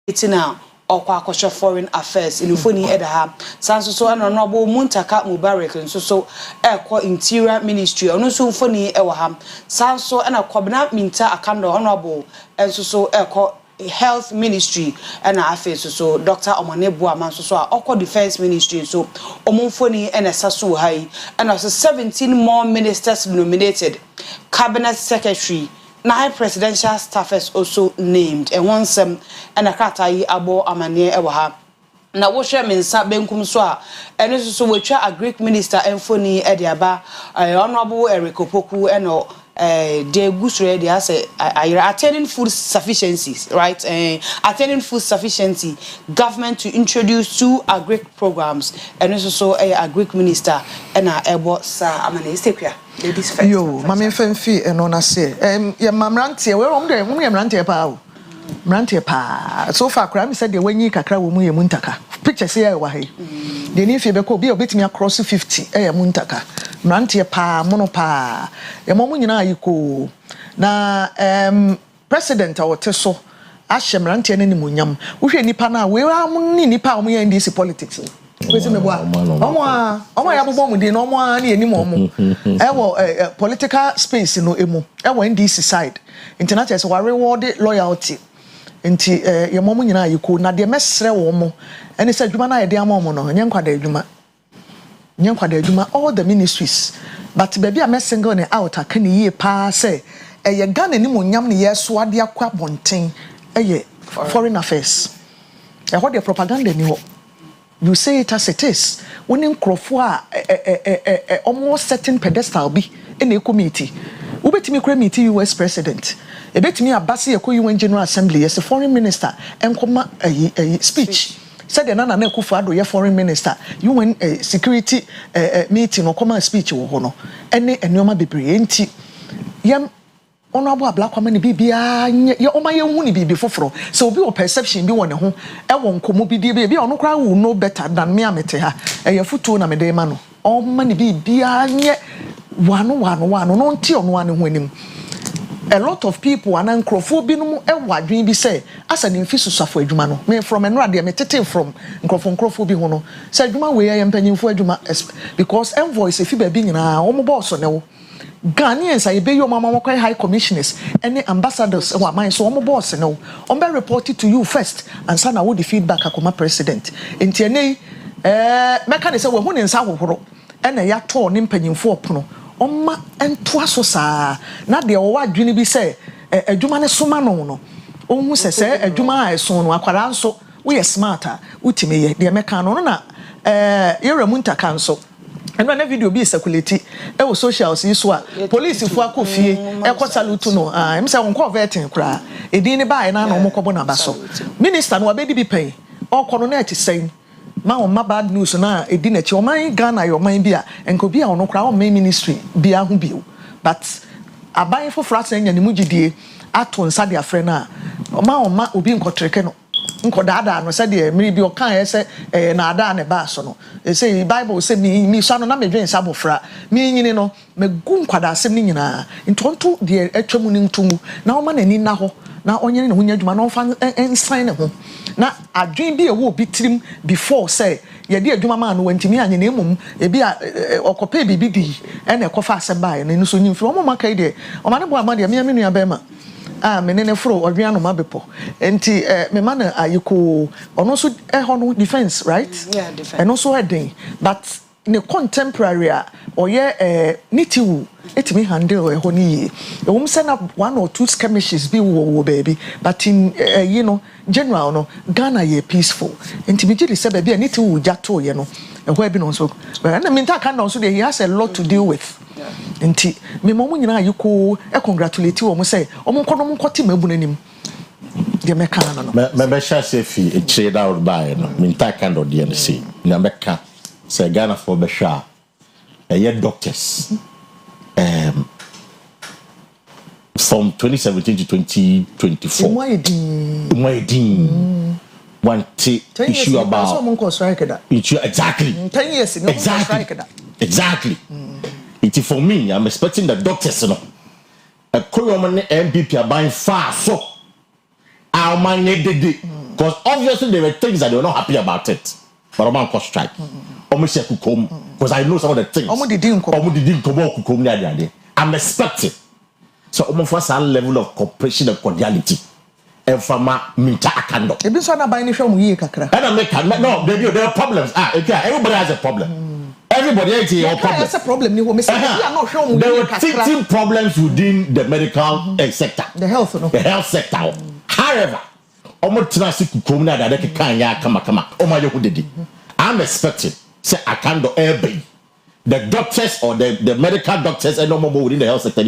It's now or foreign affairs in Ufoni Edaha. Sanso and Honorable Muntaka Mubarak and so interior ministry or no so funny Ewaham. Sanso and a cabinet minta akando honorable and so health ministry and a face so Dr. Omanebua Manso defense ministry so Omonfoni and a Sasu High and also 17 more ministers nominated. Cabinet secretary 9 presidential staffers also named and once and a katai abo amane ewaha na wo hwe mensa benkum so a eno so we twa a Greek minister Emfoni Ediaba honorable Erikopoku eno de gusre de ase attaining food sufficiency, right? Attaining food sufficiency government to introduce 2 agric programs and also a Greek minister and a ebo sa amane istekwa ladies first. Yo mama femfi eno na se ya mamrantie we rom de mum ya mrantie pa o mrantie pa so far kra me said de wanyi kakra wo mu ye muntaka picture say wa he de ni fie be ko bi obetimi across 50 e ya muntaka mrantie pa mono pa ya momu nyina ayiko na president awote so ahye mrantie ne nimunyam wo hwe nipa na we ni nipa o mu ya ndisi politics Kwesi me boa omo ya bobo mu de no omo na enim omo ewo political space no emu ewo NDC side international so reward loyalty nti ye momu nyina ayiko na de mesre wo mo ene se adwuma na ye de amomo no nye nkwada adwuma all the ministries but baby am single ne out aka ne yie pa se ye Ghana ni monyam ne yeso ade akwa bonten ye foreign affairs ho de propaganda ni ho. You say it as it is. When in Crofua, almost certain pedestal be in a committee. Ubetimi committee US president. A bet me a Bassi a UN General Assembly as a foreign minister and come a speech. Said the Nana Nekufado, your foreign minister. You went a security meeting or come a speech or hono. And Yoma be brilliant. Yam. Honorable black woman bibia ye o maye hu ni bibi foforo so obi o perception bi won ne ho e won komo bi die bi ono kra wu no better than me amete ha e ye futu na me de ma no o ma ni bibia nye wano no nti ono ane ho anim. A lot of people anan krofo bi no e wadwen bi say asa ne mfi susafo adwuma no me from enra de me tete from krofo bi ho no say adwuma we ye mpanyimfo adwuma because envoice efi ba bi nyina o mo boss ne wo Ghanaians are be your mama high commissioners any ambassadors who are mine so omo boss no on be reported to you first and sana wo the feedback akoma president enti ene meka ne say we hu ne nsa hohoro ena ya to ne mpanyimfo opono omma ento aso saa na de wo wadwene bi say adwuma ne soma no ohun sese adwuma a eso no akwara nso wo ye smarter utime ye de meka no na yere muntaka nso and when a video be circulated, it was social so police if wa kofie e ko salute no em say won ko vetting kra e din ne ba na no mo ko bona baso minister no abedi bi pen o ko no na ti sen ma on ma bad news na e din na chi o man Ghana yo man bi a enko bi a ono kra o man ministry bi a hu bi but aban for frat nya ne mugidie ato nsa de afre na o ma obi nkotreke no nkodada no said de mmiri bi o kan say na ada ne ba so no say bible say mi so no na medwen sabofra mi nyini no megu nkwada asem ni nyina ntonto de atwamu ni ntumu na o ma nani na ho na onyene ne ho nyadwuma na onfa ensign ne ho na adwen bi e wo bi tirim before say ye de adwuma ma no wantimi anye na emum e bi okopa bibi di e na ekofa asem ba ye ne so nyimfi o mo makai de o ma ne bo ama de me nua ba ma menene fro odwiano mabepo enti me man ayiko ono so no defense right yeah defense and also heading but in a contemporary oye nitiwu etimi handle ho ni e send up 1 or 2 skirmishes bi wo baby but in general no Ghana ye peaceful enti me jiri se baby nitiwu jato ye no e ho bi no so na me ntaka na so he has a lot to deal with nti me momu nyina ayiko e congratulate wo mo say omo nkono mo nkoti mabu nanim de meka no me be sha se fi e trade out by no me ntaka ndo de say na meka say Ghana for be sha ye doctors from 2017 to 2024 why din one issue about so strike that exactly 10 years no strike that exactly It for me, I'm expecting the doctors, you know. A Korean MPP are buying far so. Our man did Because obviously there were things that they were not happy about it. But I'm on strike. Almost say kukom because I know some of the things. I'm expecting. So almost for some level of cooperation and cordiality. And from my minta akando. Ebi so na ban ni hwe mu yie kakra. And I make no, there are problems. Everybody has a problem. Everybody has a problem. That's a problem. There were 15 problems within the medical sector. The health, no? The health sector. However, I'm expecting say Akando Airby, the doctors or the medical doctors and no more within the health sector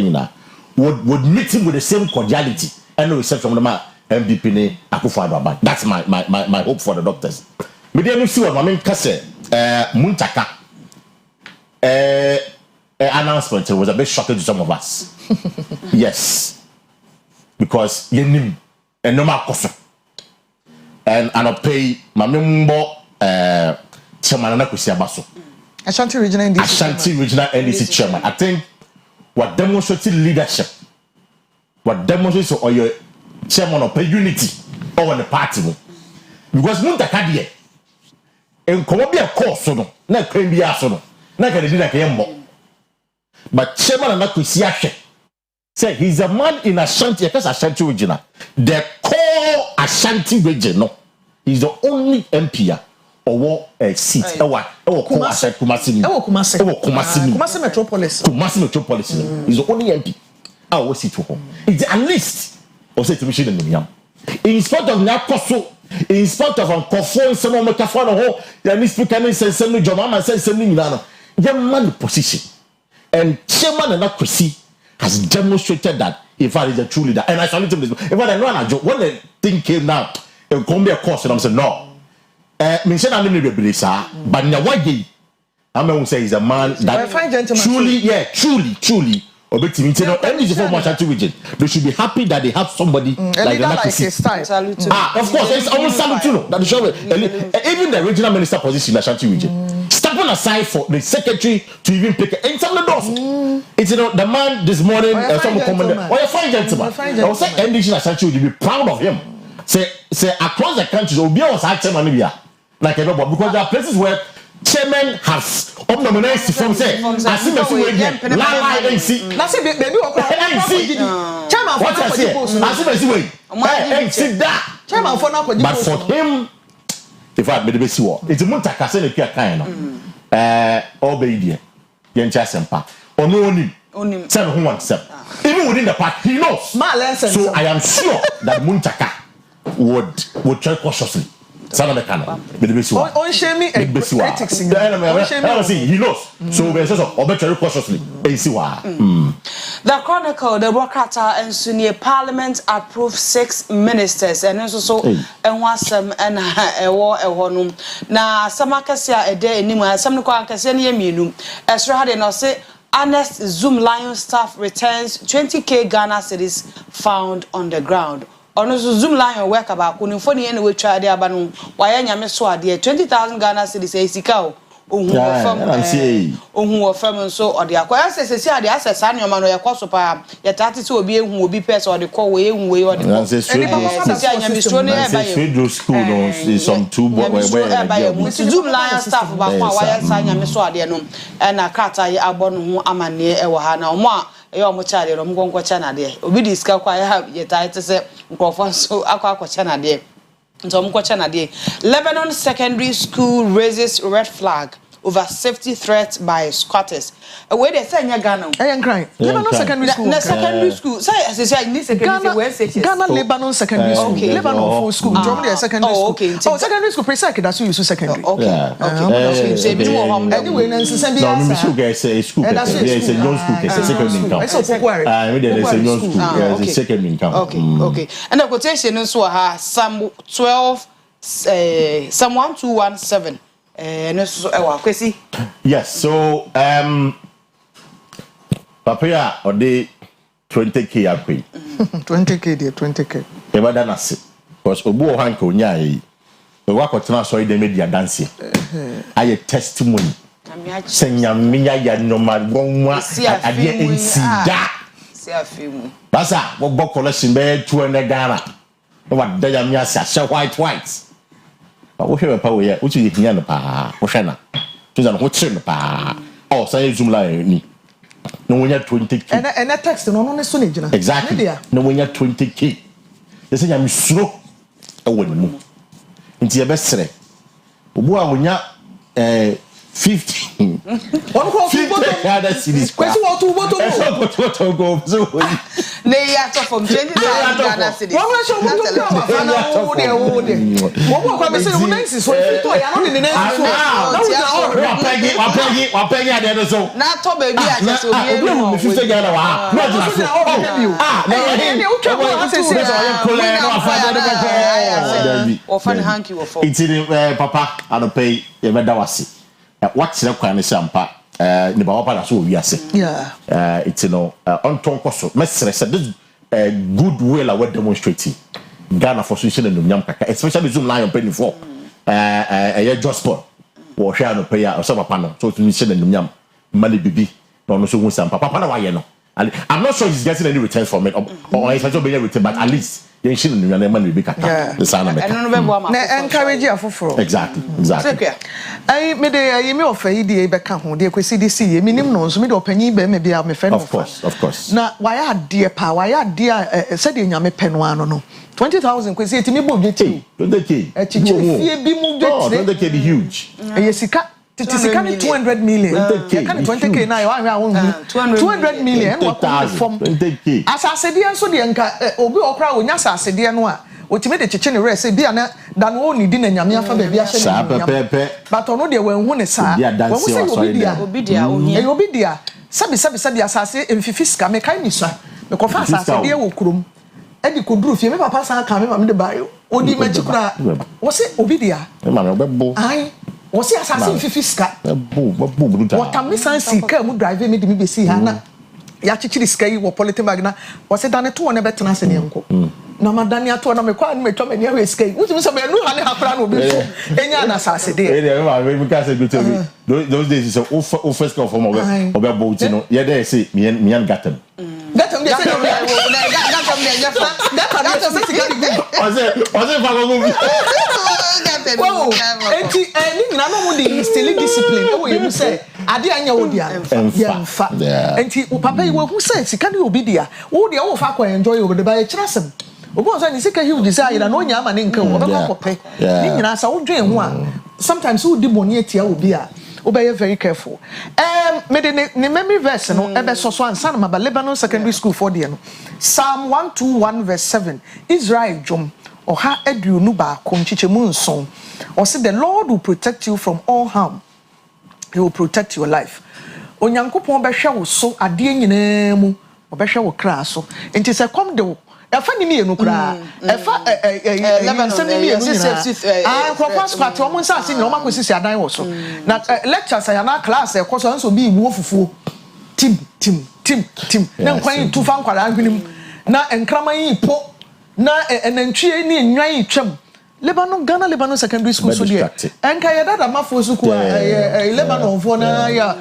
would meet him with the same cordiality and no except from the MDP Akua Asieduaa. That's my hope for the doctors. Me dey see what I mean kase Muntaka announcement was a bit shocking to some of us. Yes. Because yenim enoma koso. And I pay my member chairman na Kwesi abaso. Ashanti Regional NDC chairman. I think what demonstrated leadership, what demonstrates or your chairman of unity over the party. Because Muntaka die en komo bia course no na kwan bia so no na ka dey na ka yembo. But chairman na Kwesi ahwe say he's a man in Ashanti, because Ashanti region. The core Ashanti region, no, he's the only MP or a seat. Kumasi Metropolis. He's the only MP. I will see to home. It's at least or say to me in the in spite of Nakoso, in spite of Uncofo, some of Macafano, the Nispicani says semi Jomama says semi Milano. Young man position and chairman and Kwesi has demonstrated that if I is a true leader, and I salute him this. If I know a joke, when the thing came now, it come be a course, and I'm saying no. Mention I didn't be sir, but now why did I'm going to say he's a man that truly. They should be happy that they have somebody like the Kwesi. Of course, it's almost salute that show even the regional minister position in the Ashanti region. Stepping aside for the secretary to even pick and some of the doors. It's the man this morning, some comment, or a fine gentleman. I was saying NDC Ashanti would be proud of him. Say across the country, Obi was acting like everybody because there are places where chairman has nominated from say I see me see again la NC na say baby chairman for na say I see me see NC that chairman for na but for him if I be the best one it's Muntaka say na kan no obey yen cha sempa onim say no one step even within the party he knows so I am sure that Muntaka would try cautiously. Sana the canon. On shame me ethics in the he knows. So we say obey cautiously. The Chronicle, the Wakata and Sunni Parliament approved 6 ministers and also and one some and a war a honum. Na Samakasia a day anymore, some Kasia minum. As Rahad no say honest Zoom Lion staff returns 20k Ghana cedis found on the ground. Ono Zoom Lion work about kunifoni ene we try there abanu waya nyame so ade 20,000 Ghana cedis esika o ohun fam so ode akwa sese ade asesa nyoma no yakoso pa yatati se obi ehun obi person ode ko we ehun we ode ko sese nyame so ne eba ye school no some two boy Zoom Lion staff ba kwa waya sa nyame so ade no na krata ye abọ no ho amane e wo ha na omo a omo chale ro mgongo cha na de obi diska kwa ya yetite se nkofo so akwa cha na de nto mko cha na de. Lebanon Secondary School raises red flag over safety threats by squatters. Where they say Ghana. Lebanon Secondary School. Secondary school. Say ni secondary where say Ghana Lebanon Secondary School. Lebanon full school. Germany secondary school. Oh, secondary school precise that's you use secondary. Okay. Say bi wo hom anyway na nsen bi asa. No, school guys say school. It's a non school case secondary income. It's a Pokwari. We dey say non school. It's a secondary income. Okay. And the quotation nso ha Psalm 12 Psalm 1217. Kwesi. Yes, so Papaya or the 20k I pay. 20k there, 20k. Ever done as because Obu Hanko Nyai, the work of Tana the media dancing. I a testimony. Senya Minya Yanoma Gongwa at the NC da. Basa, what book collection bed 200 Ghana. what da ya me asa white but wo hwe pa we ya wo chi hia no pa wo hwe na to za no tre no pa oh say zoom line ni no wonya 20k and text no so na gina exactly no wonya 20k they say am suro e wo ni mu nti ye be sere obu a wonya 50 one call for bottom other cities Kwesi what to bottom go so Lay out from 20,000 Ghana cities. One show what to go there what come say we nice so if to ya no the next wa pegi ade so na to baby a just obi no 50 Ghana wa no just so na o twa wa say say o fan hanky wo for it's in papa I don't pay you better wasi what's the kwan say ampa ni ba wapa na so wi ase it's no on ton koso mesre say this good will I would demonstrate Ghana for social and nyam kaka especially zoom lion penny for just sport wo hwe no pay o so papa no so to social and nyam mali bibi no so hu sam papa na wa ye no I'm not sure he's getting any returns from it or he's actually being return but at least you should know na man bibi kaka the sana make na encourage afoforo exactly ai me dey me offer yi dey be ka ho dey Kwesi dey see me nim no so me dey opanyi be me bia me friend of course na why ade pa why ade said nyame pe no ano no 20,000 Kwesi etimi bo dweti 20k fie bi mu dweti 20k be huge sika Tisika ni 200 million. Can 20k na ya won 200 million wa from 20k. Asase de enso de nka obi okra onya asase de no a otime de cheche ne rese bia na da no oni di na nyame afa ba bia hye ne. But ono de wan hu ne sa. Wan say obi dia ohia. Obi dia sabi asase emfifi ska me kai ni so. Me ko fa asase de wo kurom. E di koduru fie me papa san ka me ma me de bayo. Odi ma chikura. Wo say obi dia. Me ma me obebo. Ai wo say asase fifi ska bu brutal what am san sika mu drive me de me be see ha na ya chichiri ska yi wo politin bag na wo say dane to wona betena se ne enko na madani ato na me kwa na me twa me ne we ska yi wuti so me nu ha ne ha kra na obi so enya na asase de me ka say go tell me those days so o first come from obe bout no ye dey say me an gatem de say gatem sika di o say fa go wow enti ni nyina no mo dey still discipline e wo yemu say ade anya wo dia yemfa enti wo papa yi wo hu say sika ne obi dia wo dia wo fa kwa enjoy wo de ba ye kirasem obi so ni sika huge say na no nya ama ne nka wo be kwa kope ni nyina sa wo dwen ho a sometimes wo di boni atia obi a wo be very careful me de ne memory verse no e be so ansa na ba Lebanon secondary school for there no Psalm 121 verse 7 Israel jom Oha eduonu ba konchichemu nson. Or say the Lord will protect you from all harm. He will protect your life. Onyankopon be hwe wo so ade nyina mu, obehwe wo kra so. Enti se kom de wo. Efa ni mienu kra. Efa Lebanon ni mienu. Propose party omo nsa ase ni omo akosisi adan wo so. Na lectures ya na class e koso nso bi iwu ofufuo. Tim. Na nkwan tu fa nkwara ahwenim. Na enkraman yi po na enantwie ni enwan twam Lebanon secondary school so there enka ye dada mafo su ku Lebanon for na ya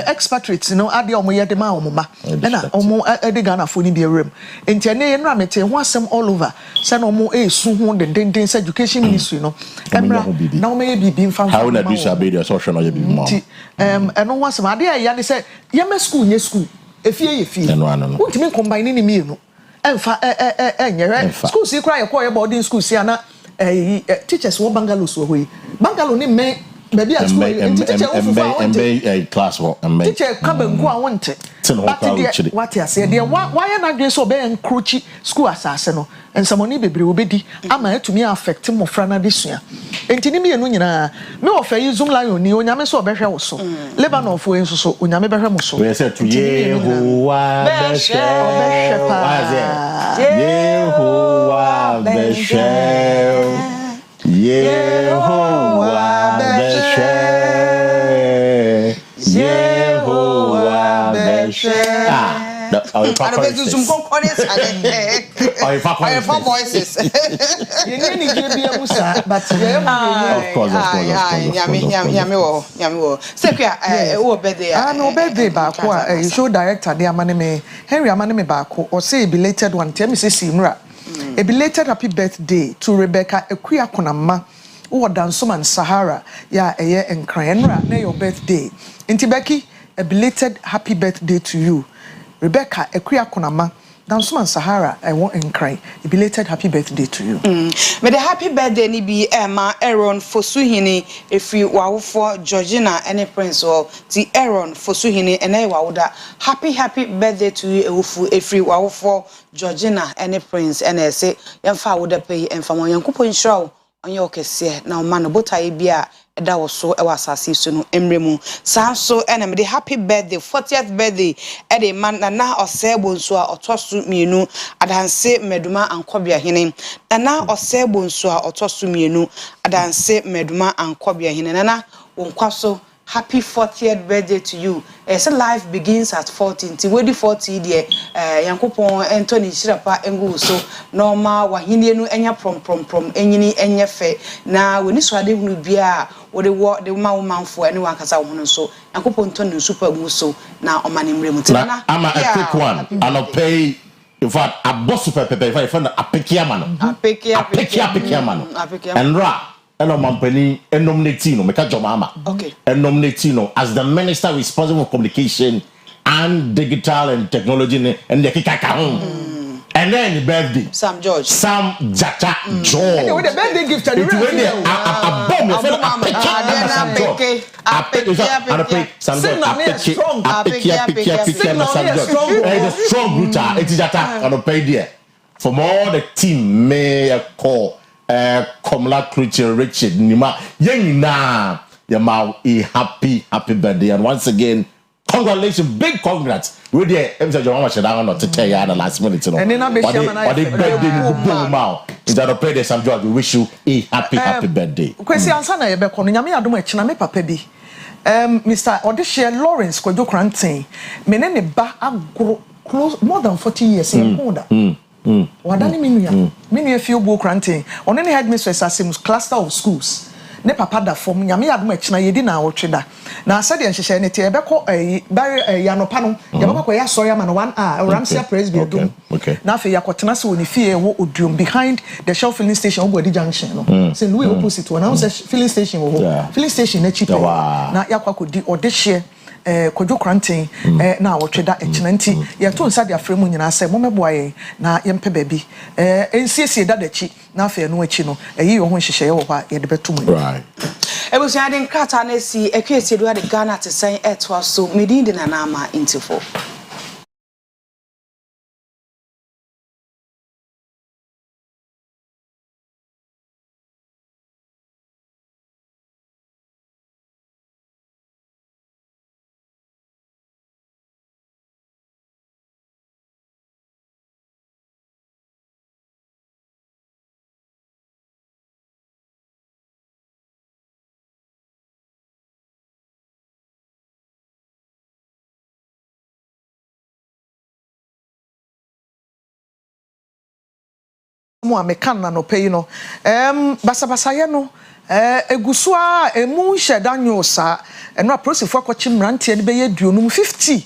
expatriates no ade omo ye de ma omo ba na omo de Ghana fo ni bi ewrem enti ene ye nra mete ho asem all over say na omo esu ho den education ministry no emra na omo ye bibi mfa how na do sabe dey so hwe no ye bibi ma eno ho asem ade ya ne say ye ma school nye school efie no untimi combine ni mienu emfa nyere school si kra ye ko ye boarding school si ana teachers wo bungalows wo hoyi bungalow ni me baby at school teacher wo fufa class wo teacher ka banku a wonte but what you say there why na dwe so be encroach school asase no ensamoni bebre obedi ama atumi affect mofra na desua entini me enu nyina me ofa yi zoom lion ni onyame so obehwe wo so Lebanon fo enso so onyame behwe mo so we say to Yehovah Yehovah Beshel Yehovah Beshel Yehovah Beshel voices. But of course. birthday baako show director de amane me Henry amane me baako or say belated one tell me say simra A belated happy birthday to Rebecca Akua Asieduaa. Who Dansoman Sahara, ya a year and Cranra, na your birthday. Inti Becky, a belated happy birthday to you. Rebecca, Akua Asieduaa, Dansoman Sahara, I want and cry. A belated happy birthday to you. May the happy birthday ni be Emma Aaron Fosuhini, if you wow for Georgina and Prince or the Aaron Fosuhini and I wauda. Happy birthday to you, if you wow for Georgina and Prince and I say, young father pay and from your coupon show. On your case, now man, but I be a that was so I was assistant Emremu. So and the happy birthday, 40th birthday, at a man na or sebon so or tosu mienu, adan se meduma and kobia hinin. Na or sebon so or tosu mienu, adan se meduma and kobia hinin. Na unkwaso. Happy 40th birthday to you. So life begins at 14. Ti wedi 40 there. Yankopon Anthony Shirapa engu so normal wahini no enya prom enyini enye fe. Na weni swade hunu bia wo de ma womanfo ene wankasa wo hunu so. Yankopon Tony super engu so na omanimre mutina. I'm a quick one. I'll pay. In fact, a boss super pepe. If I find a pekia man. A pekia man. And ra. Eno mampeni nominatino meka jomama. Okay. Nominatino as the minister responsible for communication and digital and technology and the kikaka. And then the birthday. Sam George. Sam Jaja George. And the birthday gift and the strong brutal. It is attack on a pay there. From all the team may call Komla Creature Richard Nima Yenina Yamau a happy birthday. And once again, congratulations, big congrats. With the episode of Shadana not to tell you the last minute. And then I'll be instead of pay some job, we wish you a happy birthday. Kwesi ansana ye be kono nyame adom akina me papa bi. Mr. Odisha Lawrence Kojo Krantin. Me ne ba agro close more than 40 years in Honda. Wadani minu ya few book granting on any headmistress as cluster of schools ne papa da form nyame adom akina yedi na wotweda na asade enhyehyɛ ne te ebekɔ yanopa no yabakɔ ya soya man 1 hour Ramsia praise be dum na fe yakotena se woni fie wo odum behind the Shell filling station Obodi junction no St. Louis opposite one now filling station wo filling station na cheap na yakwakodi odehye Kojo Krantin na wotweda echinanti ye to nsa de afremu nyina se momeboaye na yempe baabi ensiesie dadachi na afa no achi no eyi ho hyehyeye wo kwa ye de betum right ebusia de nkrata na si Akua Asieduaa de Ghana te san etwa so medin de na na ama intifo mo amekan na no pay no basabasaye no egusu a emu hyeda nyosa eno aprosifo akɔkye mrantie ne beye duonum 50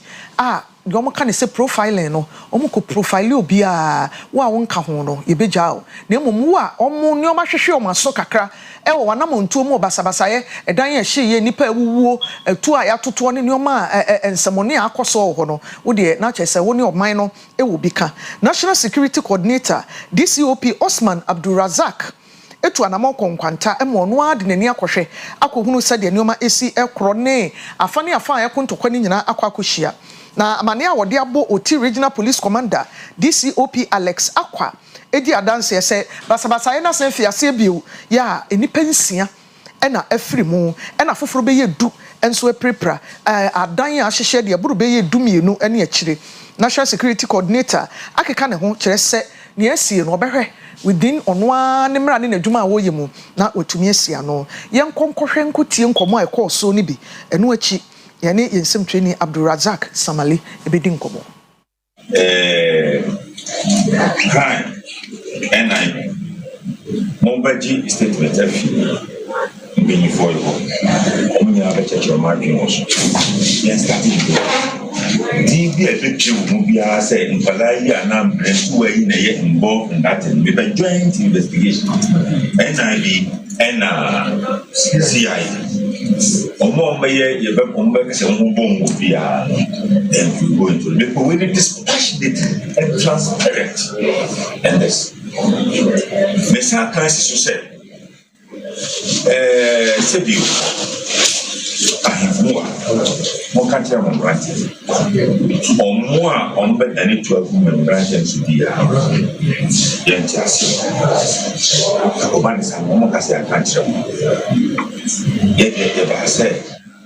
yomo ka ne se profiling no omo ko profile obi a wo a wonka ho no yebegya na emom wo a omo ne oma hwehwe omo aso kakra wo wanamontuo mu basabasaye edan ya hye nipa ewuwo atu a yatoto ne oma ensemone akoso ho no wo de na kyese wo ne oman no ewo bika National Security Coordinator DCOP Osman Abdulrazak etu anamo konkwanta emo no ade nani akohwe akohunu sade ne oma esi ekro ne afane afa yakontokwa ni nyina akwakohia na amane a wode abo Oti Regional Police Commander DCOP Alex Akwa edi adanse se basabasaye na sen fiase biu ya enipa nsia ena afrimu ena foforo be yedu enso eprepra adan a hyehye de aburu be yedu mienu ene akire National Security Coordinator akeka ne ho kire se ne asie no obehwe within onwa ne mra ne nadwuma a woyemu na otumi asia no yenkonkohwe nkotie nkomo a ekɔ so ni bi eno achi yani yensem twini Abdulrazak Samali ebedi nkomo hi and I Mombaji statement before you only have a church of margin also yes DB a bit Mubia said in Palaya and I'm involved in that with a joint investigation. NIB and CIA. Omo Maye, you have Ombek and Mubon Mubia, and we go into it. But we need dispassionate and transparent. And this Messa Crisis said, Sebio, I have more country on branches. Or more on better than 12 women branches to be a young chassis. Oban is a moment as a country. Yet, I say,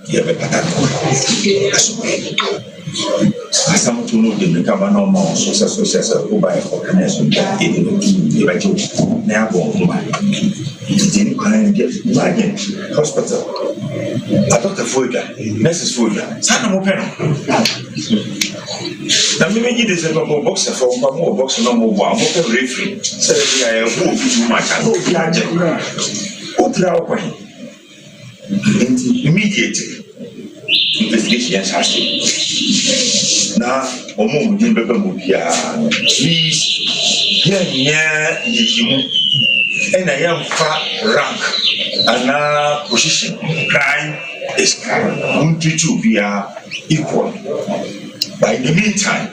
you have a pattern. As some to know the become no more success who buy for connection that eventually never didn't kind get again hospital. A doctor for you, nurses for you, son of a pen. Now, maybe this is a boxer for more boxer no more, more referee. Say, I have moved too much. I know the agent. What now? Immediately. Investigation has now, Omo didn't please, and I am far rank and position. Crime is crime. We are equal. But in the meantime,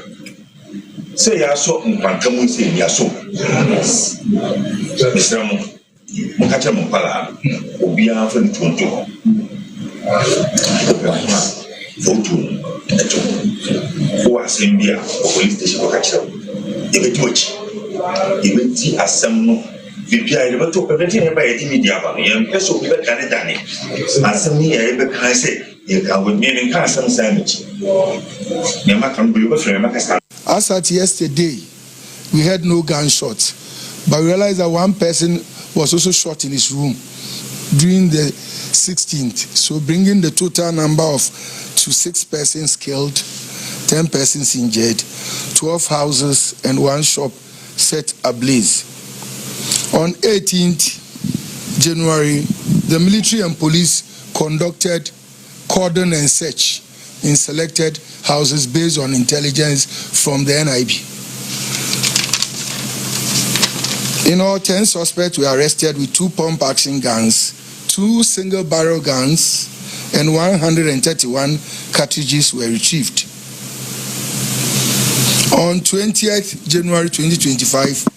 say I saw Pantamu say Yaso. Mr. Mukacha Mopala, Obia from Tonto. Vote who are Sambia or police station for catch up. If it watch, even see as some VPI never took everything by a media, and person with a Canadani. As some near ever can say, you can with me and cast some sandwich. Yamakan Blue Frame. As at yesterday, we had no gunshots, but we realized that one person was also shot in his room during the 16th, so bringing the total number to 6 persons killed, 10 persons injured, 12 houses and 1 shop set ablaze. On 18th January, the military and police conducted cordon and search in selected houses based on intelligence from the NIB. In all, 10 suspects were arrested with 2 pump-action guns, 2 single-barrel guns, and 131 cartridges were retrieved. On 20th January 2025,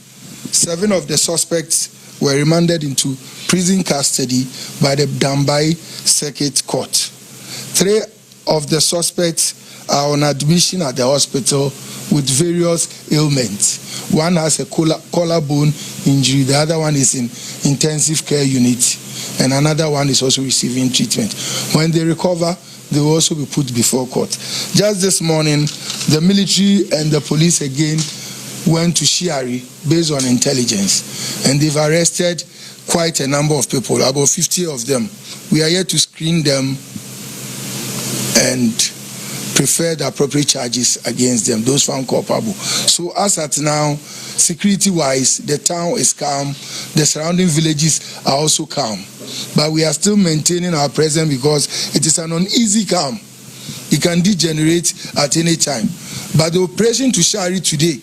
7 of the suspects were remanded into prison custody by the Dambai Circuit Court. 3 of the suspects are on admission at the hospital with various ailments. One has a collarbone injury, the other one is in intensive care unit, and another one is also receiving treatment. When they recover, they will also be put before court. Just this morning, the military and the police again went to Shiari based on intelligence, and they've arrested quite a number of people, about 50 of them. We are here to screen them and prefer the appropriate charges against them, those found culpable. So as at now, security-wise, the town is calm, the surrounding villages are also calm. But we are still maintaining our presence because it is an uneasy calm. It can degenerate at any time. But the operation to Shari today,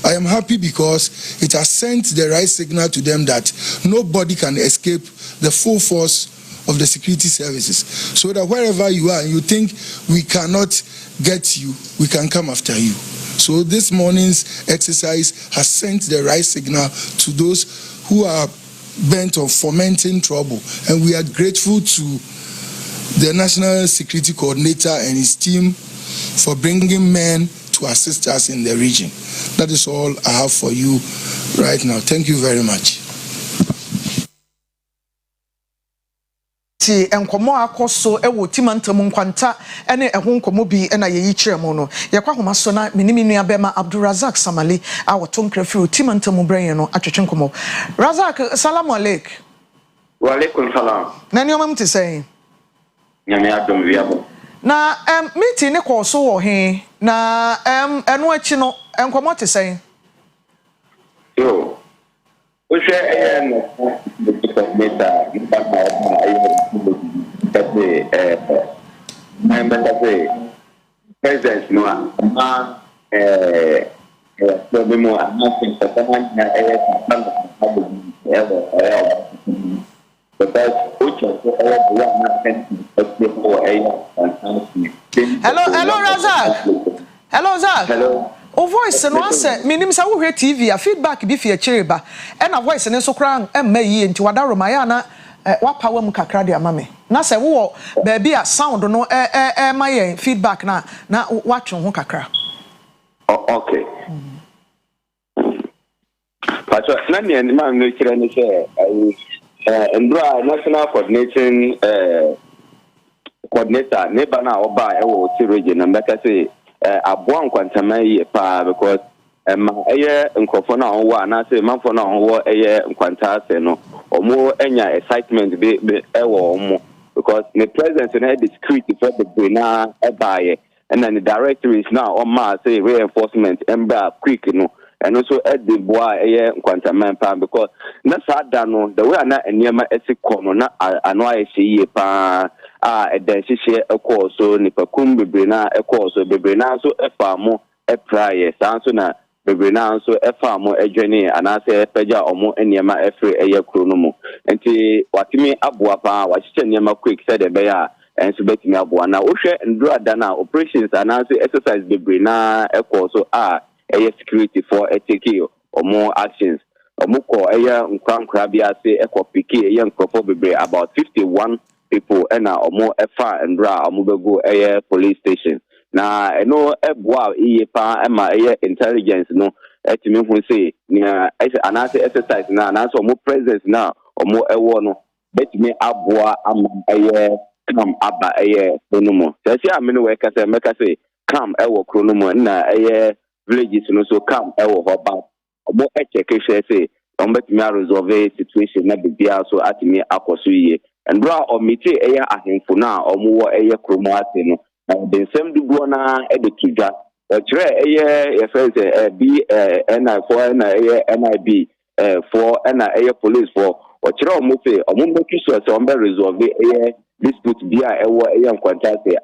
I am happy because it has sent the right signal to them that nobody can escape the full force of the security services, so that wherever you are and you think we cannot get you, we can come after you. So this morning's exercise has sent the right signal to those who are bent on fomenting trouble, and we are grateful to the National Security Coordinator and his team for bringing men to assist us in the region. That is all I have for you right now. Thank you very much. Ti enkomo akoso ewo timantam nkwanta ene ehon komo bi na yeyi kiremo no yakwa homa so na menimi nua bema Abdulrazak Samali a wotom krafi timantam bran no atwetwe nkomo. Razak, salam alaikum. Wa alaikum salam. Na ni omam ti say nyame adom wiabo na meeting ne ko so wo he na eno achi no enkomo ti say yo o se no meta presence no ama problem mo announcement for someone Hello Razak. Hello Zak. Hello. O voice no ase minim sa wo hwe TV a feedback bi fi achireba e na voice ne so kra emma yi nti wadaro maya na wapa wa mu kakra de amame na se wo ba bia sound no my feedback na watwe ho kakra. Okay. Pacho na me ma no kire ne se ndra national coordinator ne bana oba e wo ti region na mbeka se aboa nkwantama yi pa because ma eye nkofo na onwo na se manfo na onwo eye nkwanta ase no omo enya excitement be ewo omo because the presence na discreet for the na ebaye and then the director is now on ma say reinforcement emba quick no and also at the boy eye nkwantama pa because na sada no the way na eniema esikono na ano aye yi pa edenhihye ekwoso nipakum bebre na ekwoso bebre na so efamo epraye sanso na bebre na so efamo edwene anase epeja omo eniema efre eye kro no mu enti watimi aboa pa wahyeche niema quick said be ya enso betimi aboa na wohwe ndura da na operations anase exercise bebre na ekwoso eye security for etiki omo actions omo ko eye nkwankra bia se ekopiki eye nkrofo bebre about 51 people ena omo efa ndra omo bego eye police station na eno eboa iye pa ema eye intelligence no etimi hu say nia anase exercise na anase omo presence na omo ewo no betimi aboa ama eye kam aba eye kronomo sesi amene we kase meka say kam ewo kronomo na eye villages no so kam ewo hoba omo echeke say omo betimi resolve situation na bibia so atimi akoso iye and bra o miti eya ahemfo na omuwo eye kromo ate no na the same dugo na e de tuja o kire eye ye friends b ni4 na eye nib for na eye police for o kire omo fe omo make sure say on be resolve eye dispute bia ewo eye nkwanta say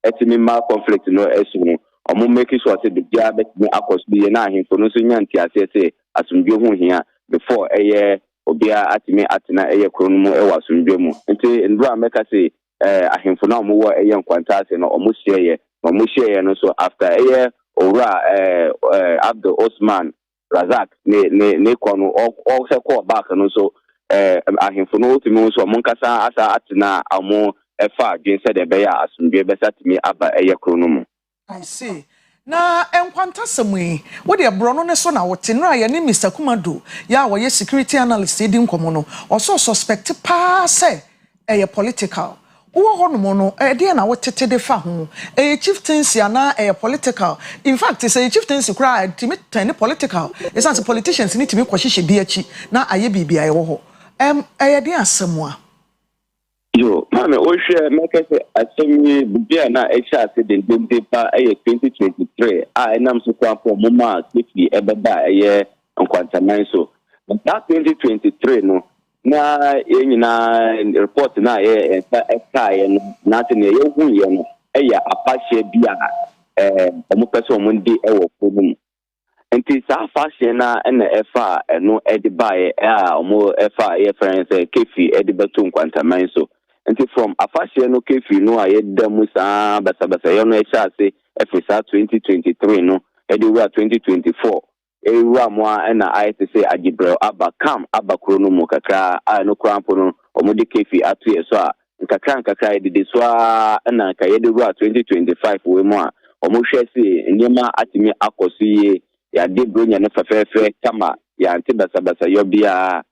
etimi ma conflict no esu no omo make sure say the bia betimi akos bi na ahemfo no so nyanti ase say asumdwe ho hia before eye obia atimi atina eye kronumu e wasundwe mu nti ndura meka say ahemfo na omo eye nkwanta ase no omo hye no so after eye owura Abdul Osman Razak ne kono o se call back no so ahemfo no otimi so omo nkasa asa atina omo efa dwen se de be ya asundwe be satimi aba eye kronumu. I see. Na enkwanta semwe wo de brono ne so na wote nra ye ne Mr. Kumado ya wo ye security analyst edi nkomo no oso suspect pa se eye political wo hono no de na wotete de fa ho chieftaincy ana political in fact say chieftaincy kra timi tani political is as politicians ni timi kwahihye bi achi na aye bibia ye wo ho de asemwa yo mame o hwe make say asemi bibia na echa se den pa 2023 enam so kwampo moma safety ebeba eye nkwantaman so that 2023 no na yenyina report na ye ye no na te ne ye hu ye no eya apahye bia omo pese omo ndi ewo problem enti sa afahye na na efa no edibaye omo efa ye friends kefi edibeto nkwantaman so nti from afahye no kefi no ayedam sa basa yo no echa se efisa 2023 no ediwa 2024 ewa mo na ayete agibrel abakam abakro mu kakra no krampo no omudi kefi atu yeso a nkakra edide so na kayedewura 2025 we mo a omohwe se nyema atimi akoso ya de bronya ne fefefe kama ya anti basa yo bia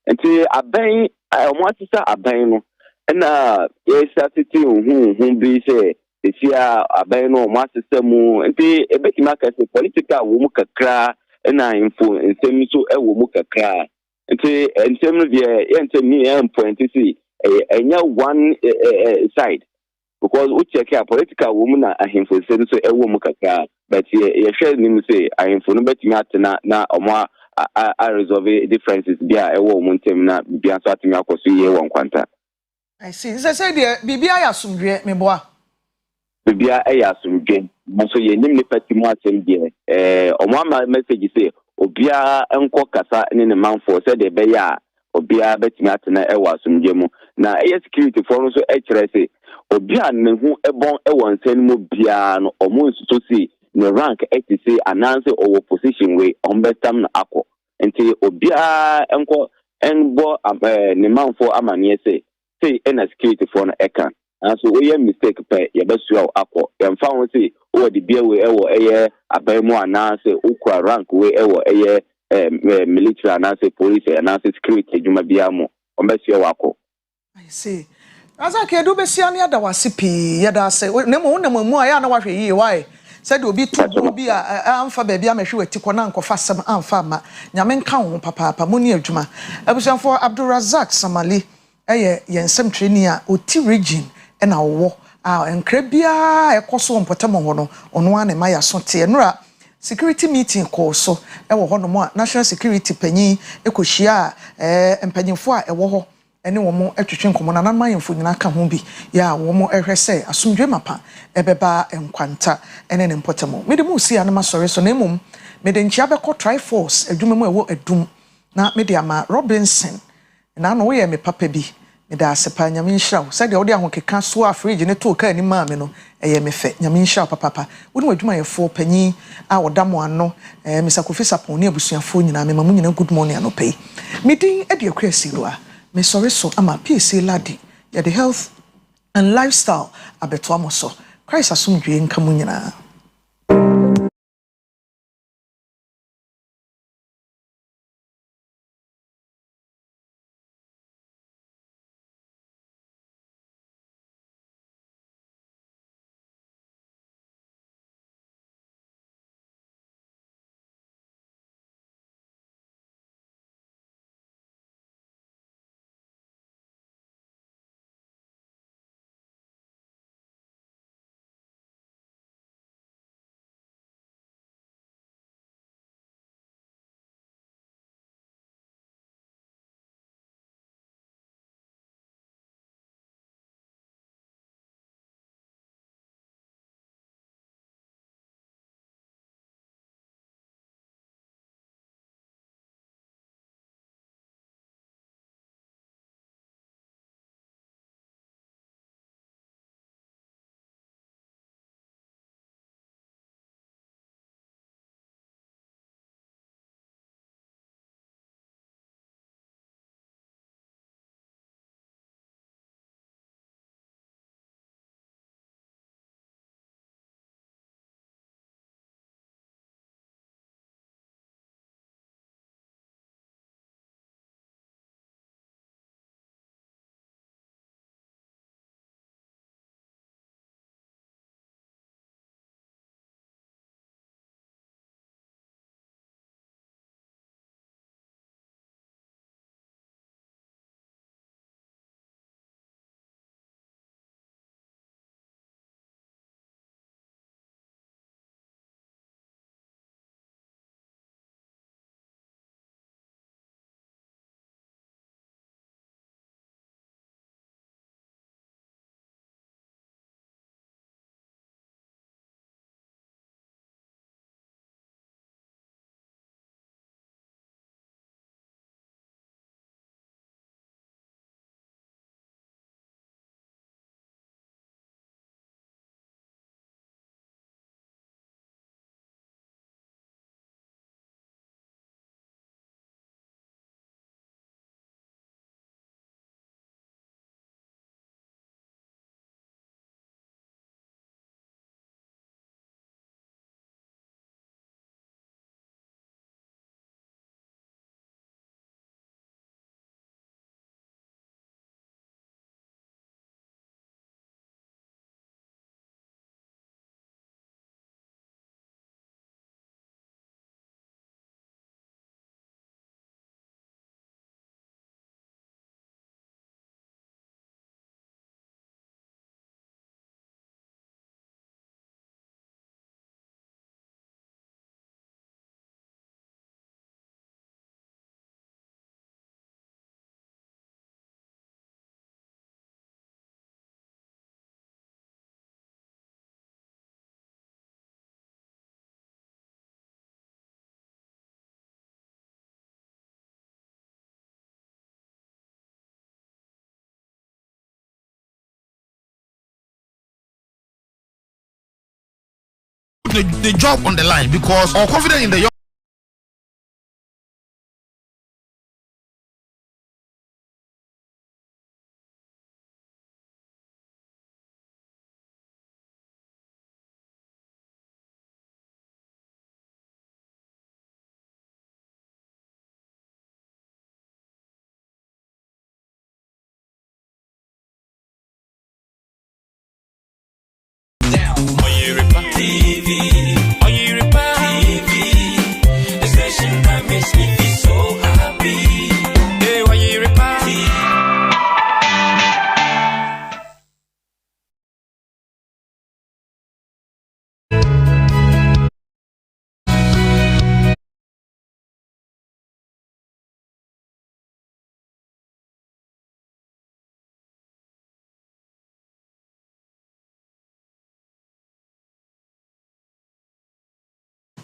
nti aban omoatisa aban no na yesatiti hu bi se esia aban no omoatisa mu nti ebeki makase political wo mu kakra na info nsem so ewo mu kakra nti nsem no de ntem ni point si enya one side because we check a political woman na ahemfo nsem so ewo mu kakra but ye share nim say ahemfo no betimi atena na omo a resolve differences bia ewo mu ntem na bia so atimi akoso ye won kwanta. I see. Say the bibia ya sumdwe meboa. bibia eya asumdwen nso ye nim ne patimu asem die omama message say obia enko kasa ne manfo say de be ya obia betimi atena ewa asumdwen mu na security for nso kire say obia ne hu ebon ewon nsem mu bia no omo nsuto si ne rank say ananse owo position we ombetam na akọ nti obia enbo ne manfo amane say na security for no eka and so we mistake pe ye besu akọ ye mfa ho say o de bia we ewo abaimu ananse ukwa rank we ewo military ananse police ananse security adwuma bia mo o besu akọ I see. Azaki edu besia ne ada wasipi yada se nemo mu aya na wahwe yi why said obi tubu bi amfa ba bia mahwe watiko na nkofa sam amfa ma nyame nka ho papa muni adwuma abusanfo Abdulrazak Samali eye yensem training a oti region na wo enkra bia ekoso mpotam ho no ono ane ma ya so te enura security meeting call so ewo ho no mo national security panyin ekohia empanyimfo a ewo ho ene wo mo atwetwe nkomo na nanmayemfo nyina ka ho bi ya wo mo ehwese asomdwe mapa ebeba enkwanta ene ne mpotamo mede mu si anama sore so na emom mede nchia beko Triforce adwuma mu ewo adum na mede ama Robinson na no wo ye me papa bi mede asepa nyame nhira wo sade wo de ahokeka so a fridge ne to ka ni ma me no eye me fe nyame nhira papa wo ne adwuma ye fo panyin a wodamo ano Mr. Sapon ne abusuafo nyina me mamu nyina good morning anopai medin e de Akua Asieduaa me sorry so ama PC ladi ya the health and lifestyle abeto amoso Christ asumdwe nkamu nyina the job on the line because I'm confident in the young. Oyerepa TV, Oyerepa TV, the station that makes me feel so happy. Hey, Oyerepa TV.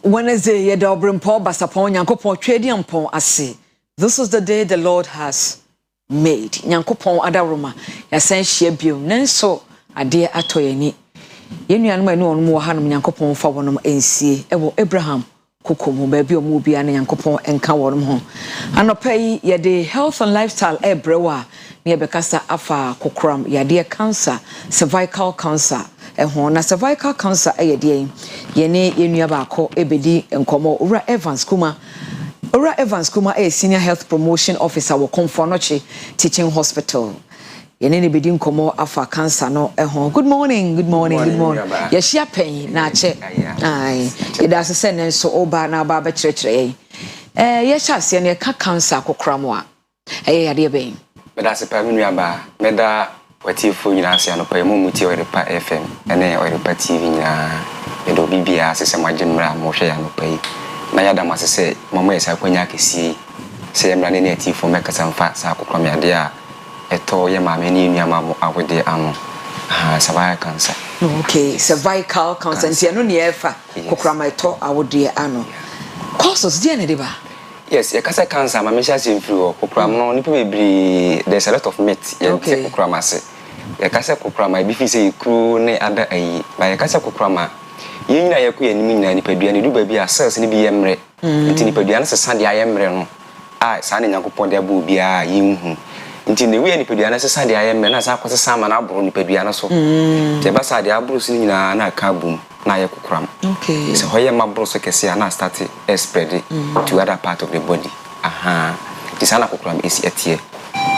Wednesday, ye dobrim po basapon yankopon twedi ampon ase. This is the day the Lord has made. Yankopon adaroma ya san hia biom nanso ade atoyani. Yenuanum anu onum wo hanum yankopon fa wonom ensie ewo Abraham kokomu ba bi omu bia na yankopon enka wonom ho. Anopai ye de health and lifestyle ebrewa na ye bekasa afa kokram ye de cancer, cervical cancer. Na cervical cancer ayedie yene yenua baako ebedi enkomo Ura Evans Kuma senior health promotion officer wo Komfonochi teaching hospital yene ne bedi enkomo afa cancer no good morning ye hia pen na che ai ye da se ne so oba na ba ba kyerɛkyerɛ ye hia se ne ka cancer kokramo a yade ben me da se pa me nua ba me da wati fo nyina ase anopa mu muti Oyerepa FM ene Oyerepa TV nyina edo bibia asese magyenmra mo hwe ya nopa yi na yada masese mama yesa kwanya kesi se mra ne ati fo mekasa mfa sa kokrom yade a eto ye ma me ni nua ma mo awode ano cervical cancer. Okay, cervical cancer ntia no ne efa kokrom eto awode ano causes dia ne deba. Yes, you can cancer, my mission is through Kokram. No, there's a lot of meat. Okay. Kokramase. You can say Kokram, if you say crew, ne other a by a casa Kokrama. You know, you couldn't mean any pedian, you baby a cells in the BM. Until the pedians a Sunday I am reno. I signing a coupon de bubia, you. Until the way any pedianas a Sunday I am, and as I was a salmon abron pediana so. The Bassa de Abrus in a cabum. Okay. So why my brother can see and start spread it to other part of the body. This anacrogram is yet here.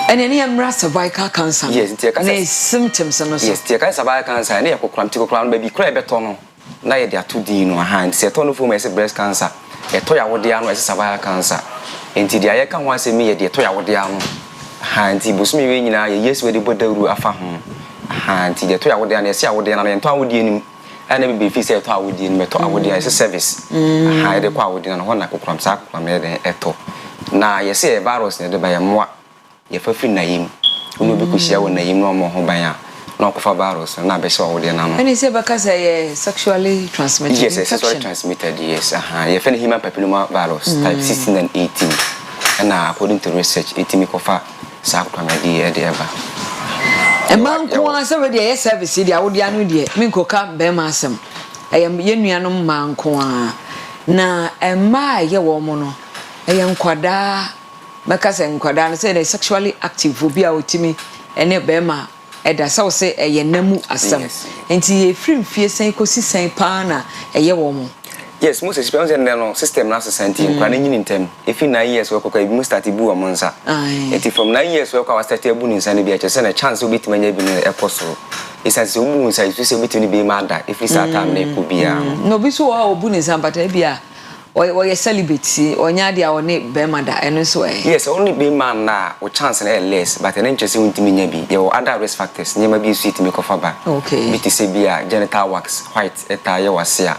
And any cervical cancer. Yes, the symptoms and yes, the cervical cancer and a crown baby cry betono. Now they are 2D in one hand. Set on for me breast cancer. A toya wodiano as cervical cancer. Until the can once a me a toya wodiano. Handy busmi in a yes where the body will affirm. Handy the toya wodiano, see what they are and town would and maybe if you say to our dean meto our dear service hide the power within one like from sack from eto na you say a virus near the by a moi ye for free name no be kushia when name no more baya no for virus na be so within am and say because sexually transmitted. Yes, sexually transmitted, yes. You find human papilloma virus type 16 and 18 and according to research it me kofa sack from ever. A man who has already a service, the Audiano, dear, Minkoka, Bemasam. I am Yenuanum man coa. Na, and my ye woman, I am quada, because I'm quadan said a sexually active will be out to me, and a bema, and as I say a yenemu asam. And see a free fear saying, Cosi Saint Pana, a ye woman. Yes, most experience and no system na society planning in term. If in 9 years work we start to bu amonsa. Eti from 9 years work our start to bu in san be a chance we bit manya bi no apostle. It's as we bu inside you say bit ni be mad if we start am na ko bia. No bi so wa bu ni san but bia or you celebrity or nya dia or ne be mad eno so eh. Yes, only be man na o chance na less but an interest in nya bi. There are other risk factors. Nyama bi sweet me kofa ba. Okay. Bit say bia genital wax white eta ye wasia.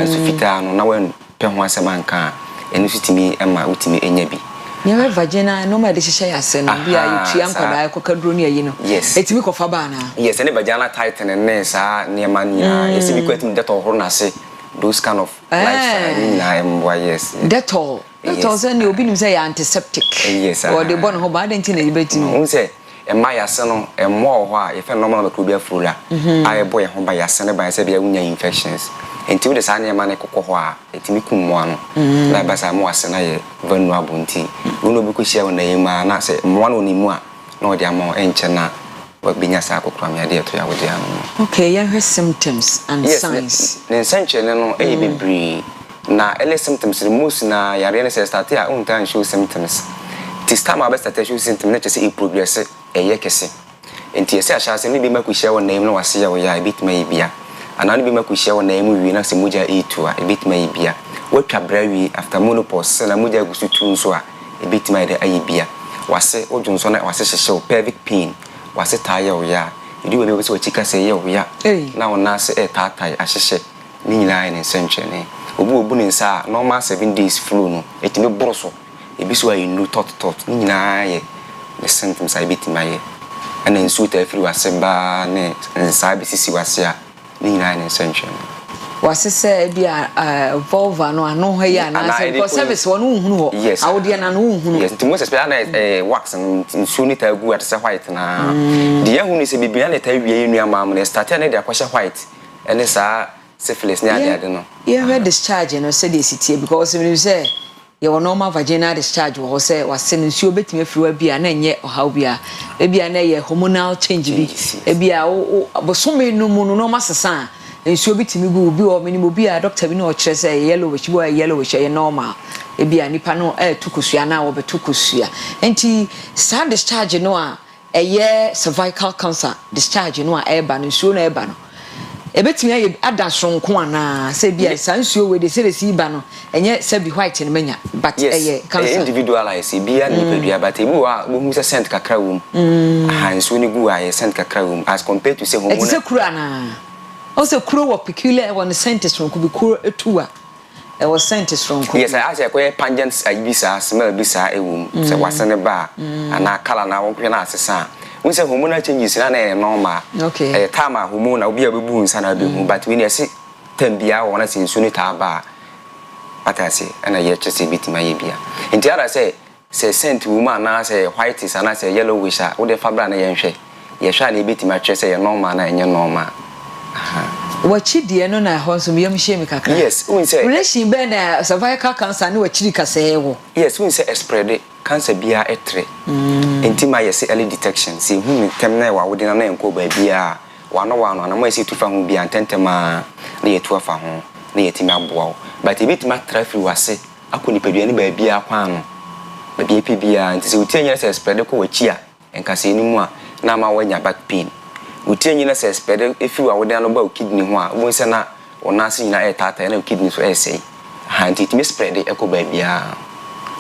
So fita no na wen pe ho asema nka enu sitimi ema utimi enya bi. Nyewe vagina no ma de hihye yase no bia yutua nkwada akokaduro ne ayi no. Etimi kofa ba na. Yes, any vagina tight and ne sa niema nya. Esi bi kwatim detol horo na se. Those kind of lifestyle na yes. Detol. Detol say ne obi nim say antiseptic. Yes. Or the born ho ba de nti na yibetimi. Won say emma yase no emmo ho a ye fe normal microbial flora. Aye boy ho ba yase ne ba say bia unya infections. enti wo de sa ne ma ne kokko ho a etimi kum mo ano na ba sa mo ase na ye vulnerable nti wo no bi ko hia wo na yema na se mo no ni mu a na o de ama enche na wa binya sa kokko am ya de to ya wo de ano. Okay, ya have symptoms and signs. Ne senche ne no e bebre na ele symptoms most na yare ne se start a on can show symptoms. This time I start show symptoms na chese e progress e kese. Enti ese ahase ne bi makuhia wo na yem na wase ya wo ya bit ma yibia. Ana ne bi makuhia wo na yem wi na se moja e2 a bit ma yibia. Watwa brawi after menopause na moja gusu tu nso a bit ma de ayibia. Wase odwonso na wase hyehye pelvic pain. Wase tire wo ya. Idi we be so chika se ye wo ya. Na wona se e tatai ahyehye. Ni nyina ne senche ne. Obu ne nsa normal 7 days flu no etime boroso. Ebi so ayi no tot ni nyina ye the symptoms I bit my ye. And then suit every wase ba ne nsa be sisi wase a ni nyina ne senche. Wase se bia vulva no ano ho ya na se because service won uhunu ho awode na no uhunu. Yes, to most especially na wax nsu ni ta gu at se white na de ehunu se bibia na ta wie enu ama am na start na de akwasha white ene sa syphilis ni ade no. You heard discharge no say dey sitie because when you say your normal vaginal discharge wo say wase nsu obetime friwa bia na enye ohaw bia e bia na ye hormonal change bi e bia bosome no mu no normal sesa nsu obetime gu bi o minimo bia doctor bi na o kire say yellowish ye normal e bia nipa no tukosua na wo betukosua enti sa discharge no a eye cervical cancer discharge no a eba no nsu no eba no ebetimi aye adasonko ana se bia sansuo we de se resi ba no enye se bi white ne manya but eye cancer individualize bia ni pedua but ebu a bo hu se scent kakra wom nsuo ni gu aye scent kakra wom as compared to say hormone se kura na o se kuro wo peculiar one scent sonko bi kuro etua e wo scent sonko yes I say ko pungent ibisa smell bisa ewum se wasane ba ana kala na won na asesa we say hormonal changes na normal. Okay. Time hormone obi abebu nsa na behu but we say tambia wona sin sunu ta ba atase na ye chese bitima ye bia enti ara say scent woman na say white is na say yellowish a wo de fabra na ye nhwe ye hwa na bitima chese ye normal na enye normal wachidie no na ho so miyam hye me kakra. Yes, we say relation be na cervical cancer na wachiri kase wo. Yes, we say spread cancer bia etre intima yes early detection see hu tem na wa wodi na enko ba bia wano na mo esi tufa hu bia tentema na yetu afa ho na yetimi aboa but ebitima trafi wase akoni padua ni ba bia kwa no ba bia bia nti se utienya se spread ko wachi a enkase ni mu a na ma wanya back pain utienya na se spread efi wa wodi na ba kidney ho a wo se na onase nyina etata na kidney so esei ha nti timi spread ekoba bia.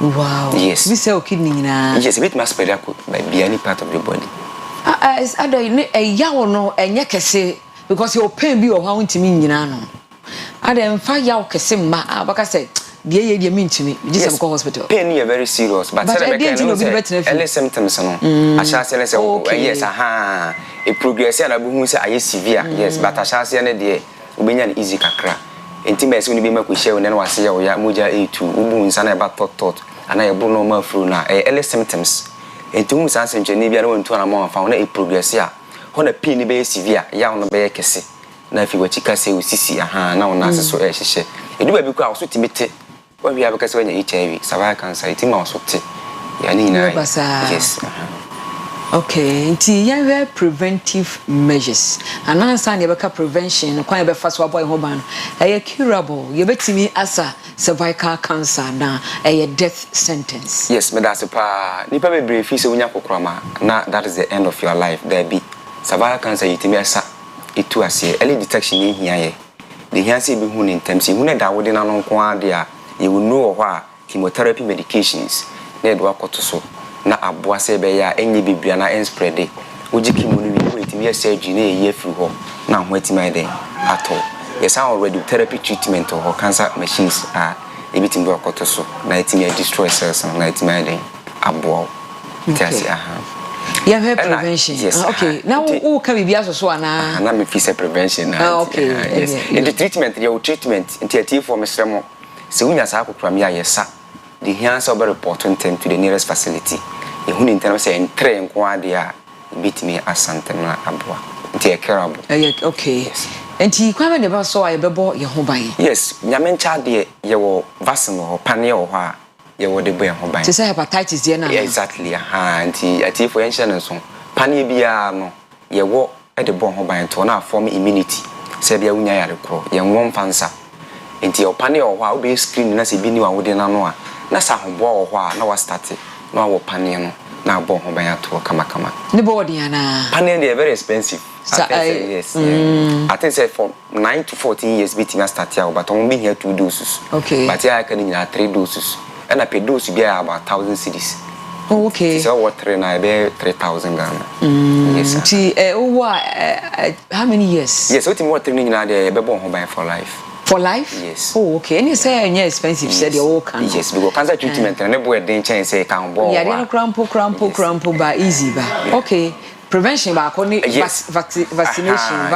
Wow. Yes. We say kidney na. Yes, a bit must spread by any part of the body. As I yawo no enye kese because your pain bi o ha ntimi nyina no. Ada mfa yawo kese ma abaka say de ye me ntimi just go hospital. Pain is very serious but say early symptoms no. Asha say yes aha e progress na bu hu say aye severe yes but asha say na de obenya na easy kakra. Intimacy we be make we share na wase ya oya moja e2 ubu nsa na e ba tot ana e bu normal flu na early symptoms enti hu san senche ni bia na wontu na ma fa na e progress ya ho na pain be severe ya no be kese na fi wachika se usisi aha na wona aseso e hyehye edu ba bi kwa so timete wa wi abeka se wanya HIV cervical cancer itima so te ya ni na yes okay nti ya we preventive measures anansa na yebeka prevention kwa yebfa so aboy ho ban curable yebetimi asa cervical cancer na death sentence. Yes, me that's pa nipa be brave fi se unya kokroma na that is the end of your life there be cervical cancer yitimi asa itu ase early detection ni hia ye the hia se be hu ni ntem se hu na da wode na no nko ade a you will know ho a chemotherapy medications na do akoto so na aboa se be ya enye bibia na spread oji kimo no wi wetimi ya surgery na ye free ho na ho atimi den ato yes our radiotherapy treatment or cancer machines are ebitim do akoto so na atimi destroy cells na atimi den aboa tiasi you have prevention. Yes, okay now who can be so ana na me fisa prevention okay yes in the treatment your treatment intiative for mesremo se unya sa akokra me ayesa the hands over reporting them to the nearest facility e hu ni ntem say entre nko ade a bitimi asantem na aboa nti e curable okay yes enti kwa me ba so ayebebo ye ho ban yes nyame ncha de ye wo vaccine ho pane ho a ye wo de bo ye ho ban ti say hepatitis ye na exactly anti for ancient so pane bia no ye wo e de bo ho ban to na form immunity se bia wunya yare kro ye nwon fansa enti o pane ho a obe screen na se bi ni wa wo de na no a na sa ho bo ho a na wa start na wo pane no na bo ho ban ato kama ni bo de ana pane dey very expensive. Yes. I think say from 9 to 14 years between start here, but I'm being here 2 doses. Okay. But here I can in 3 doses. And I pay dose be about 1,000 cedis. Oh, okay. So what 3 na be 3,000 Ghana. Yes. How many years? Yes, what more training na dey be born home for life. For life? Yes. Oh, okay. And you say any expensive said you all can. Yes, because cancer treatment na boy dey change say can born. Yeah, dey crampo ba easy ba. Okay. Prevention ba ko ni vaccination.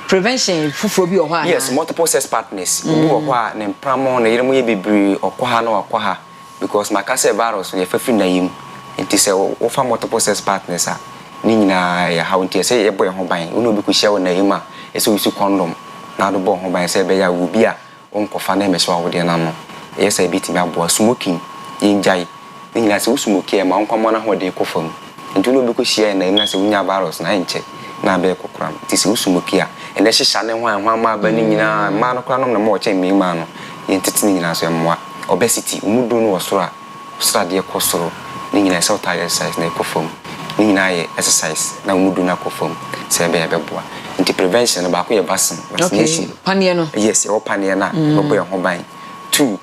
Prevention fufuro bi o ho. Yes, multiple sex partners. Obi o ho a ne pramo na yeremu ye bebre okwa na okwa because my cancer virus ye fafi na yim. Enti say wo fa multiple sex partners a ni nyina ya how enti say ye boy ho ban. Uno bi ku share na yim a e say use condom. Na do bo ho ban say be ya wo bi a onkofa na emeso awode na no. E say bitimi abo smoking injai. Ni nyina say smoke e ma onkwamo na ho de kofam. Nti no be ko share na ina se wunya virus na enche na be kokram ti se usumuki a ene hihya ne ho ma ba ni nyina ma no kra no na mo che mi ma no ye ntiti ni nyina so emwa obesity umudu no wosoro a de kosoro ni nyina se tire exercise na ekofom ni nyina ye exercise na umudu na kofom se be boa nti prevention ba ko ye vaccination okay panie no yes o panie na bo ye ho ban 2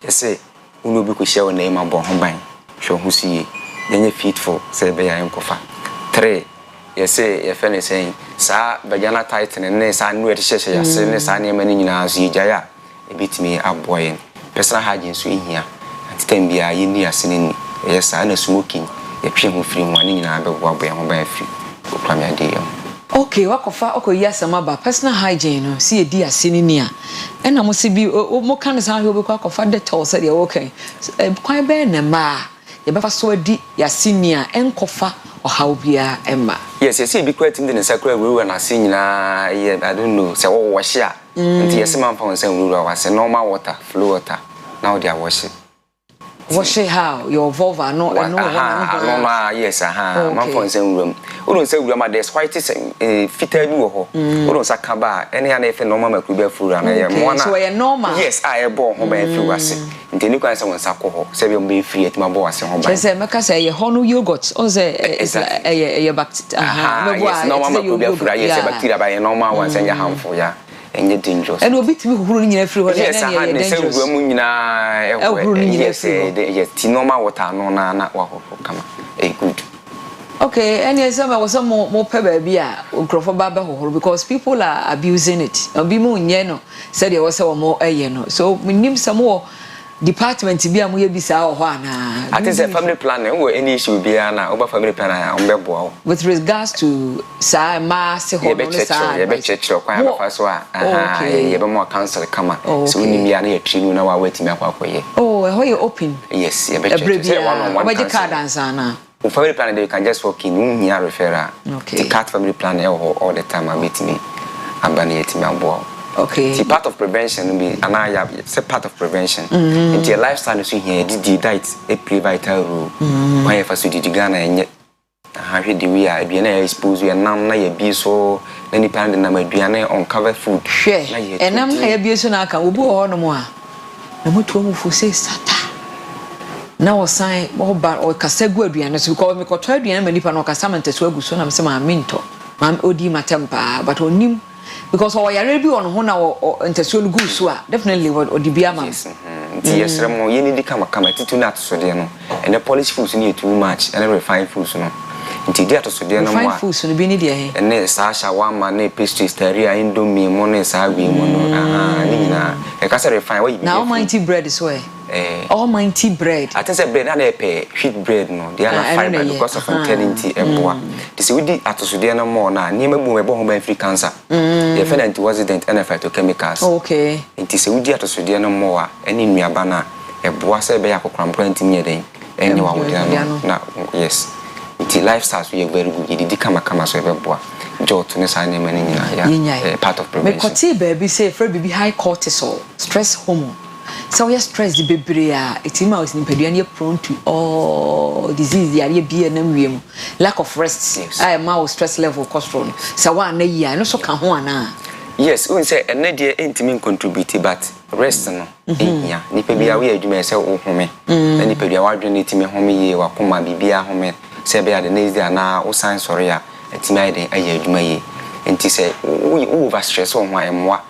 ye se unu bi ko share na ima bo ho ban hwe ho sie yenye fitful say be ya enkofa 3 ye say ye fe ne saying sa bagana title ne sa nu e hye ya se ne sa ne mani nyina so yigaya e bitimi aboyen personal hygiene so ihia atitem bia ye ni asene ni ye sa na smoking ye twe ho firi mu ani nyina be bo aboyen ho ba afiri okramia de yam. Okay, wakofa okoyi asema ba personal hygiene no si edi asene ni a ena mo se bi mo kan sa ho be kwakofa detail say de okay kwan be na ma ye befa so adi ya senior enkofa ohaw bia emma yes yes be quite in the sacred we na se nyina I don't know say wo wash a nti yes man fa say we was normal water flow water now they are washing how your vulva no yes man fa say we don't say we ma there's quite fitter bi wo ho we don't say kaba any na efe normal makruba furu na ye mo na so we normal yes I born ho ba furu ase nti ni kwan say won sa ko ho say be mo free etima bo ase ho ba say meka say ye hono yogurt o say ye bacteria yes normal makruba furu yes bacteria ba ye normal one say harmful ya enye dangerous and obi timi huhuru ni nyina free ho yes I dey say we mu nyina yes yes normal water no na wa ho kama good. Okay, and yes, I was some more pebble beer because people are abusing it. Obi mu nyeno said there was some more so we need some more department to be a muye bisa o ho ana. I think family planning or any issue be na over family planning on with regards to sa ma se ho no sa ye be church kwan ba fa so a ye be more council kama so we need na ye trinu na wa wetimi akwakoye. Oh, ho ye open. Yes, ye be church say one on one. Oba card answer na. Family planning you can just walk in here referral. Okay. The cat family planning all the time I meet me and bani etimi abo. Okay. The part of prevention be anaya say part of prevention. Into your lifestyle so here the diet a play vital role. Why if so did Ghana enye how the we are be na expose you nam na ye bi so na ni pan na maduane uncovered food. Na ye. Enam na ye bi so na aka obu ho no mo a. Na moto mu fo say sata. Na o sign mo ba o kasegu aduane so because me koto aduane mani pa no kasamante so aguso na me se ma minto ma odi matempa but onim because o yare bi on ho na o nteso lu guso a definitely o di bia ma yes remo ye ni di kama titu na so de no and the polish foods ni too much and refined foods no nti dia to so de no mo refined foods no bi ni de he and sa shawarma na pastry steria indomie mo na sa wi mo no ni na e ka say refine what you now almighty bread is where almighty bread I think say bread na pay wheat bread no they are fiber because of intensity eboa this we di atosode no more na ni mabu ebo ho ban free cancer the defendant wasn't and phytochemicals okay nti se we di atosode no more a eni nuaba na eboa say be yakokram plant mi eden eni wa wodi na yes It's lifestyle so you very good. You did come so every jot ne sa name ni part of prevention. Me koti baby say for baby high cortisol, stress hormone. So we stress the baby it was in peduania prone to all disease ya be na lack of rest. I am stress level cortisol. So one na year no so kan ho ana. Yes, we say and dey intimi contribute but rest no ehia nipa bia we adwuma say wo home na nipa bia wadwene intimi home ye wakoma bibia home say be ade next day na wo san sori a intimi ade aye adwuma ye enti say we over stress on why emwa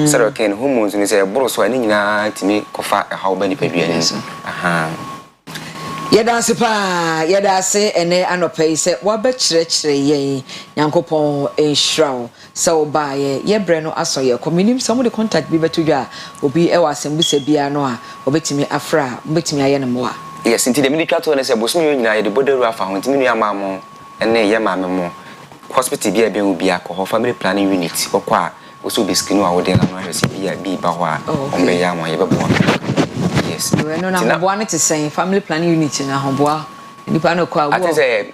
say okay hormones ni say bro so ani nyina intimi kofa how ba nipa bia ni aha Yedase pa yedase ene anopai se wabekirekire yen Nyankopon enhrawo se obaye yebre no asoye kominim some the contact bi betudwa obi e wasembusa bia no a obetimi afra obetimi aye ne moa. Yes inti de military to ne se bosumi nyina ye de boderu afa ho ntimi nua maamo ene ye maame mo hospital bia be obi akọ family planning unit okwa oso beskinu a wode na no ahwese bia bi ba ho a ombe ya mo ye bebo. Yes. No na hoboa ne te sen family planning unit na hoboa nipa no kwa wo. Ati say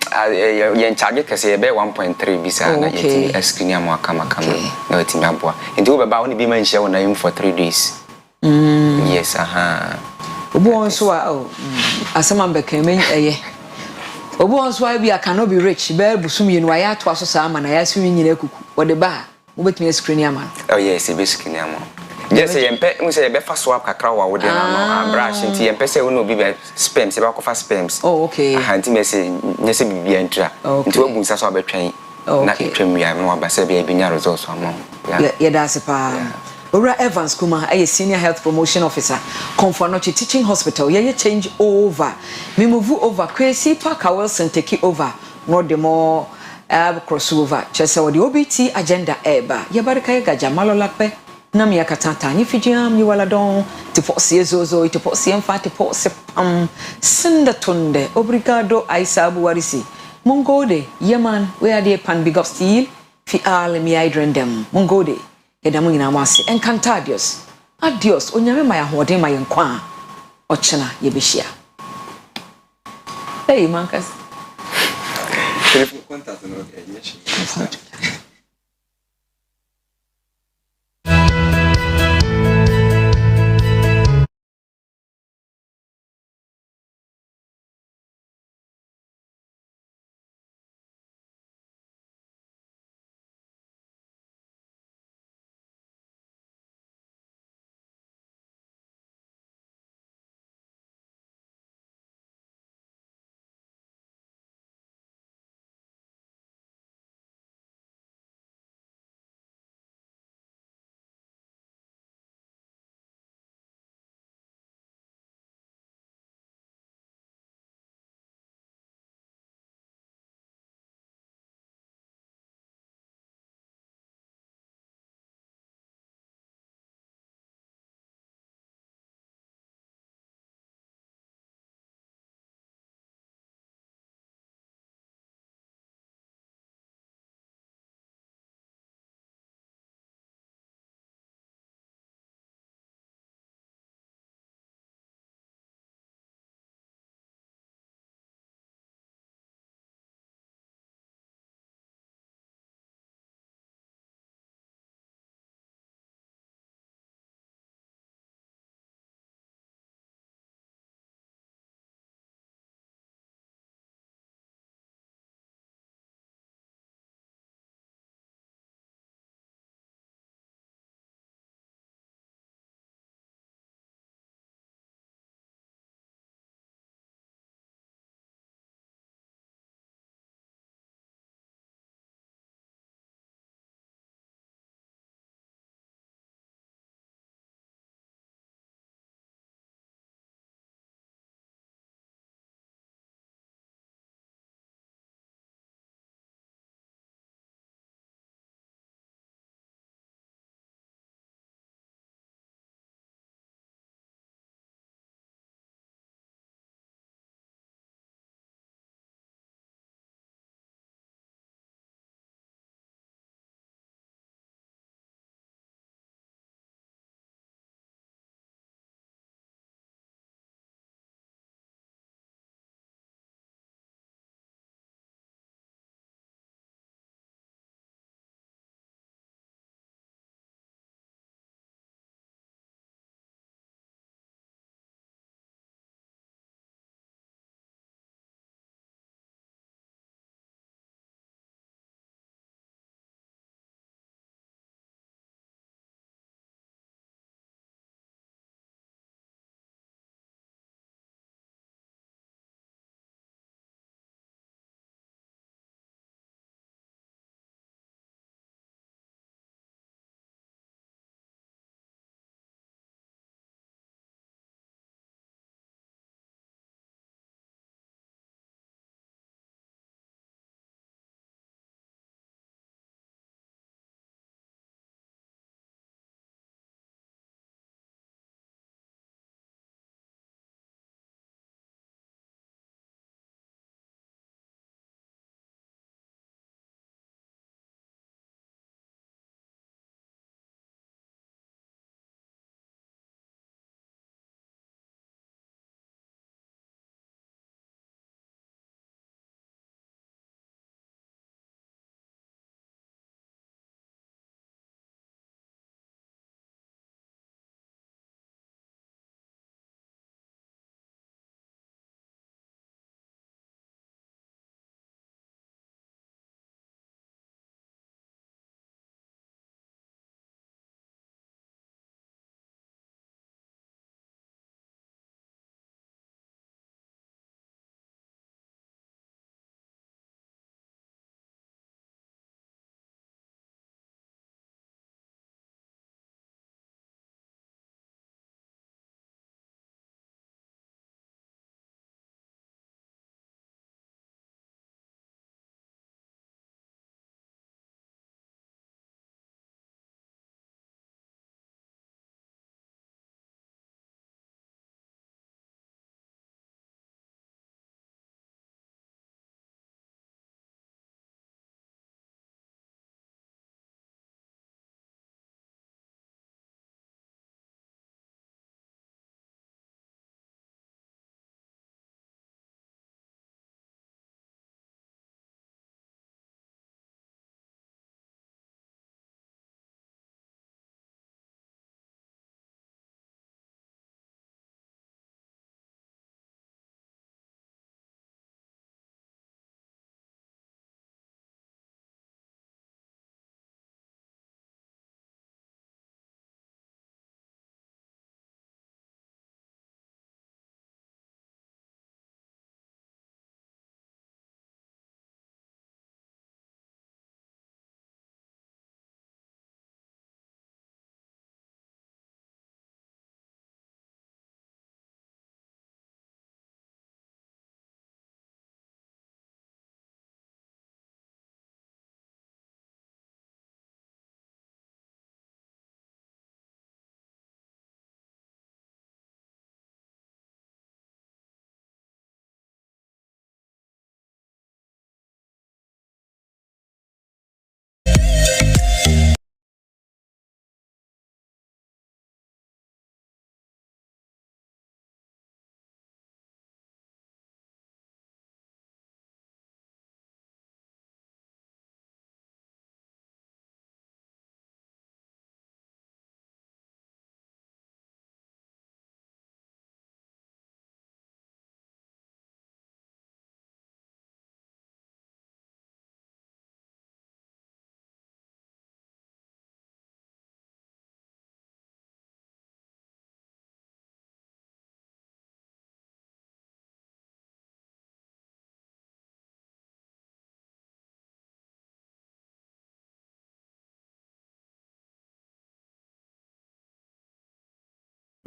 ye charge kese ye be 1.3 bisa na yeti screen am akama na yeti aboa. Nti wo be ba woni bi man hye wona him for 3 days. Yes aha. Obo onso a asema mbeka men eye. Obo onso a bi cannot be rich be busum ye no ya to aso sa ama na ya so nyina kuku. Wo de ba wo betumi screen am. Oh yes, e be screen am. Yes, yempe we say be fa swap kakra wa wo de na no brush nti yempe say we no bi be sperms e ba kofa sperms. Oh okay. Aha nti me say nyese bibia ntra. Nti wo bunsa so abetwen na etwam ya no aba say be binya results am. Yeah, that's pa. Ora Evans Kuma a senior health promotion officer Comfortnoche teaching hospital ye change over. Me move over Kwesi Parker Wilson take over. No the more crossover. Chese wo the OBT agenda eba. Ye barika ye gaja malolakpe. Na me yakatata ni fijiam ni wala don te posie zozo te posie mfa te posie senda tonde obrigado aisabu warisi mongode yeman we are the pan big up steel fi al mi idrendem mongode edamu nyina mase encantadios adios onyame ma ya hoden ma yenkwa ochena ye behia hey mankas telephone contact no yes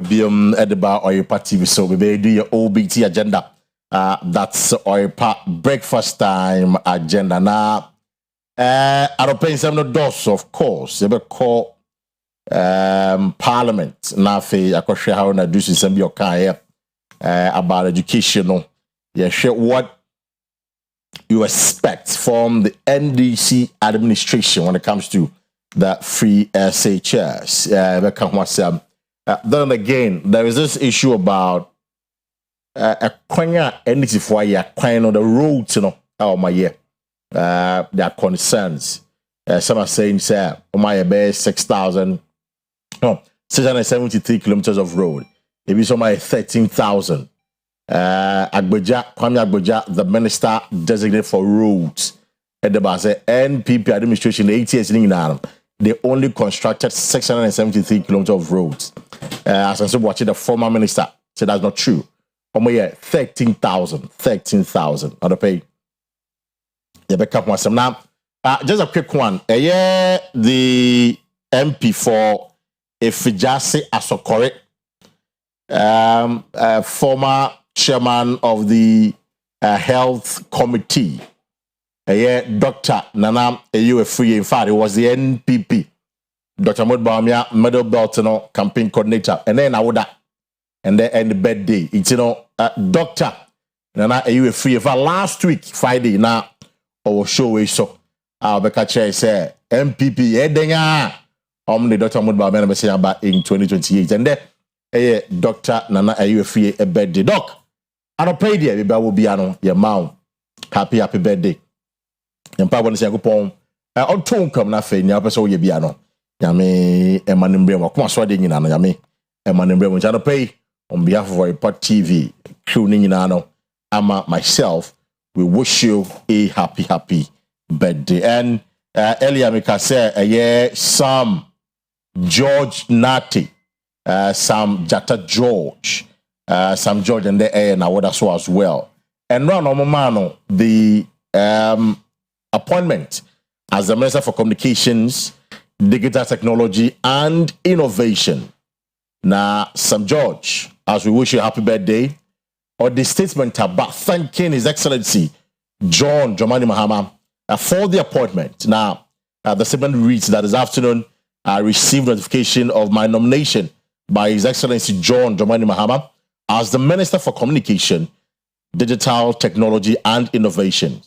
Biom Edeba Oyerepa TV. So we do your OBT agenda. That's Oyerepa breakfast time agenda. Now, I don't pay some doors, of course. They call Parliament. Now, I could share how I do some your care about education. Yeah, share what you expect from the NDC administration when it comes to the free SHS. Then again, there is this issue about a kwanya NDC for a kind on the roads, my year. There are concerns. Some are saying, say, my best 673 kilometers of road. Maybe some are 13,000. Kwame Agboja, the minister designated for roads, at the base NPP administration, the 8 years in England, they only constructed 673 kilometers of roads. As I said, watching the former minister said that's not true. 13,000. I'll pay. Now, just a quick one. The MP for Ifijase Asokore, former chairman of the health committee, Dr. Nana Free. In fact, it was the NPP. Dr. Modbamia, medal belt, campaign coordinator, and then I would and then the birthday. It's Dr. Nana Free. For last week, Friday, now our show is so. I'll be catching say MPP. The Dr. Modbamia say about in 2028, and then Dr. Nana Free a birthday. Doc, I don't pay there. Maybe I will be your mom. Happy birthday. And Papa was saying, on tone come na fe nya pese wo ye bia no nyame emanimbre mo kuma so de nyina no nyame emanimbre mo channel pay on behalf of Oyerepa TV crew ni nyina no ama myself we wish you a happy birthday. And earlier me ka say Sam George Nati Sam Jata George Sam George and the na what so as well. And no man the appointment as the Minister for Communications, Digital Technology and Innovation. Now, Sam George, as we wish you a happy birthday, or the statement about thanking His Excellency John Dramani Mahama for the appointment. Now, the statement reads that this afternoon I received notification of my nomination by His Excellency John Dramani Mahama as the Minister for Communication, Digital Technology and Innovation.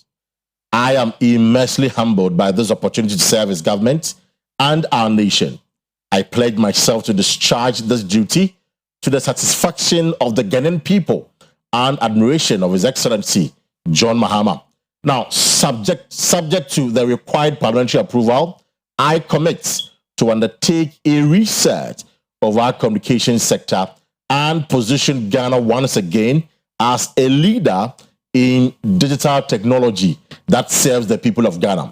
I am immensely humbled by this opportunity to serve His government and our nation. I pledge myself to discharge this duty to the satisfaction of the Ghanaian people and admiration of His Excellency John Mahama. Now, subject to the required parliamentary approval, I commit to undertake a research of our communication sector and position Ghana once again as a leader in digital technology that serves the people of Ghana.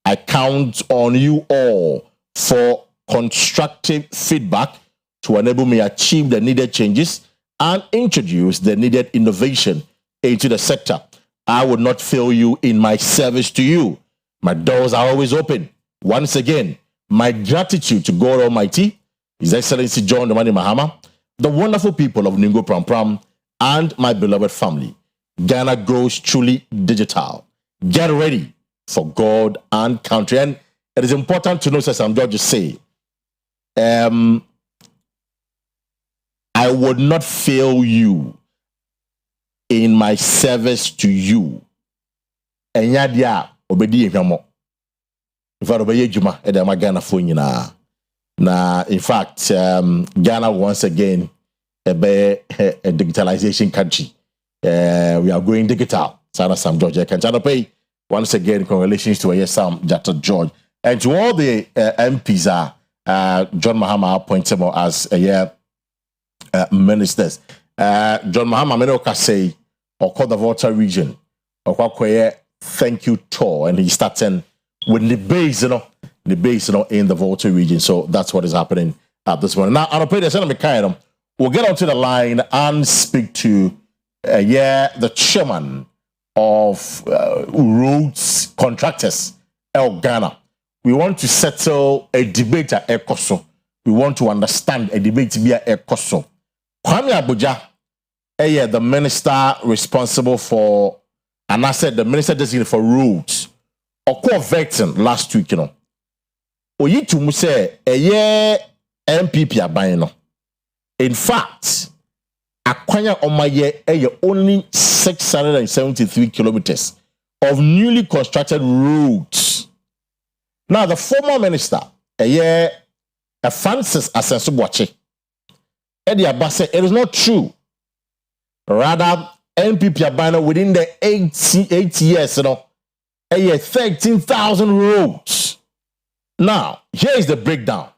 I count on you all for constructive feedback to enable me achieve the needed changes and introduce the needed innovation into the sector. I would not fail you in my service to you. My doors are always open. Once again, my gratitude to God Almighty, His Excellency John Dramani Mahama, the wonderful people of Ningo Pram Pram, and my beloved family. Ghana grows truly digital. Get ready for God and country. And it is important to know, as I'm George say, I would not fail you in my service to you. And yadia obedi ehwamo. In fact, obeye juma e ma Ghana fo nyina. Na in fact, Ghana once again a digitalization country. We are going digital. Sana Sam George. I can pay once again. Congratulations to Sam Jata George and to all the MPs. John Mahama appointed him as ministers. John Mahama Menoka say or call the Volta region or thank you tour, and he's starting with the base, in the Volta region. So that's what is happening at this moment. Now, I'll pay the we'll get onto the line and speak to the chairman of roads contractors, Ghana. We want to settle a debate at ECOSO. We want to understand a debate via ECOSO. Kwame Abuja, the minister responsible for, and I said the minister designated for roads, or co-vecting last week, Oyitu mu say MPP aban. In fact, Akwanya Omaye only 673 kilometers of newly constructed roads. Now, the former minister, Francis Asensubuachi, said it is not true. Rather, MPP aban within the 8 years, 13,000 roads. Now, here is the breakdown.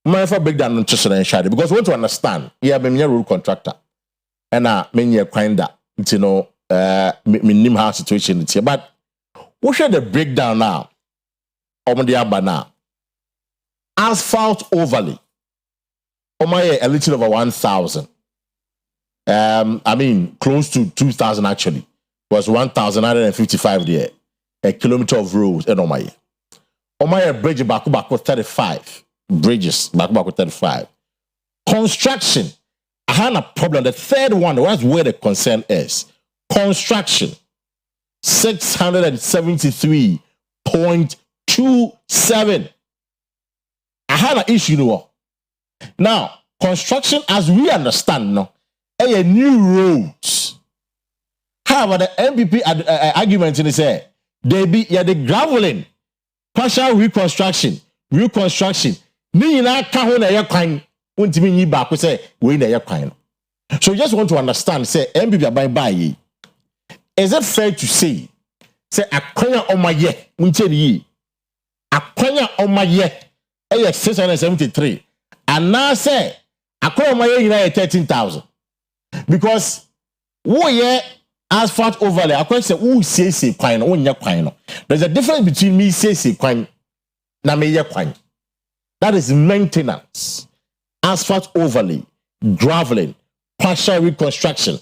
My breakdown because we want to understand. Yeah, I'm a road contractor. And I'm a grinder. Minimum house situation here. But we show the breakdown now. Now. Asphalt overlay. A little over 1,000. Close to 2,000 actually. It was 1,955 there. A kilometer of roads in Omaye. Omaye bridge back 35. Bridges back 35. Construction. I had a problem. The third one, that's where the concern is. Construction. 673.27. I had an issue. Now, construction, as we understand, a new roads. However, the MPP argument in say they be the graveling, partial reconstruction. Ni na ka ho na yakwan untimi nyi ba ko say we na yakwan. So you just want to understand say MPP aban baye. Is it fair to say akwanya omaye munche ni akwanya omaye 673 and now say akwanya omaye nyina 13,000 because wo ye asphalt overlay akwanya say wo say kwan no wo nya kwan no. There's a difference between me say kwan na me ye kwan. That is maintenance, asphalt overlay, graveling, partial reconstruction.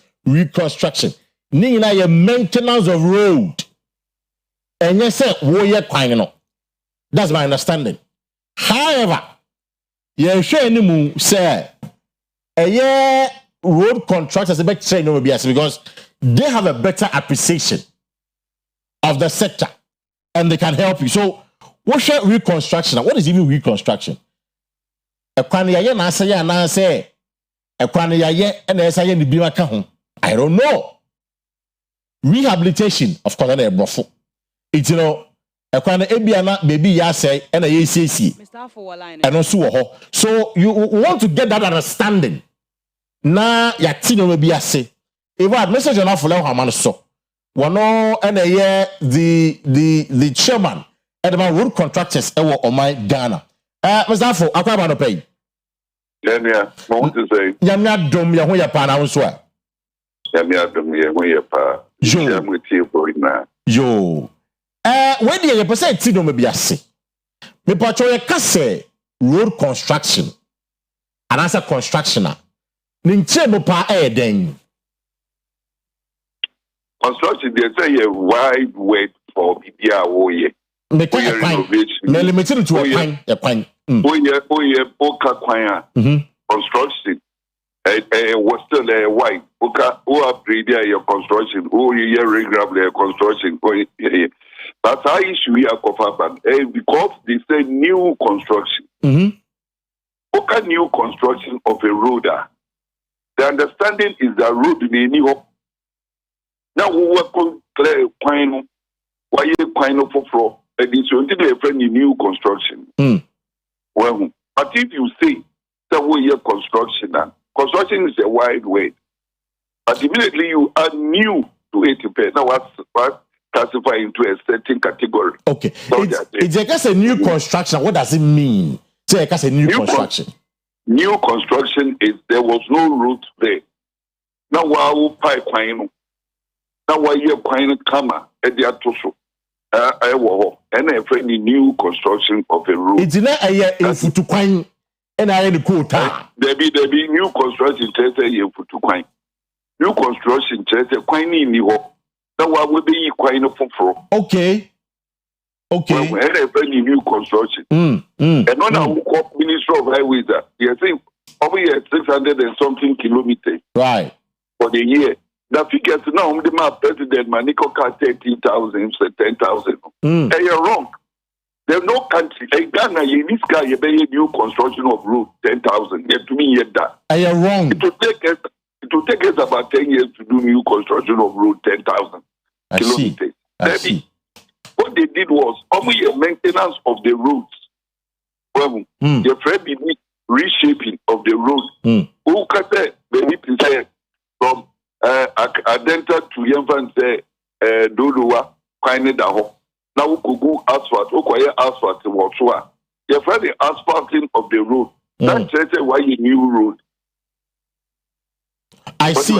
Nina ye maintenance of road. And you say, that's my understanding. However, you say, road contractors because they have a better appreciation of the sector and they can help you. So, what's reconstruction? What is even reconstruction? I don't know. Rehabilitation, of course, it's baby ya say and a and also so you want to get that understanding. Na yatino maybe I say if I message enough for how so one and a year the chairman and my road contractors on my Ghana. Mr. Afo, Akwa no pay. Yeah, what want to say? Yamia dom ya ho ya pa na wo so a. Yamia dom ya ho ya pa. Yo. When the person ti no me bi ase. Me pa cho ye ka say road construction. And answer construction a. Ni nche mo pa den. Construction they say a wide word for bibia wo ye. Me limited to a kwan. Construction. Was still a white. Who upgrade your construction? Who you regular construction? That's how issue we are covered. Because they say new construction. New construction of a road. The understanding is that road may need. Now we work on clear quine. Why you quine for floor? And it's only a friendly new construction. Well, but if you say that we are construction is a wide word. But immediately you add new to it. Now what's classified into a certain category. Okay. It's just a new construction. What does it mean? Say it's a new construction. New construction is there was no route there. Now why pipe quine? Now why you quine kama at the atoso? And a friendly new construction of a road. It's not a year to quine and I had a quota. There be new construction test a year to quine. New construction test a quine in the hole. Now what would be quine for? Okay. And a friendly new construction. And on our Minister of Highways, they say over here 600 and something kilometers. Right. For the year. The figures now, the map president Maniko car 13,000, 10,000. They are wrong. There's no country. Ghana, in this guy, you pay new construction of road 10,000. Yet to me, yet that. They are wrong. It will take us about 10 years to do new construction of road 10,000 kilometers. I see. What they did was only a maintenance of the roads. Well, the Freddy reshaping of the road. Who can say, baby, say from Adenta to Yemvan say Dodua, Kwaine now we could go asphalt, asphalt to Watua. The Freddy asphalting of the road. That's why you new road. I see.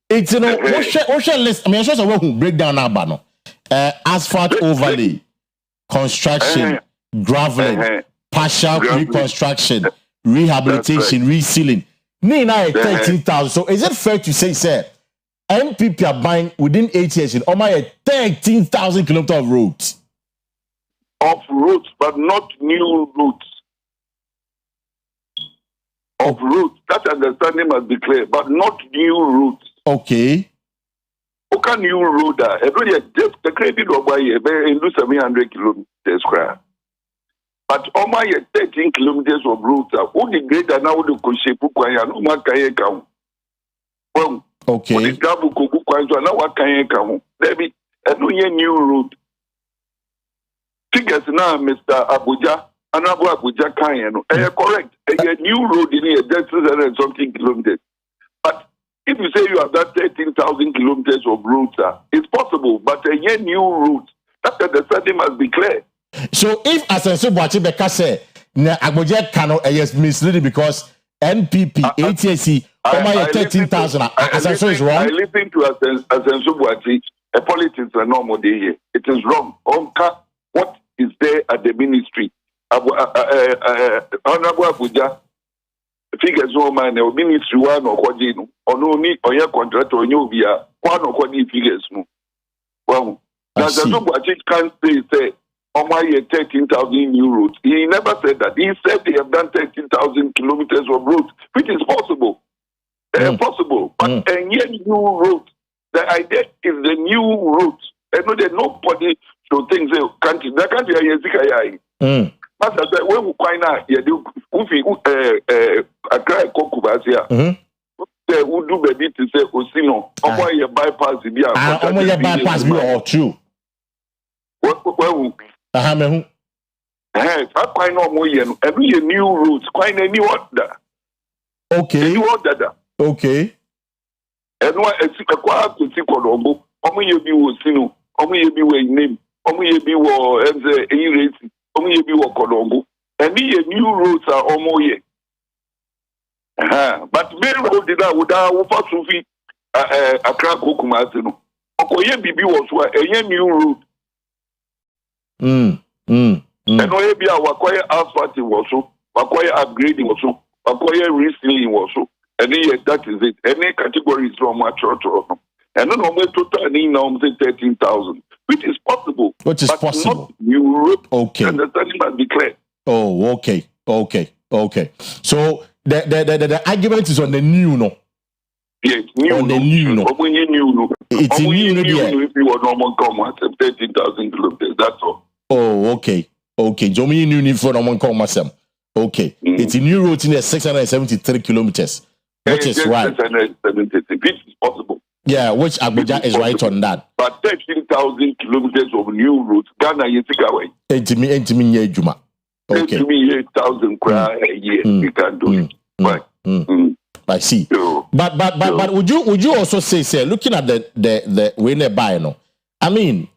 It's what's your list? I mean, I'm sure someone who break down our banner. Asphalt overlay, construction, graveling, partial reconstruction, rehabilitation, resealing. Nina 13,000. So is it fair to say, sir, MPP are buying within 8 years in Omaya 13,000 kilometers of roads? Of roads, but not new roads. Of roads. That understanding must be clear, but not new roads. Okay. Okay, new road. Every year, just the credit of by 700 kilometers. But on my 13 kilometers of roads, who the greater now the Koshepukwaya, no one can count. Well, okay. The Gabu Kukwaya, now what can you count? There be a new road. Figures now, Mr. Abuja, and Abuja Kayano. Correct. A new road in here, just 600 something kilometers. But if you say you have that 13,000 kilometers of roads, it's possible, but a new route, that understanding must be clear. So if Asenso Bwachibeka say, Abuja cannot misleading because NPP, ATC, 13,000, Asenso is wrong. I listen to Asenso Bwachi, a politics are normal day here. It is wrong. What is there at the ministry? Honorable Abuja, figures no man, the ministry one or Quadino, or no need or your contract or new via one or Quadi figures. Well, Asenso Bwachi can't say, on my 13,000 new roads. He never said that. He said they have done 13,000 kilometers of roads, which is possible. Possible. But and yet new roads. The idea is the new routes. And no, there's nobody to think the country. The country is as I said, when we find out, you do a cry Kokubasia. They would do baby to say, Osino, or you bypass the bypass me or true. Well, I quite no more every new route, quite a new order. Okay. New order. Okay. And what a quiet to see Colombo, only you be with Sino, only you be with name, only you be with A-rating, only you be with Colombo, and be a new routes are almost yet. But very road did I would have Sufi a crack Okumasino. Okoye Bibi was a new route. And maybe I acquire asphalting also, acquire upgrading also, acquire resealing also, and that is it. Any category is from my church or and then on my total now 13,000, which is possible. Which is possible. Not Europe. Okay. And the study must be clear. Oh, okay. So the argument is on the new no. Yes, new on the new no. It's a new no. If you want normal come at 13,000 kilometers, that's all. Oh, okay. Jomi new for no one call myself. Okay. It's a new route in the 673 kilometers. Which is right. 673, which is possible. Yeah, which Abuja is right on that. But 13,000 kilometers of new routes, Ghana you take away. 80 me Juma. Okay. 8,000 cry a year. You can do it. Right. I see. But would you also say looking at the way they buy no? I mean,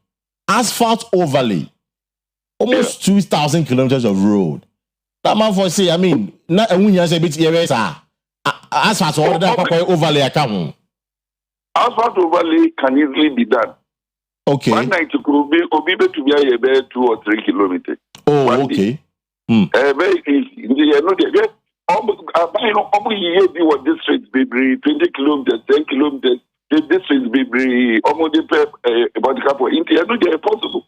asphalt overlay. Almost 2,000 kilometers of road. That man for say, I mean, not a winner say bit areas asphalt overlay account. Asphalt overlay can easily be done. Okay. One night to be to be about 2 or 3 kilometers. Oh, okay. Very easy. You know, what districts be 20 kilometers, 10 kilometers. The districts be almost about the couple. India, no, they are possible.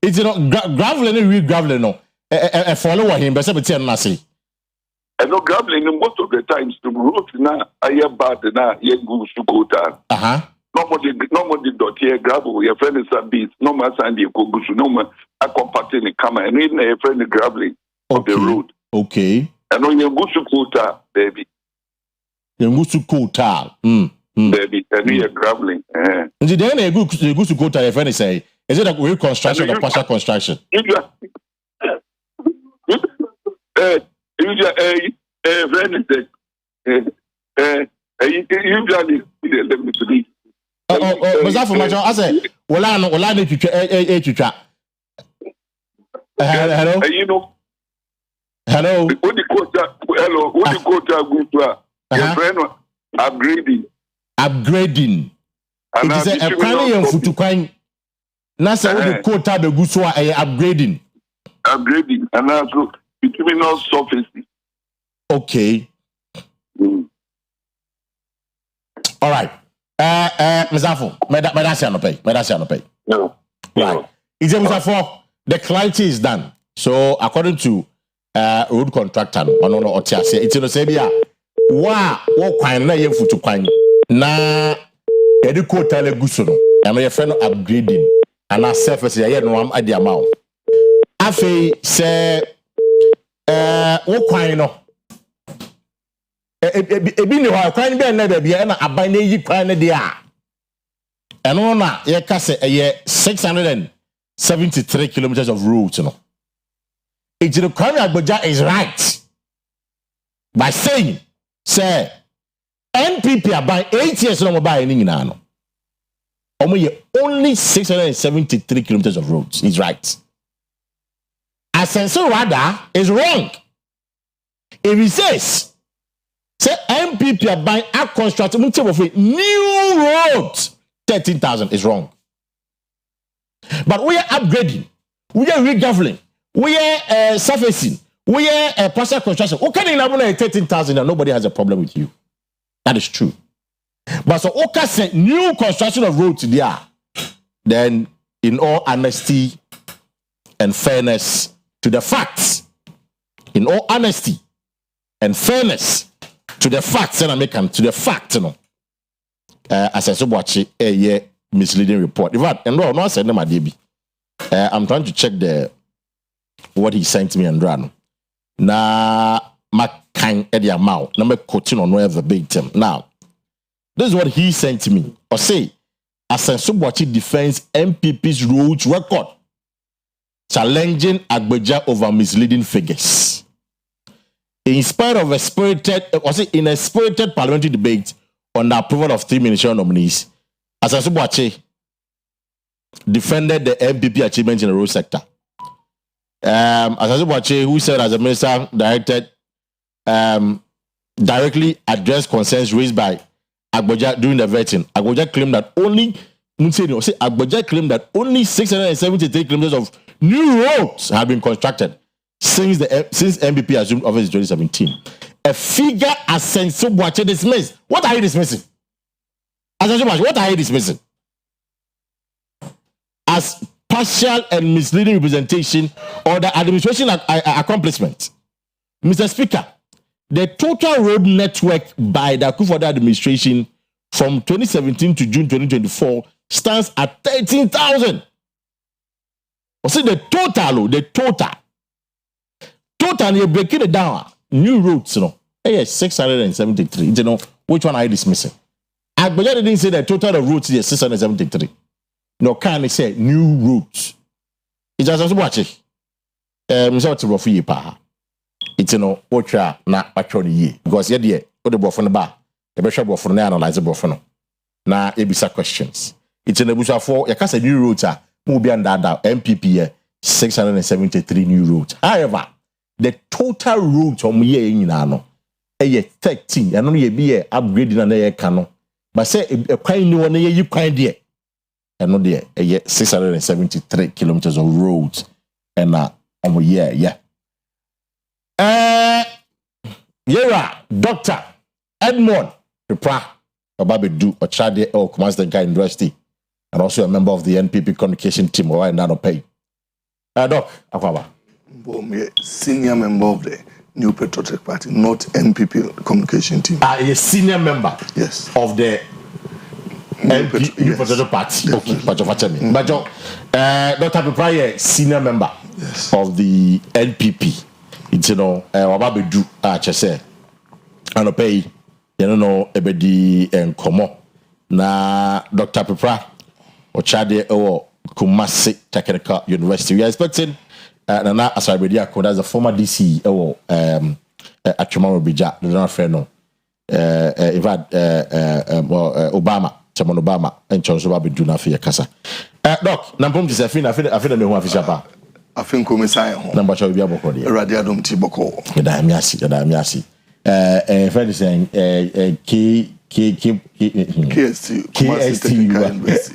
It's gravel and real gravel no. follow him, but somebody tell us. And no grappling most of the times the road now I hear bad now you go to go down. Normally dot here gravel your friend is a beat no more sandy go to no more a compacting the camera and in a friend grappling of the road. Okay. And when you go to go baby. You go to go baby, and we are grappling. And then you go to go to your friend say, is it a reconstruction or partial construction? Was that for my job? I said, well, I need to try. Hello? You know, hello? What the quota, hello, what the quota good to your friend upgrading. It is a plan for to kind. Nasa what the quota the good so upgrading. Upgrading, and also between all surfaces. Okay. All right. Mzafo, medasi no pay. No. Right. Is Mzafo, the clarity is done. So according to road contractor, no otiase, it's no say bia wa kwan na ye futu kwan na edi quota le guso no. Na ye fe no upgrading and na surface ye no am adi amount. Afei se wo kwan no ebi ni ho kwan be na da bia na aban na yi kwan ne dia eno na ye ka se 673 kilometers of route no it the Kwame Agboja is right by saying say NPP aban 8 years no buy ni nyina no omo ye only 673 kilometers of roads. He's right. Asenso rather is wrong. If he says say MPP are buying a construct new roads 13,000 is wrong. But we are upgrading, we are regaveling, we are surfacing, we are partial construction. Okay, in 13,000 and nobody has a problem with you. That is true. But so okay, say new construction of roads there, then in all honesty and fairness to the facts, in all honesty and fairness to the facts, and I make them to the fact, you know. As I said, watch a misleading report. In fact, and no, send them a DB. I'm trying to check what he sent me and run. Na kind Eddie amount. Now me quoting on where verbatim. Now, this is what he sent me. Or say, Asensubuachi defends MPP's roads record, challenging Agboja over misleading figures. In spite of a spirited parliamentary debate on the approval of 3 ministerial nominees, Asensubuachi defended the MPP achievements in the road sector. Asensubuachi, who said as a minister directly addressed concerns raised by Agboja during the vetting. Agboja claimed that only 673 kilometers of new roads have been constructed since MPP assumed office in 2017. A figure Asensubuachi dismissed. What are you dismissing? Asensubuachi, what are you dismissing? As partial and misleading representation or the administration accomplishment. Mr. Speaker, the total road network by the Akua administration from 2017 to June 2024 stands at 13,000. See the total, you're breaking it down. New roads, 673. You know, which one are you dismissing? Agboja didn't say the total of roads is 673. No, can say new routes. It's just watch it. It's what you not actually ye because ye what the boy from the bar, the bishop of from the analyze the boy now ebisa questions. It's in the bush for you can say new routes are moving under MPP 673 new routes. However, the total routes on ye in ano 13 and only be upgrading and a cano. But say a kind new one you kind dear. And no there 673 kilometers of roads and yeah. Dr. Edmond Pepra Obabedu Ochade El commands the guy university and also a member of the NPP communication team or I not pay. Doc Akwaba. Senior member of the New Patriotic Party, not NPP communication team. A senior member. Yes. Of the New Patriotic Party. Yes. Okay, but Dr. Pepra, senior member of the NPP. It's Wababedu Chese. And pay, ebedi and Komo. Na Dr. Pepra, Ochade or Kumasi Technical University. We are expecting Nana Asieduaa, that's a former DC Akua Asieduaa, the don't friend no. Obama, Chairman Obama, and Charles Obama do not fear Casa. Doc, Nampum is a fin, I feel me one official. I think Commissaire number shall be able to Radiadum Tiboko. The Damiasi. Friend is saying KST.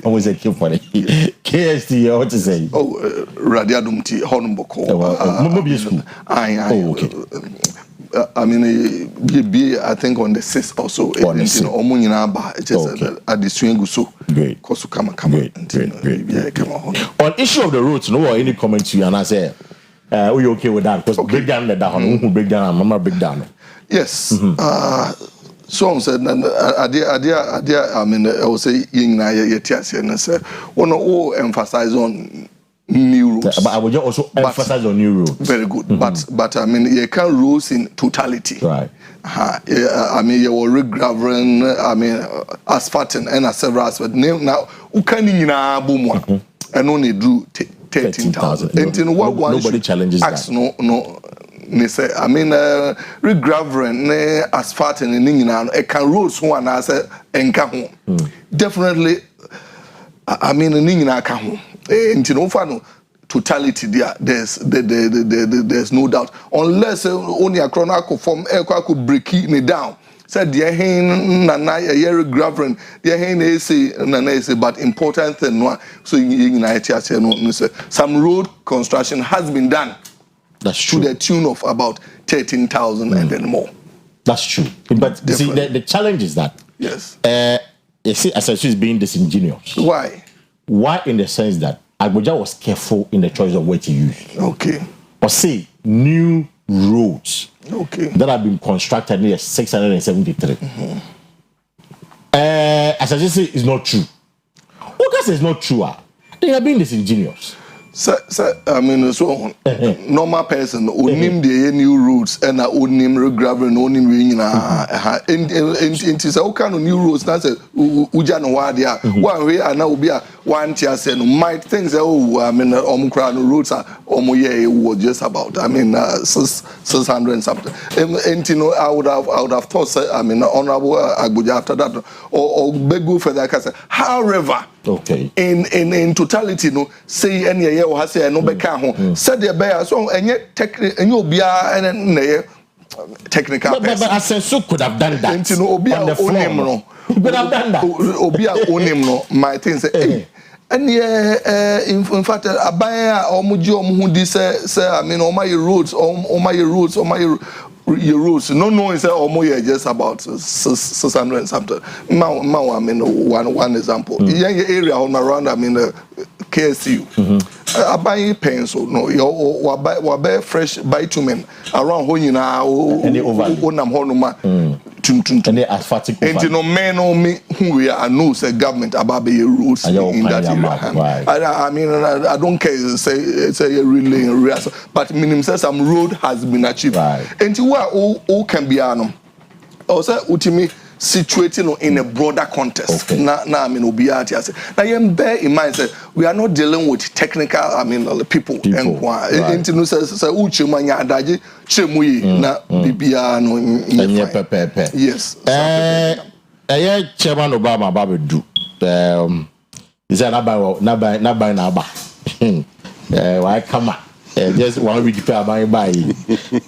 Always a keep for it. KST, what to say? Oh, Radiadum T. Honumboko. Okay. I mean, I think on the 6th also. Just at the swing so. Great. Great. On issue of the roads, no any comments you and I say, are you okay with that? Because breakdown that one breakdown, Mama breakdown. Yes. So said, I mean, I will say, and say, one all emphasize on new rules. But I would also emphasize on new rules. Very good. But I mean, you can rules in totality. Right. I mean, you will regravering, I mean, asphalting and several aspects. Now, who can in a boom and only do 13,000. And in what one nobody challenges that. No. Say, I mean, regravering, asphalting, and it can rules one as a encahu. Definitely, I mean, a cahu. In totality, there's no doubt. Unless only a chronicle form could break it down. Said the Nana regravering, the but important thing, so some road construction has been done. That's true. To the tune of about 13,000 and then more. That's true. But you see, the challenge is that. Yes. You see, Asieduaa is being disingenuous. Why? Why in the sense that Agboja was careful in the choice of what to use. Okay. Or say, new roads. Okay. That have been constructed near 673. Asieduaa say is not true. What can say is not true? They are being disingenuous. I mean, so normal person who name the new roads and who name regravering, who name ringing. And it is all kind of new roads. That's a Ujan Wadia. One way and now be a one tier saying might things. Oh, I mean, Omcran roads are was just about. I mean, 600 and something. And you know, I would have thought. I mean, honorable Agboja after that or begu for that. However. Okay. In totality, no say any year or has no beka ho. Said the bear so and yet technical but Asieduaa could have done that. And you know, Obia Onim could have done that. Obia Onim no my things say. And yeah, in fact, Abaya or Mujo Mundi say, I mean, all my roads, all my roads, all my your rules. No, it's almost just about 600 and something. Now, I mean, one example. Yeah, area on around, I mean, KSU. I buy pencil. No, you buy fresh bitumen around when you know. Any over. And asphalt. And you know, men on me who we are know say government about the rules in that area. I mean, I don't care. Say really real, but minimum say some road has been achieved. And you are all can be anom. Also, ultimately situated in a broader context. Now, I mean, now you bear in mind that we are not dealing with technical. I mean, people. And you know, say uchimanya adaji chemui na bibia no. Yes. Chairman Obama Babu do. Is that naba? Why come on? Just 1 week to buy.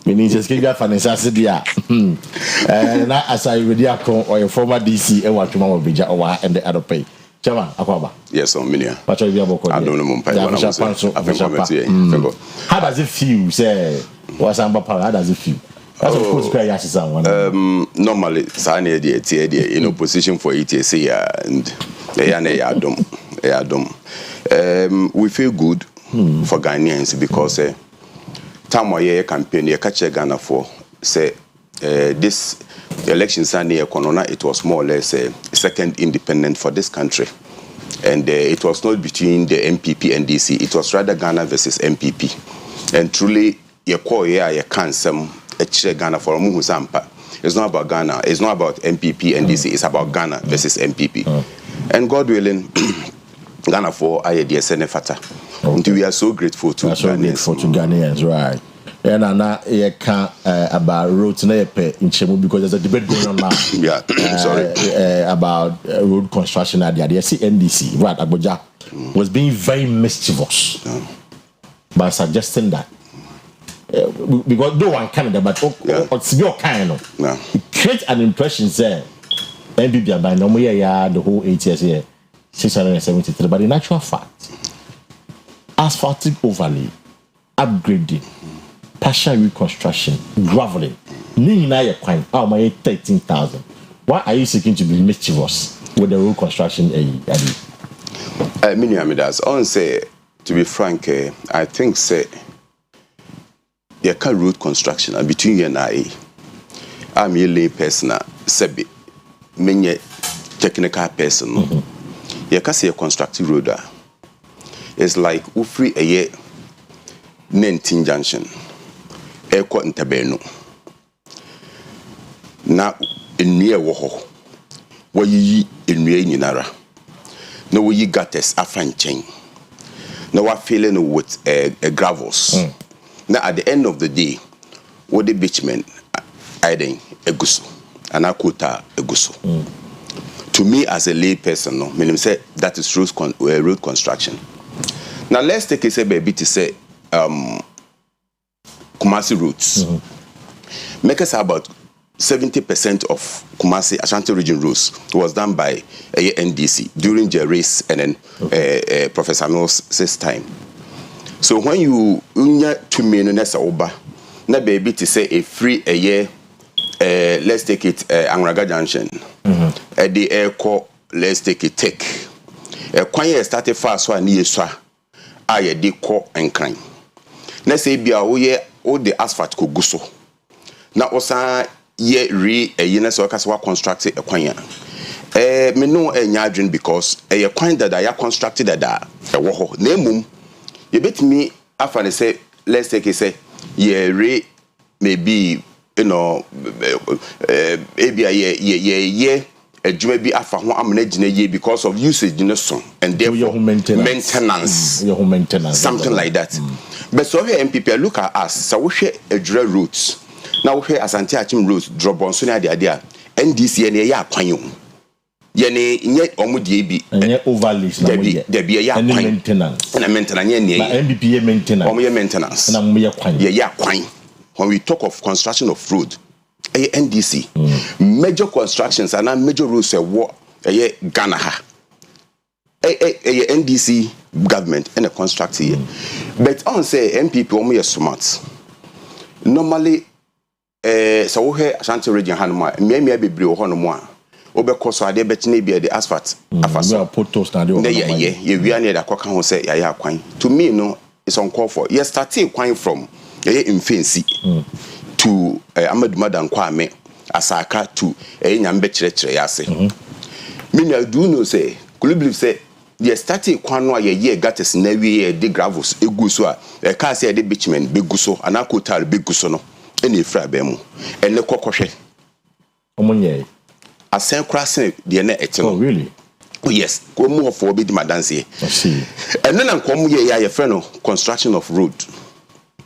Meaning just give you financial dia. Now as I Asieduaa or your former DC and what tomorrow be and the other pay. Chairman, Akwa. Yes, on million. I don't know. How does it feel? Say, what's how does it feel? Normally, in opposition for ETC and we feel good for Ghanaians because time where campaign you catch a Ghana for say this election Sunday Econona, it was more or less a second independent for this country. And it was not between the MPP and DC, it was rather Ghana versus MPP. And truly, you can't some Ghana for Muhusampa. It's not about Ghana, it's not about MPP and DC, it's about Ghana versus MPP. And God willing, Ghana for IADSN Fata. Until we are so grateful to Ghanaians, right? And now you can about roads in Chemu because there's a debate going on now. About road construction at the NDC, right? Abuja was being very mischievous by suggesting that because no one Canada, but it's your kind of create an impression there. Maybe by no more the whole 8 years here, 673. But in actual fact, asphaltic overlay, upgrading, partial reconstruction, graveling, Nina Quine, oh my 13,000. Why are you seeking to be mischievous with the road construction? Miniamidas, on say, to be frank, I think say you can road construction and between you and I'm a lay person, Sebi, many technical person. You can see a constructive road. It's like Ufri a year 19 junction. Airport in Tabeno. Now in near Woho, where ye in Nara. No, we got us a fan chain. Now we're filling with gravels. Now at the end of the day, what the bitchmen adding a gusso and a quota a gusso. To me, as a lay person, no, meaning say that is road construction. Now let's take a say baby to say Kumasi routes. Make us about 70% of Kumasi Ashanti region routes was done by NDC during the race and then Professor Mills' time. So when you unya 2 million oba, na baby to say a free a year, let's take it Angraga Junction. The airco, let's take it take. Kwanye started fast so ni yeswa aye de ko enkran. Na say bia wo ye o the asphalt ko guso. Na osa ye re na so kasa wa construct e kwanya. Me no enya adwin because ye kwan that ya constructed that e wo ho. Na emum ye betimi afa ne say let's take it say ye re maybe you know ebia ye adwuma bi afa ho amena gina ye because of usage in the song and therefore maintenance something like that. But so here MPP look at us so we share adwura routes now we share Asante Achim routes drop on so na the idea NDC na ya kwan yo ye ne nye omudie bi nye overlays na mo ye there be ya kwan maintenance na maintenance nye na MPP ye maintenance omo ye maintenance na mo ye kwan ye ya kwan. When we talk of construction of road NDC major constructions and major roads war Ghana ha NDC government and a construct here. But on say MPP omo smart normally so we hear Ashanti region hanoma me bebre wo hono mo a obekọ so ade betine bia the asphalt afaso potos na de ye wia ne da kwaka ho say ya kwan to me no it's uncalled for. Yes starting kwan from infancy to Ahmadu Madan Kwame Asaka to Nyambe Chire Yase. Me do know say, could you believe say the starting kwan no ye gates na we the gravels egu so a car say the bitumen begu so anakotal begu so no ene fra ba mu ene kokohwe omonye asen krasen de na ete no. Oh really? Oh yes, ko mu ofo bi di madanse. I see. Ene na nkom ye friend no construction of road.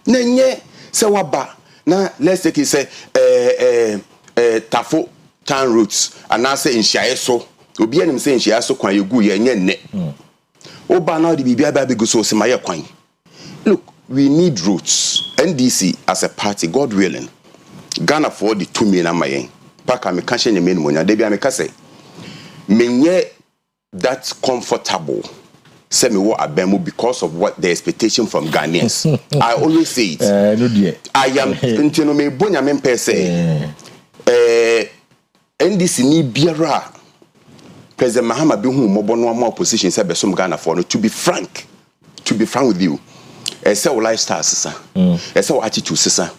Na nye se waba na let's take it say tafo town routes and now say in so obi anim say in so kwan yegu ye nye ne oba na the bibia ba begu so se maye kwan. Look, we need routes. NDC as a party, God willing, Ghana for the 2 million amayen paka me kan hye nyame monya de bia me ka say menye that comfortable. Say me what abemu because of what the expectation from Ghanaians. I always say it. I am intino me bonya me say NDC ni biara President Mahama be hu mobo no opposition say besom Ghana for no to be frank with you. Say lifestyle sisa. Say attitude sisa.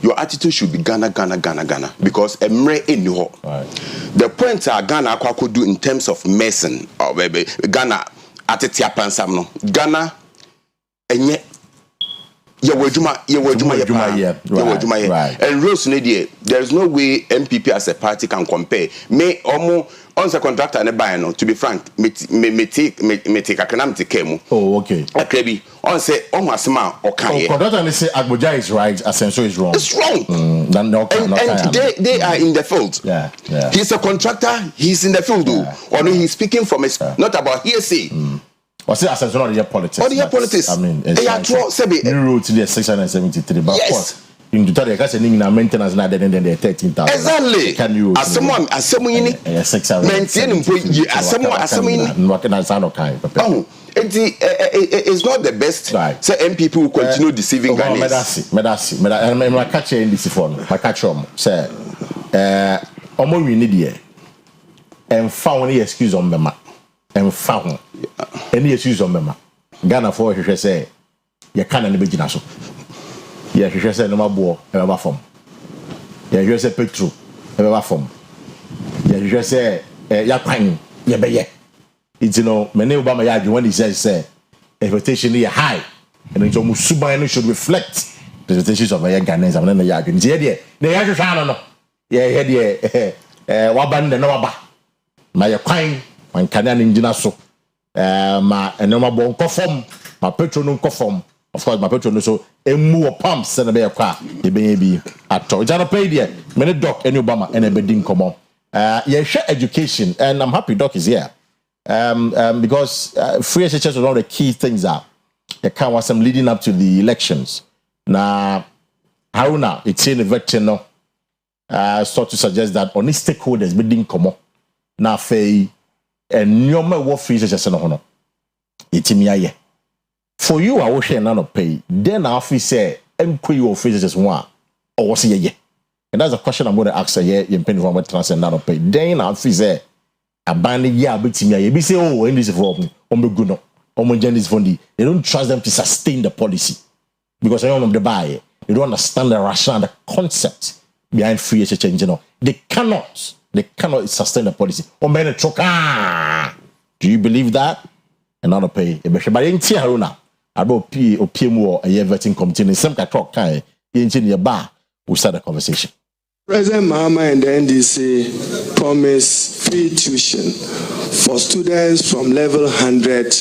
Your attitude should be Ghana because emre eni ho. The point Ghana could do in terms of medicine or Ghana atetia pansam no. Ghana enye and Rose there is no way MPP as a party can compare. Me almost on the contractor and buy no. To be frank, me take a canamity came. Oh, okay. Okay, on say almost man okay. Contractor and say Agboja is right, Asensio is wrong. It's wrong. And they are in the field. Yeah. He's a contractor. He's in the field, or no, he's speaking from not about hearsay. Was it Asensio not the politics? Or the politics? I mean, it's like new route to the 673, but of course. In the maintenance now, then they're 13,000. Exactly. Can you? As someone, maintain it's not the best. Right. So MPP will continue deceiving Ghanaians. I catch you in this phone. I catch you. Say, we need here. And found any excuse on them. And found any excuse on them. Ghana for you say, you can't be so. Yeah, you say no more boy, ever form. Yeah, you say petrol, ever form. Yeah, you say, ya pine, ya be. It's many Obama yard when he says, expectation is high, and it's almost super should reflect the expectations of a Ghanaians and then the yard. It's here, the yard no. Yeah, here, waban the no ba. My pine, my Canadian engine so. My no more bon conform, my petrol no conform. Of course, my petrol so more pumps and a bear car. The baby at all. It's not a pay there. Many doc and Obama and a bedding come on. Yeah, share education, and I'm happy Doc is here. Because free SHS is one of the key things that the can was some leading up to the elections. Now, Haruna, it's in the veteran no. Start to suggest that only stakeholders bedding come on. Now, Faye and no more what free SHS no. It's in me. For you, I will share none of pay. Then our fee say, "Employ your officers one or was ye?" And that's a question I'm going to ask. Yeah, you pay for what transfer none of pay. Then our fee say, "Abandon ya, but me ye." Be say, "Oh, in this problem, good no, this fundy." They don't trust them to sustain the policy because I don't the buy. They don't understand the rationale, the concept behind free exchange. They cannot sustain the policy. Do you believe that? And not pay. But in Haruna. About PMO a year vetting committee in some talk kind engineer bar we start a conversation. President Mahama and the NDC promised free tuition for students from level 100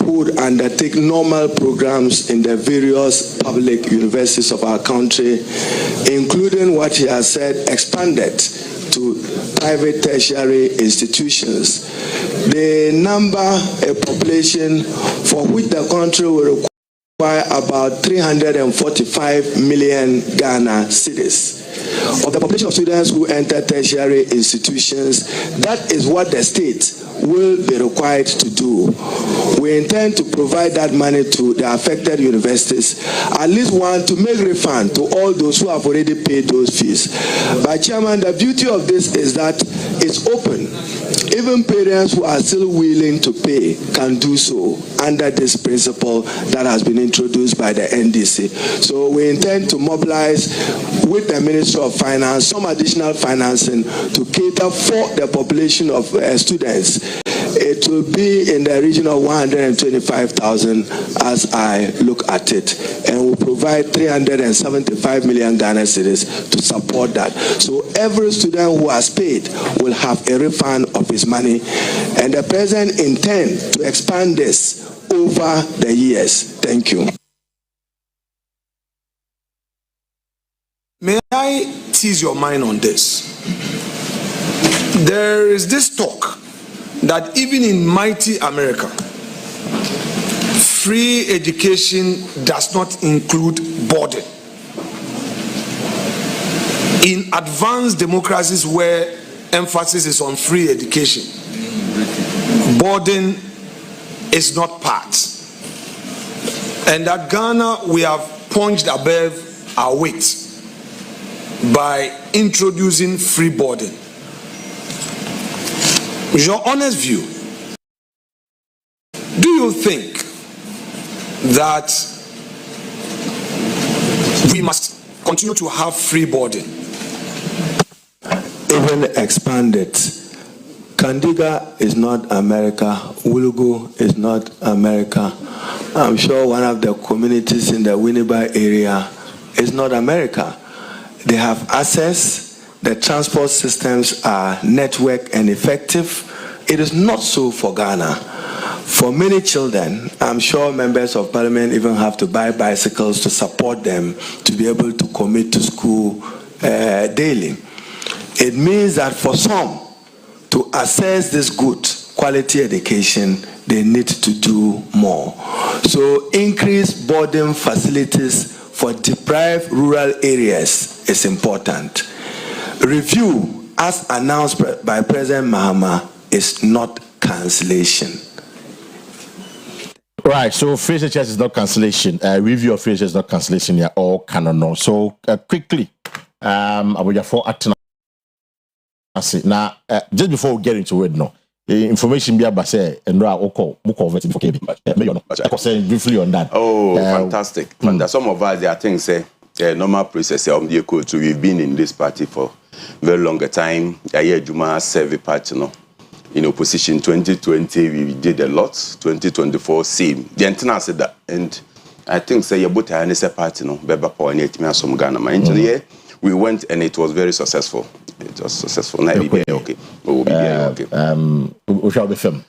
who would undertake normal programs in the various public universities of our country, including what he has said expanded to private tertiary institutions. They number a population for which the country will require about 345 million Ghana cedis. Of the population of students who enter tertiary institutions, that is what the state will be required to do. We intend to provide that money to the affected universities, at least one to make refund to all those who have already paid those fees. But Chairman, the beauty of this is that it's open. Even parents who are still willing to pay can do so under this principle that has been introduced by the NDC. So we intend to mobilize with the Ministry of Finance some additional financing to cater for the population of students. It will be in the region of 125,000 as I look at it, and will provide 375 million Ghana cedis to support that. So every student who has paid will have a refund of his money, and the president intends to expand this over the years. Thank you. May I tease your mind on this? There is this talk that even in mighty America, free education does not include boarding. In advanced democracies where emphasis is on free education, boarding is not part. And at Ghana, we have punched above our weight by introducing free boarding. Your honest view, do you think that we must continue to have free boarding. Even expanded. Kandiga is not America. Wulugu is not America. I'm sure one of the communities in the Winneba area is not America. They have access. The transport systems are network and effective. It is not so for Ghana. For many children, I'm sure members of parliament even have to buy bicycles to support them to be able to commit to school daily. It means that for some to access this good quality education, they need to do more. So increased boarding facilities for deprived rural areas is important. Review, as announced by President Mahama, is not cancellation. Right, so free HHS is not cancellation. Review of free HHS is not cancellation. Yeah, all canon. No. So quickly, I will just acting. Now, just before we get into it, no information be about say and we'll convert it for KB. I was saying briefly on that. Oh, fantastic! Some of us, there are things say normal process. So we've been in this party for very longer time. Juma serve party, no. In opposition, 2020 we did a lot. 2024 same. The antenna said that, and I think say you both are party, no. Beba power ni etimi asom Ghana. Man, we went and it was very successful. It was successful. Now okay. We shall be film.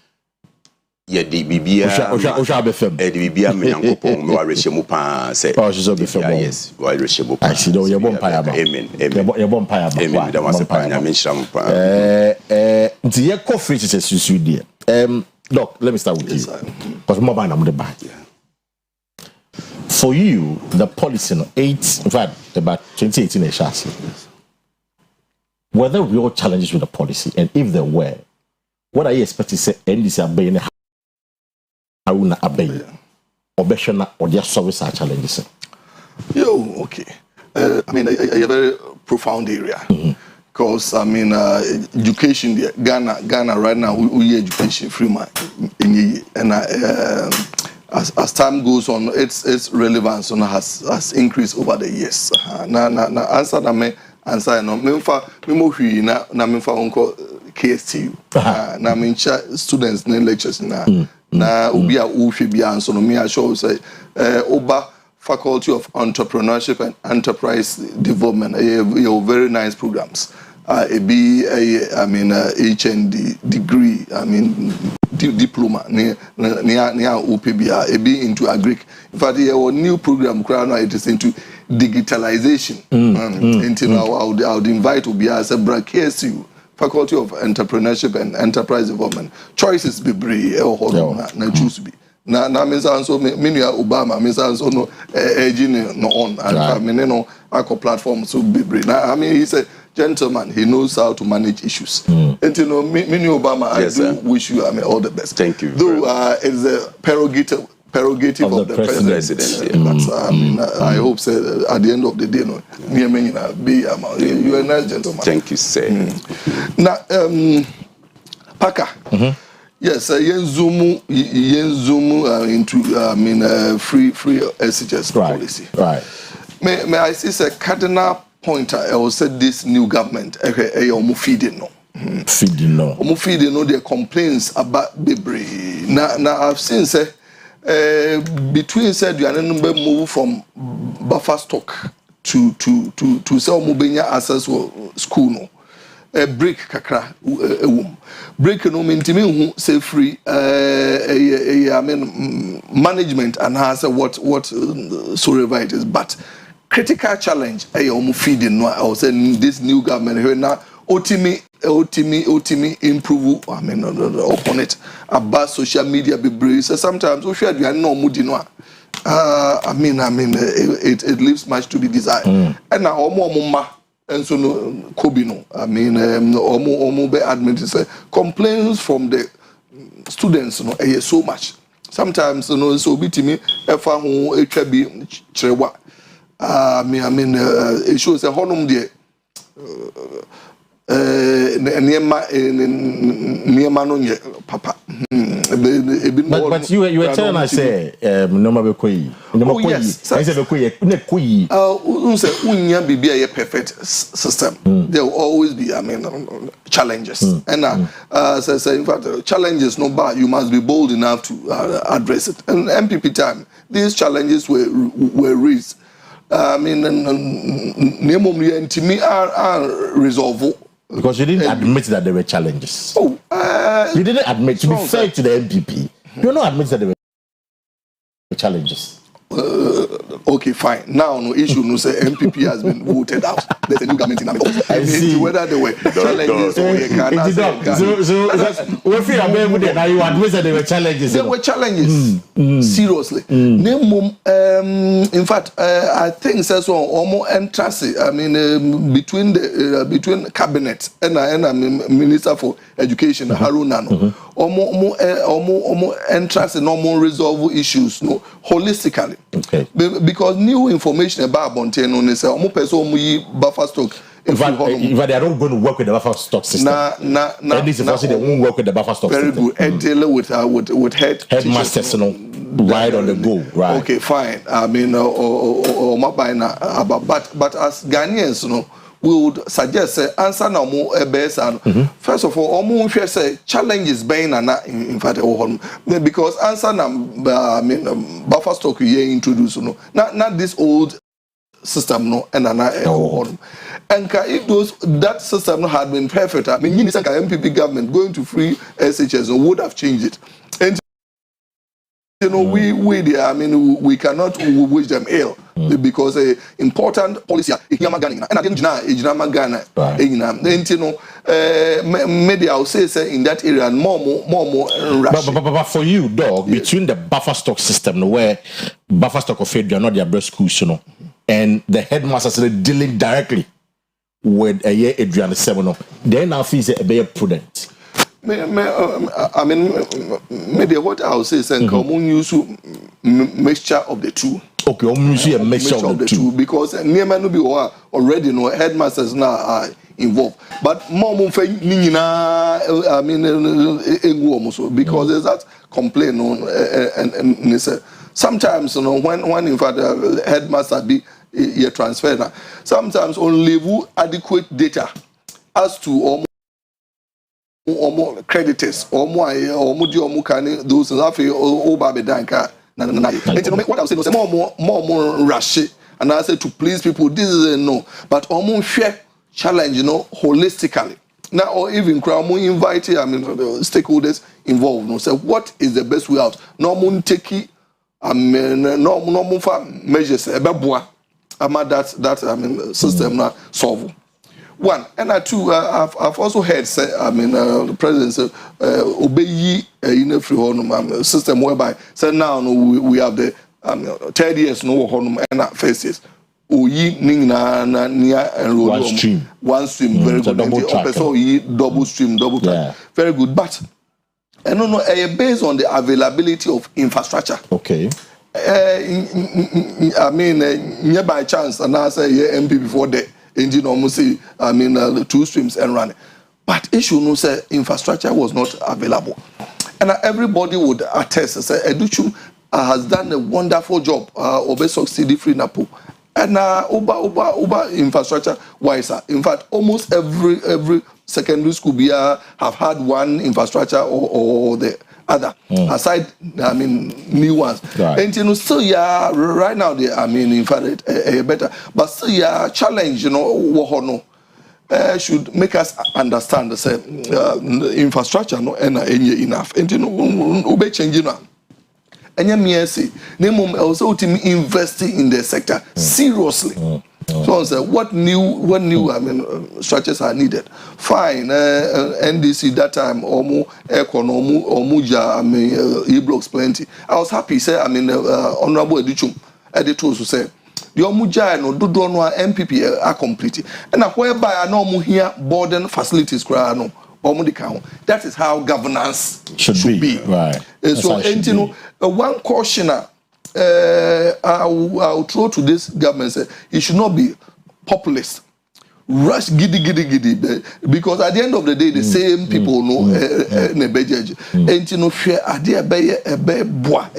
Yeah, the BBA. We shall be film. The BBA me yankopon me wa reshemu pa say. Oh, she's be film. Yes, wa reshemu pa. I see. Do your bonfire ba. Amen. Your bonfire ba. Amen. That was a pa nyame nhram pa. Nti ye coffee is susu there. Doc, let me start with you. Because more ban am the buy. For you, the policy no 8, in fact, about 2018 yes. Were there real challenges with the policy? And if there were, what are you expecting to say NDC Abayne Haruna Abayne or Beshana or their service are challenges? Okay. I mean, a very profound area. Because, I mean, education, Ghana right now, we education free man. And as time goes on, its relevance has increased over the years. Now, answer that me. Answer no memfa memo hwi na memfa onko KSTU na mencha students na lectures na obi a uhwe bia anso no me assure say oba Faculty of Entrepreneurship and Enterprise Development very nice programs HND degree diploma near UPBA into agric. In fact, our new program it is into digitalization. Until now, I would invite UBA as a KSU, Faculty of Entrepreneurship and Enterprise Development. Choices be brave or na choose be. Na me so many Obama me so no no on and me no ako platform so be brave. I mean he said gentleman, he knows how to manage issues. And you know, mini Obama, I do wish you all the best. Thank you. Though it's a prerogative of the president. But I hope so, at the end of the day, no, you are a nice gentleman. Thank you, sir. Now, Paka. Yes, yen zoom into free SHS policy. Right. May I say a cardinal point I will say this new government feeding no. Feeding no their complaints about Bibri. Now I've seen say between said you are number move from buffer stock to sell mobile access school no. Break kakra break no mean say free I mean management and has what so it is, but critical challenge feeding no I was saying this new government here now ultimate improve I mean upon it about social media be so sometimes we share you no moody no I mean it leaves much to be desired and now omo and so no Kobe no I mean omo be admit say complaints from the students no so much sometimes so bitimi efa ho etwa bi cherewa it shows a honum there niema no nye papa ebi But you were telling us say no matter koi. No matter yes. I said koi. Ne koi. Unse unya bibi a perfect system. There will always be challenges. And say in fact challenges no bad. You must be bold enough to address it. And MPP time these challenges were raised. Nemomri are resolvable. Because you didn't admit that there were challenges. You didn't admit. To be fair to the MPP, you don't admit that there were challenges. Okay, fine. Now, no issue. No say MPP has been voted out. There's a new government in America. I see. Whether there were challenges or so what feel about that? Now you admit that there were challenges. There were challenges. Seriously. In fact, I think so. Almost entrance. Between the between cabinet and Minister for Education Haruna. Almost entrance and normal resolve issues. No, holistically. Okay. Because new information about Bonteno is almost person buffer stock. In fact, they are not going to work with the buffer stock system. They won't work with the buffer stock system. Very good. And deal with headmasters, right on the go. Right. Okay, fine. But as Ghanaians, we would suggest answer now more best and first of all almost say challenges being in fact because answer buffer stock you introduce not this old system and if that system had been perfect MPP government going to free SHS would have changed it. And we cannot wish them ill because important policy media will say in that area more but for you dog between the buffer stock system where buffer stock of faith are not their best schools and the headmasters are dealing directly with a year Adrian Seminole, they now feel a very prudent. Maybe what I will say is use mixture of the two. Okay, use a mixture of the two because near man will be already headmasters now are involved. But more because there's that complaint and sometimes when in fact headmaster be transfer now, sometimes only adequate data as to creditors or more those Babedanka. What I say more rush and I say to please people this is a no but almost share challenge holistically now or even invite stakeholders involved say what is the best way out no take no measures that system now solve. One and two, I've also heard say the president say obey in free system whereby say now we have the 3rd years no honum and first years. Oyi na near enroll one stream very good. Also double stream double track very good but I don't know based on the availability of infrastructure. Okay. By chance and I say MP before the engine almost say the 2 streams and running but issue no say infrastructure was not available and everybody would attest say Educhum has done a wonderful job of succeeding free Napo and Uber infrastructure wiser. In fact almost every secondary school have had one infrastructure or the other aside new ones and still right now they in fact better but still challenge should make us understand say infrastructure and enough and ube changing now and also to investing in the sector seriously. So say what new structures are needed. Fine, NDC that time economy e-blocks plenty. I was happy say honorable Edichum editor to say the omuja no dodo no MPP are complete and whereby I no here boarding facilities no that is how governance should be. Right. So one caution I'll throw to this government say it should not be populist. rush giddy because at the end of the day the same people know nebejeje enti no hwe ade ebe boa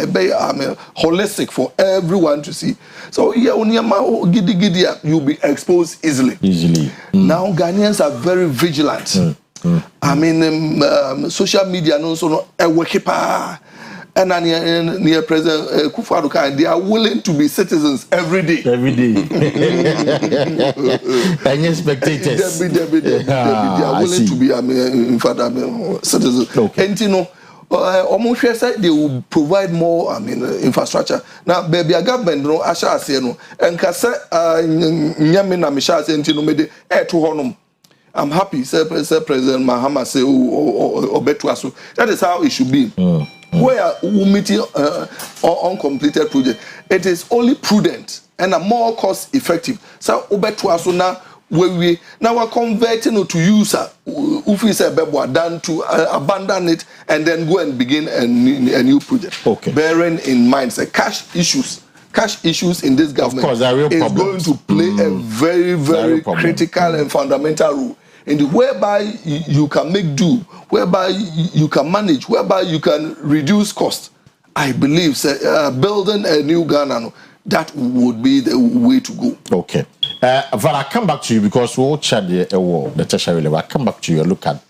holistic for everyone to see. So yeah, giddy you'll be exposed easily. Now Ghanaians are very vigilant. I mean social media no so no ewekepa and near President Kufuor, they are willing to be citizens every day. And yes, spectators. They are willing to be citizens. Okay. And you know, almost they will provide more infrastructure. Now, baby, a government no asha say no and kasa nyame na misha say ntino me de to honum. I'm happy, say President Mahama say obetuaso. That is how it should be. Where we meeting on completed project, it is only prudent and a more cost effective. So obetuaso now we now are converting to user than to abandon it and then go and begin a new project. Okay. Bearing in mind the cash issues in this government of course, is going to play a very critical and fundamental role. In the whereby you can make do, whereby you can manage, whereby you can reduce cost. I believe building a new Ghana, that would be the way to go. Okay. But I'll come back to you because we'll chat the tertiary level. I'll come back to you and look at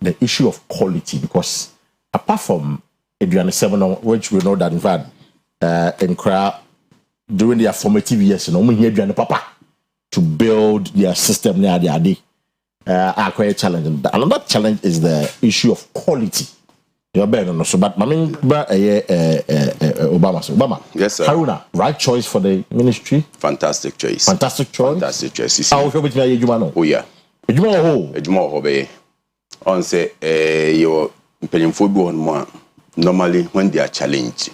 the issue of quality because apart from Adrian 7, which we know that in fact in Kra during their formative years, we hear Adrian Papa to build their system near the day. Are quite challenging. Another challenge is the issue of quality. You're better no so, but Obama. Yes, sir. Haruna, right choice for the ministry. Fantastic choice. How should we tell you? Oh yeah. Ejuma be. On say your penionfo on more. Normally when they are challenged,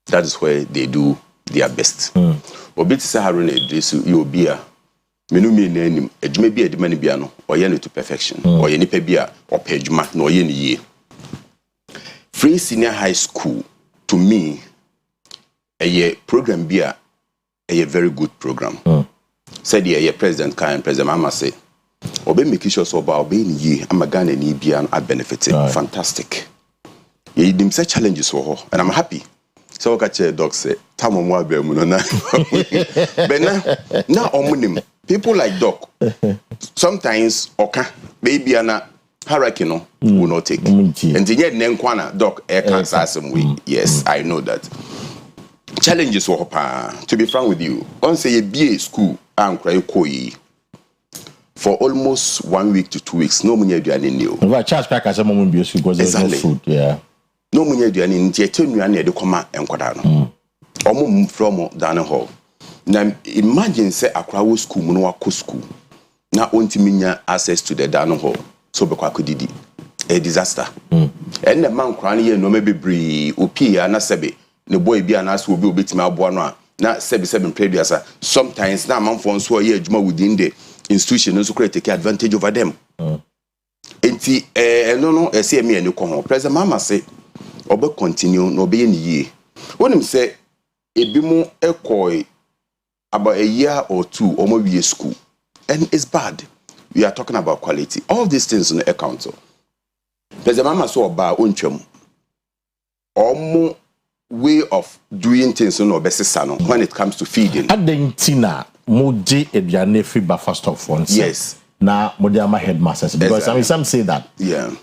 that is where they do their best. Obi say Haruna Idrisu you be a menumi na anim adwuma bi adwuma ne bia no oye no to perfection oye nipa bia opa adwuma na oye ne yie. Free Senior High School to me a program bia a very good program. Said ye President Khan President Mama say obe make sure so about obe ne yie amagana ni bia no benefited. Fantastic. Ye dim say challenges for her and I'm happy. So catch a dog say tamo mo abemu no na bena na omunim people like Doc sometimes oka baby ana hurricane no will not take and yet nenkwana Doc air cancer asem yes I know that challenges for to be frank with you on say be school and cry koyi for almost 1 week to 2 weeks no money aduane new right charge pack as mom be school because there's no food no money aduane nti etenuane e de koma enkwada no omo from down hall. Now imagine say Akua school no wako school na ontiminya access to the dining hall so be kwa kodidi a disaster and the man kran ye no mebebre opi ya na sebe ne boy bia na so obi obetima aboa no a na sebe preduasa sometimes na man for so ye adwuma within the institution no so take advantage over them enti no say me ani ko ho president mama say obe continue no be ye ye wonim say ebimu ekoi about a year or two or maybe a school and it's bad. We are talking about quality. All these things in the account. There's a mama so about unchum or way of doing things on when it comes to feeding. Adentina moji ediane free buffer stock funds. Yes. Now Modiama headmasters because exactly. I mean some say that. Yeah.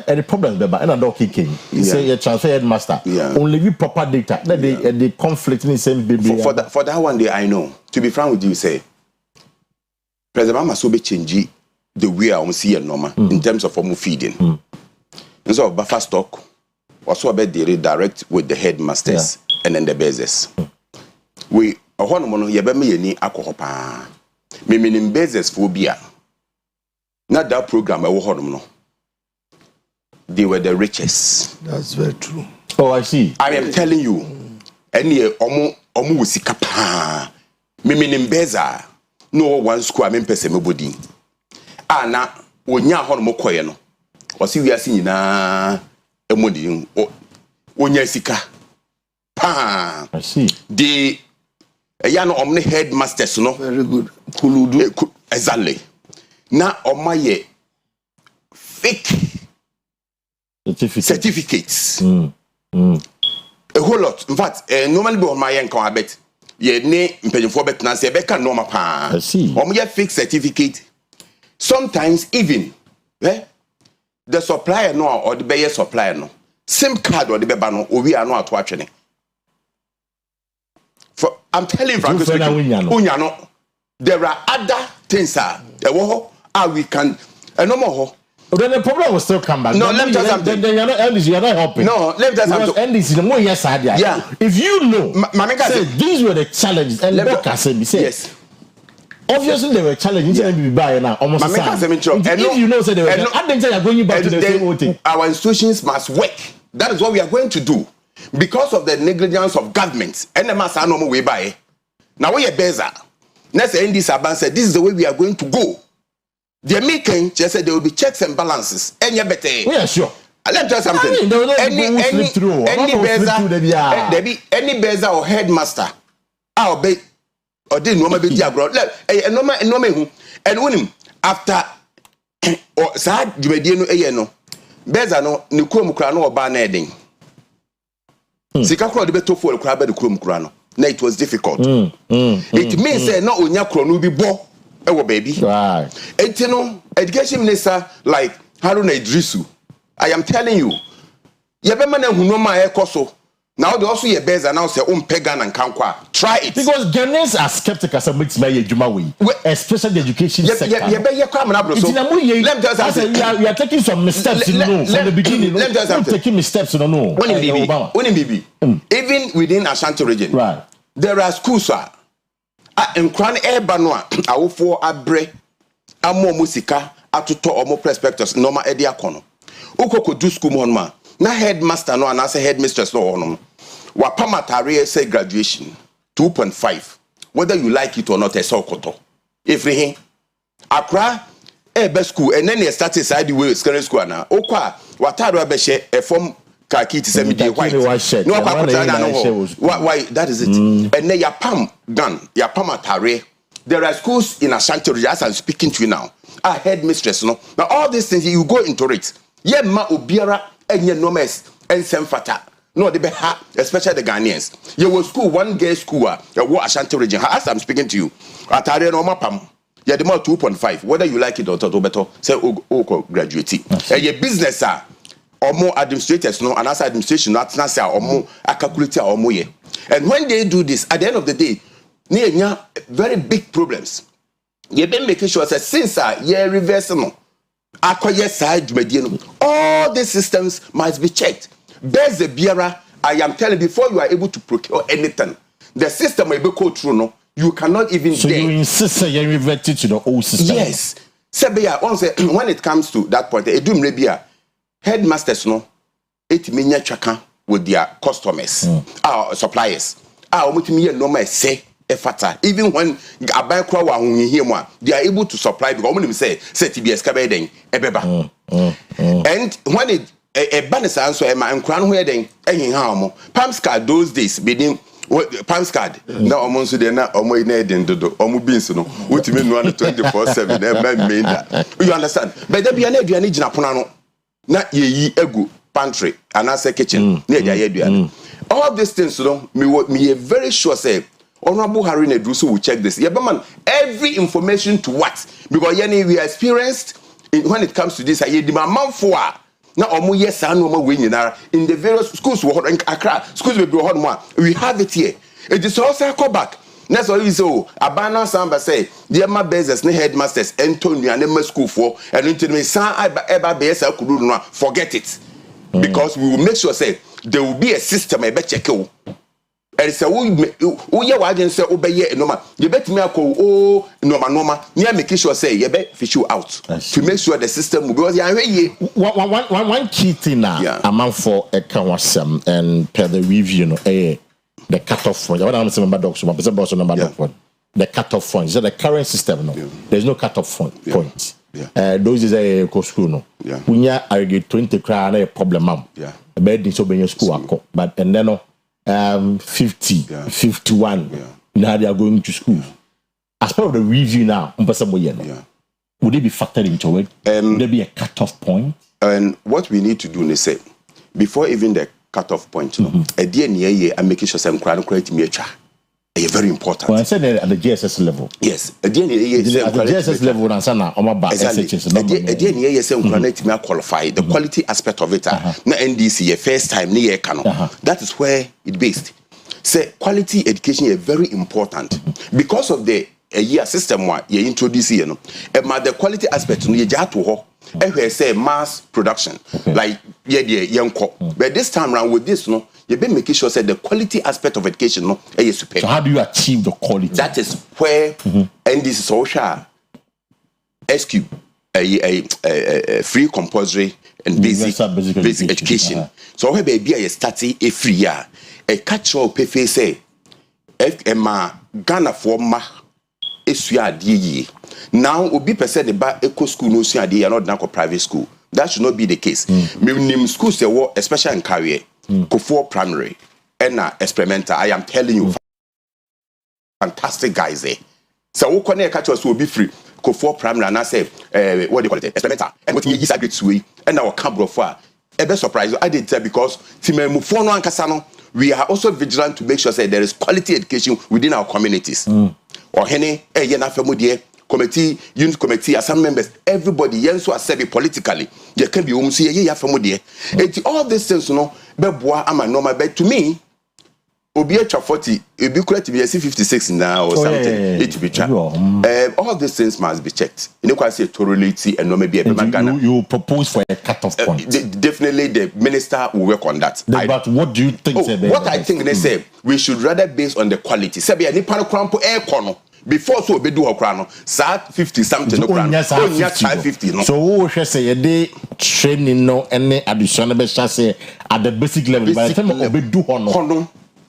And the problem is that and dog kicking. You say you transfer headmaster. Yeah. Only give proper data. That they conflict in the same baby. For that one day I know. To be frank with you, say President Mama so be change the way I see it normal in terms of formal feeding. And so buffer stock also be direct with the headmasters and then the bases. We one mono yebe me ni akọ pa. Me minim bases phobia. Not that program I no. They were the richest. That's very true. Oh, I see. I am telling you. Any omo wusika pa. Me minim beza. No one school I mean pese me body. Na onya ho no koye no. O si wiase nyina emodi onya sika. Pa. I see. The ya no omni headmasters no. Very good. Kuludu exactly. na omaye fake certificates. A whole lot. In fact, normally be on my income, I bet. Ye ne mpanyinfo bet na se be ka normal pa. Omo fake certificate. Sometimes even the supplier no or the buyer supplier no. Same card or the beba no owi ano ato atwene. For I'm telling you frankly unya no. There are other things we can no more. Then the problem will still come back. No, let me tell you something. Then you're not helping. No, let me tell you something. NDC, the more yes, yeah. If you know, say, these were the challenges, and yes. Obviously, they were challenges. Now, almost if you know, say they were. I didn't say you're going back to the same thing. Our institutions must work. That is what we are going to do because of the negligence of government. And the mass are no more way by. Now we are better. Next, NDC Aban said, this is the way we are going to go. They're making, just said there will be checks and balances. And you're better. Yeah, sure. Let me tell you something. Any beza or headmaster, I'll be or didn't know maybe abroad. And when after or sad, you may no beza no Nukum Krano or Barnading. Sikakro the better for the crab the Krum Krano. No, it was difficult. It means no unya krono be bo. Ewo baby. Right. Education minister like Haruna Idrisu. I am telling you. Yebema na hunoma ekoso. Now they also ye beza now say pagan and kankwa. Try it. Because Ghanaians are skeptical about Jumawi, especially the education sector. Let me tell you something. We are taking some missteps from the beginning. Let me tell you something. Taking missteps no. Even within Ashanti region, right. There are schools in Kran Ebanwa, Awofo Abre, Amo Musika, Atuto Omo Prospectors, Norma Ediakono. Uko could do school monma. Na headmaster no and as a headmistress no on. Wapama Tare say graduation 2.5. Whether you like it or not, a sokoto. If he Accra best school and then they started side the way secondary school now. Okwa Wataro Beshe a form kaki to semi white. No why that is it. And then your palm gun, your palm Tare. There are schools in Ashanti as I'm speaking to you now. A headmistress, no. Now all these things you go into it. Ye ma obiara enye nomes ensemfata. No, they be ha, especially the Ghanaians. You will school one gay school what Ashanti region. As I'm speaking to you, atare no mapam. You the more 2.5. Whether you like it or not, better say graduate. Your business or more administrators no, and as administration not say or more a calculator or more. And when they do this, at the end of the day, near very big problems. You been making sure that since reversing. All these systems must be checked. There's the Biara. I am telling you, before you are able to procure anything, the system will be go through. No, you cannot even. So you insist you revert it to the old system. Yes. When it comes to that point, headmasters no, it means chaka with their customers, our suppliers. No say. Even when a bank they are able to supply because say TBS kabeden ebeba. And when it a banner answer and crown where then Palms card those days being Palms card now almost they na omo in dodo omo beans no what you mean 24/7 you understand but there be an aduane gina ponano na ye egu pantry and as a kitchen near the all these things me very sure say Honorable Harry Nedruso will check this. Yeah, but man, every information to what? Because we are experienced when it comes to this. I demand for now. Yes, I know in the various schools. Accra schools will be more. We have it here. It is also call back. That's all we say. Abana Samba say, dear my business, headmasters, Antonio, and the school for and until me forget it because we will make sure say there will be a system. I bet check you. And so we say obey normal. You bet me normal. Near make sure say you bet fish you out to make sure the system will go. One key thing now amount for a kawasam and per the review the cutoff point. What I'm saying about docs, the cutoff point. So the current system there's no cutoff point. Those is a school no. When you argue 20 crown a problem bed so be school but and then 50, 51. Now they are going to school. As part of the review now, would it be factored into it? Would there be a cut-off point? And what we need to do is say, before even the cut-off point, a DNA and making sure some crowd create me very important. When I said at the GSS level. Yes, a DNA at the GSS level, and sana on my back. Exactly. A DNA is me qualify the quality aspect of it. Na NDC first time near canon. That is where it based. Say quality education is very important because of the year system one you introduce here. No, the quality aspect no you just to ho. Say mass production like young but this time around with this no you be making sure that the quality aspect of education no is superior. So how do you achieve the quality? That is where and this social SQ a free compulsory and basic education. So where baby I starting a free year a catch all pay face say Ghana for ma esua die now obi person the ba eco school no sua die not na private school. That should not be the case. Minimum schools they were especially in career for primary and experimental. I am telling you, fantastic guys there. So who can catch us will be free. For primary and I say what do you call it? Experimental. And what you use great way and our camp for a best surprise. I did tell because we are also vigilant to make sure that there is quality education within our communities. Or Henny, committee, youth committee, as some members, everybody, yes, so accept it politically. There can be all these things, you know, I'm a normal, but to me, Obiacha 40, it be correct to be 56 now or something. It be checked. All these things must be checked. You know, I say thoroughly and no maybe you propose for a cut-off point. Definitely, the minister will work on that. But what do you think? What I think they say we should rather base on the quality. Say, be any part of air corner. Before so be do her 50 something no crown. 50 no. So who should say a day training no any additional best say at the basic level by the time we do honor.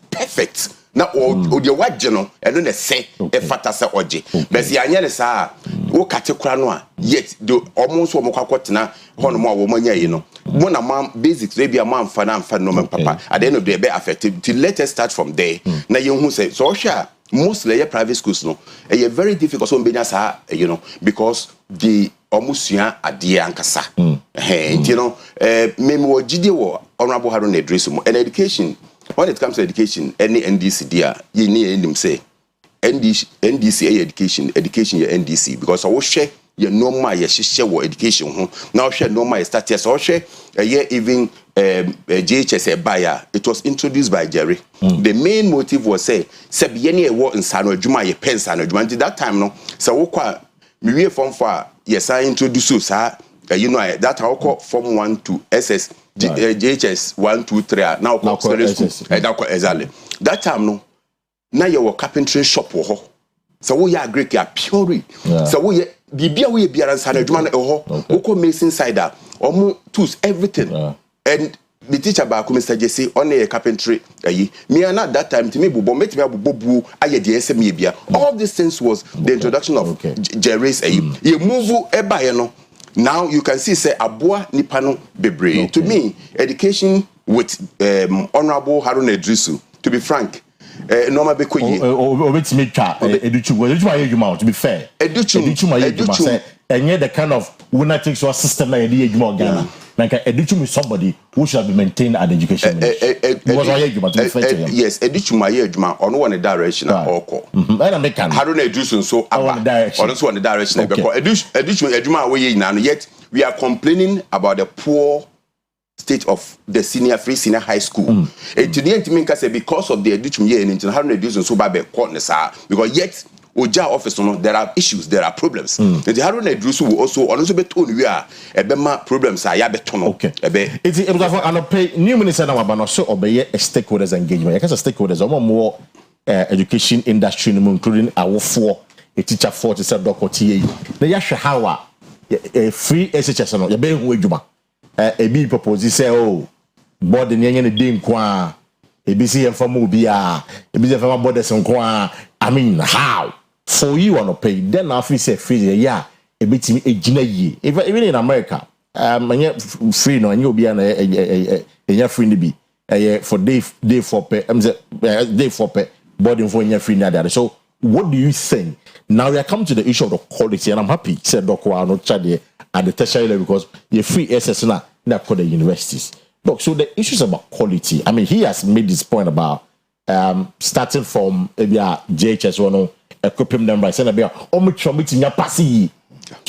Perfect. Now or the white general and then say a fatasa oje. But see anya sa wo kate kra no a yet do almost wo mokwakwotena hono mo wo manya yi no. Mo na mam basics we be a man fa no papa. At the end of the day be affected. To let us start from there. Na you who say so sure mostly private schools no a very difficult so you know because the almost adie ankasa you know me wo gide wo honorable Haruna Idrisu and education when it comes to education any NDC dia you need him say NDC education your NDC because I will share your normal your share education now share normal start so share even JHS buyer it was introduced by Jerry. The main motive was say Sebiani a war in Sano Juma ye pen Sano Juma that time no so what me form for yes I introduce you know that I call form 1 to SS JHS 1 2 3 now call exactly that time no now your carpentry shop so we are Greek ya pure so we bibia we be around Sano Juma we mason cider tools everything and the teacher back Mr. Jesse on a carpentry me and at that time to me bubu aye the SME bia all these things was the introduction of Jerry's you move no now you can see say aboa nipano bebre to me education with honorable Haruna Idrisu to be frank normal be koyi obetimi twa educhuma ye dwuma to be fair educhuma ye dwuma say enye the kind of lunatic system na ye dwuma Ghana like educhuma is somebody who should be maintained at the education yes educhuma ye dwuma ono one direction oko and make can Haruna Idrisu so also one direction because educhuma edwuma we ye na yet we are complaining about the poor state of the free senior high school. And to the end, because of the education year and Haruna Idrisu so bad because yet Oja office there are issues, there are problems. And the Haruna Idrisu will also be told we are a bema problems are yabeton. Okay. It's a pay new minister now about so obey a stakeholders engagement. Because stakeholders are more education industry including our a teacher 40 Dr. TA. They are how a free SHS no be hu adwuma. Ebi propose say oh board nyenye ne dey nkwa ebi see enfam obi a ebi say enfam board sen nkwa I mean how for you on pay then after say free yeah ebetimi ejina yie even in America free no any obi na enya free ni bi for day for pay day for pay boarding for enya free na there so what do you think? Now we are coming to the issue of the quality, and I'm happy said Dr. Arno Chade at the tertiary level because you're free SS now for the universities. Look, so the issues about quality. I mean, he has made this point about starting from JHS one equipping them by saying about to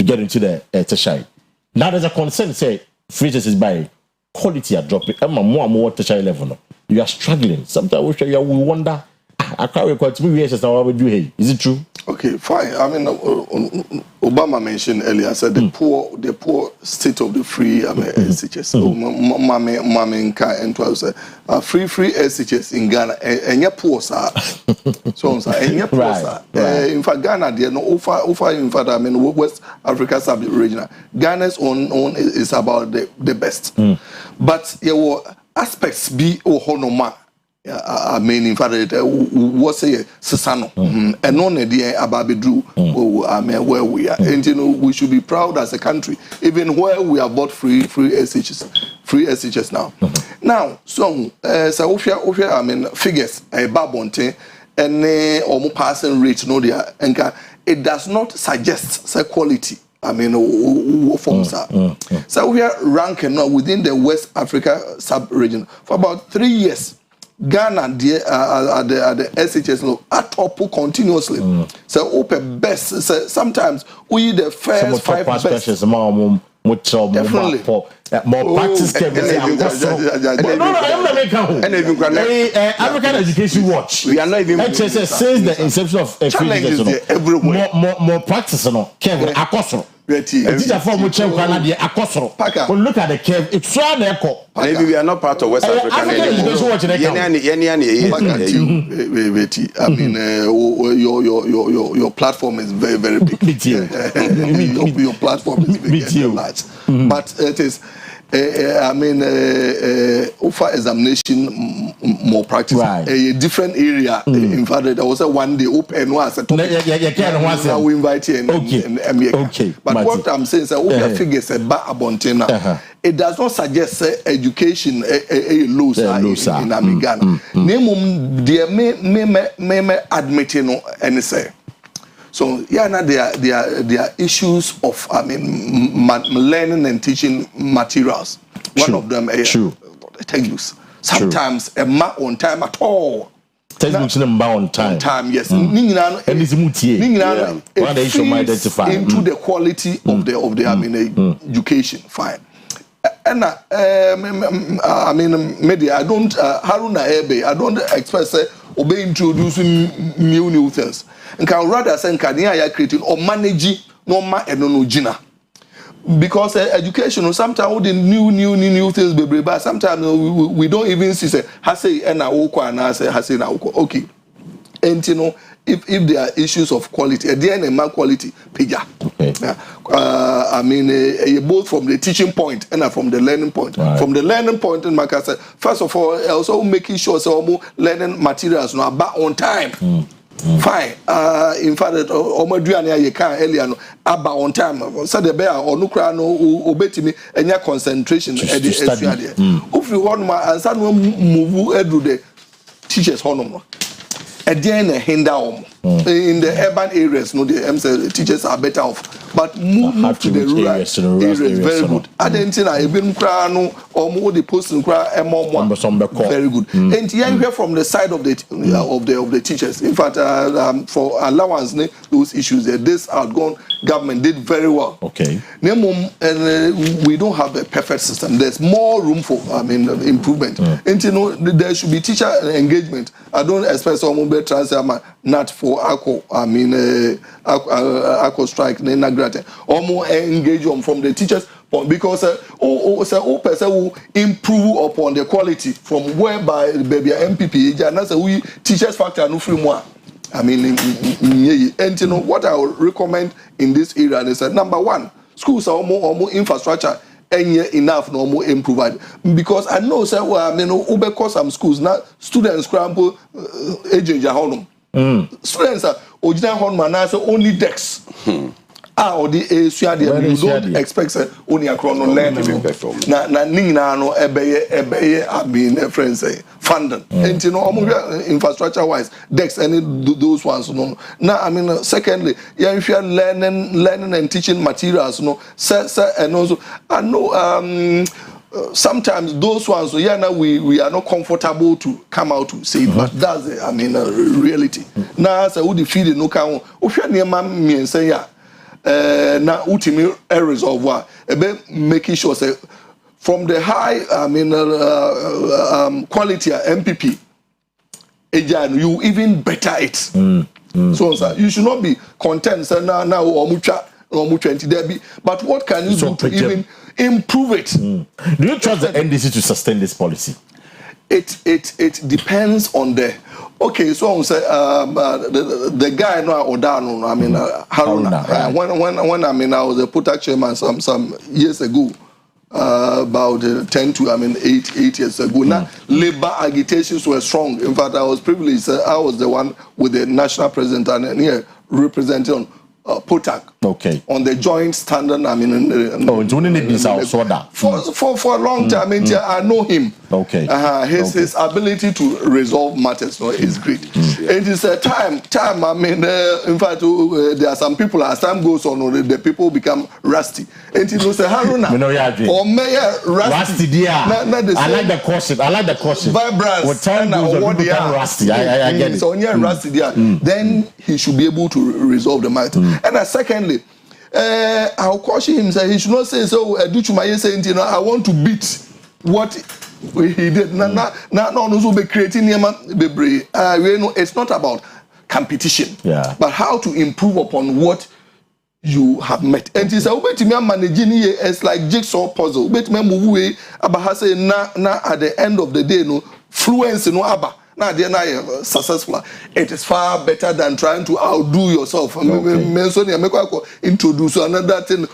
get into the tertiary. Now there's a concern say free SS is by quality are dropping. More and more tertiary level. You are struggling. Sometimes we wonder. I can't record 2 years now. What would you do? Is it true? Okay, fine. I mean, Obama mentioned earlier, said the poor state of the free SHS. So, free SHS in Ghana, and poor sir. So, and poor sir. In fact, Ghana, there no offer. In fact, I mean, West Africa sub-regional. Ghana's own is about the best, but there were aspects be honoma. I mean, in fact, what's say Sasano, and on the day Ababidru, I mean, where we are, and you know, we should be proud as a country, even where we are bought free SHS now. Now, so I mean, figures a babonte and almost passing rate, no, there, and it does not suggest say quality. I mean, forms are. So we are ranking now within the West Africa sub-region for about 3 years. Ghana at the SHS at top continuously. So open best. So sometimes we the first 5 best. Definitely. More practice can be African Education Watch. We are not even HSS since the inception of challenges everywhere. More practice no. Kevin Akosoro. Teacher from which Canada Akosoro. Look at the curve. It's so echo. Maybe we are not part of West Africa. I mean, your platform is very, very big. Your platform is big and large. But it is. I mean, offer examination more practice. Right. A different area. In fact, there was a one day open once. Now we invite you. Okay. But what I'm saying is, open figures about Abontina. It does not suggest education a low side in Ghana. Name dear may admit and say. So yeah, now there are issues of learning and teaching materials. One of them is textbooks. Sometimes on time at all. Textbooks on time. On time, yes. And it's into the quality of the education. Fine. And I mean, media. I don't Haruna Ebe. I don't express obey introducing new things. And can rather say can ya creating or managing normal and no gina. Because education sometimes with the new things be but sometimes we don't even see say hase and awoko and say hase na awoko. Okay. And you know if there are issues of quality, at the end of quality, pija. Okay. I mean, both from the teaching point and from the learning point. Right. From the learning point, and like I said, first of all, also making sure so learning materials no about on time. Fine. In fact, Omaduania you can earlier no about on time. So the bear or no cry no obetimi and your concentration at the study. If you want my answer no move edu the teachers honor. At the end, hinder in the urban areas, no, the teachers are better off. But move to the rural areas, very good. I didn't say I even cry no or more the post and cry very good. And here you hear from the side of the teachers. In fact, for allowance, those issues there, this outgone government did very well. Okay. And we don't have a perfect system. There's more room for improvement. And you know there should be teacher engagement. I don't expect someone be transfer not for Akua. Akua strike or more engagement from the teachers because person will improve upon the quality from whereby baby MPP and that's we teachers factor no free more. I mean, and you know what I would recommend in this area is that number one, schools are more infrastructure and enough no more improve because I know say because some schools now students scramble agent Students are original home only decks. or the you don't expect only a chrono learn na nina no ebeye I mean friends say funding and you know infrastructure wise dex any those ones no now I mean secondly yeah if you are learning and teaching materials no and also I know sometimes those ones, so yeah, now we are not comfortable to come out to say it, but that's it, I mean reality. Now, as I would feed it, no can. If you near me and say yeah, now ultimate areas of what about making sure say from the high, I mean quality MPP, again you even better it. So you should not be content. Say now or mucha 20 there be, but what can you do to even improve it? Do you trust the NDC to sustain this policy? It depends on the so I say the guy no Odano I mean Haruna right. when I mean I was a PUTAC chairman some years ago about 10 to I mean 8 years ago. Now labor agitations were strong. In fact, I was privileged. I was the one with the national president and here representing PUTAC. Okay. On the joint standard, I mean, for a long time, I know him. Okay. His ability to resolve matters is great. It is a time. I mean, in fact, there are some people as time goes on, the people become rusty. And you know, say Haruna or Mayor rusty. I like the question. Vibrance. What time goes on, rusty? I get it. So when rusty there, then he should be able to resolve the matter. And secondly, I'll caution him. Say he should not say so. Duchumaye saying, you know, I want to beat what he did. No, be creating it's not about competition, but how to improve upon what you have met. And it's a way to me managing it's like jigsaw puzzle. But me move away. About say na at the end of the day, no fluence no aba. Now they are successful. It is far better than trying to outdo yourself. Introduce another thing.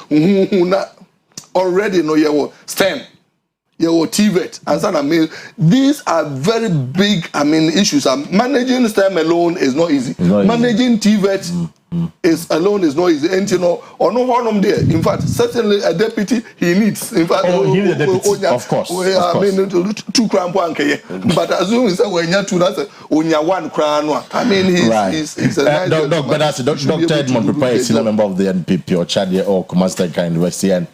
Already know your STEM, your TVET, and so I mean these are very big issues. Managing STEM alone is not easy. Managing TVET alone is not easy. And you know, or no harm there. In fact, certainly a deputy he needs. In fact, he needs a deputy. Of course. I mean, 2 crown one but as soon as when you're 2, that's only 1 crown. I mean, he's a nice but that's Dr. Edmond Prepare, a senior member of the NPP or Chad or Commander University, and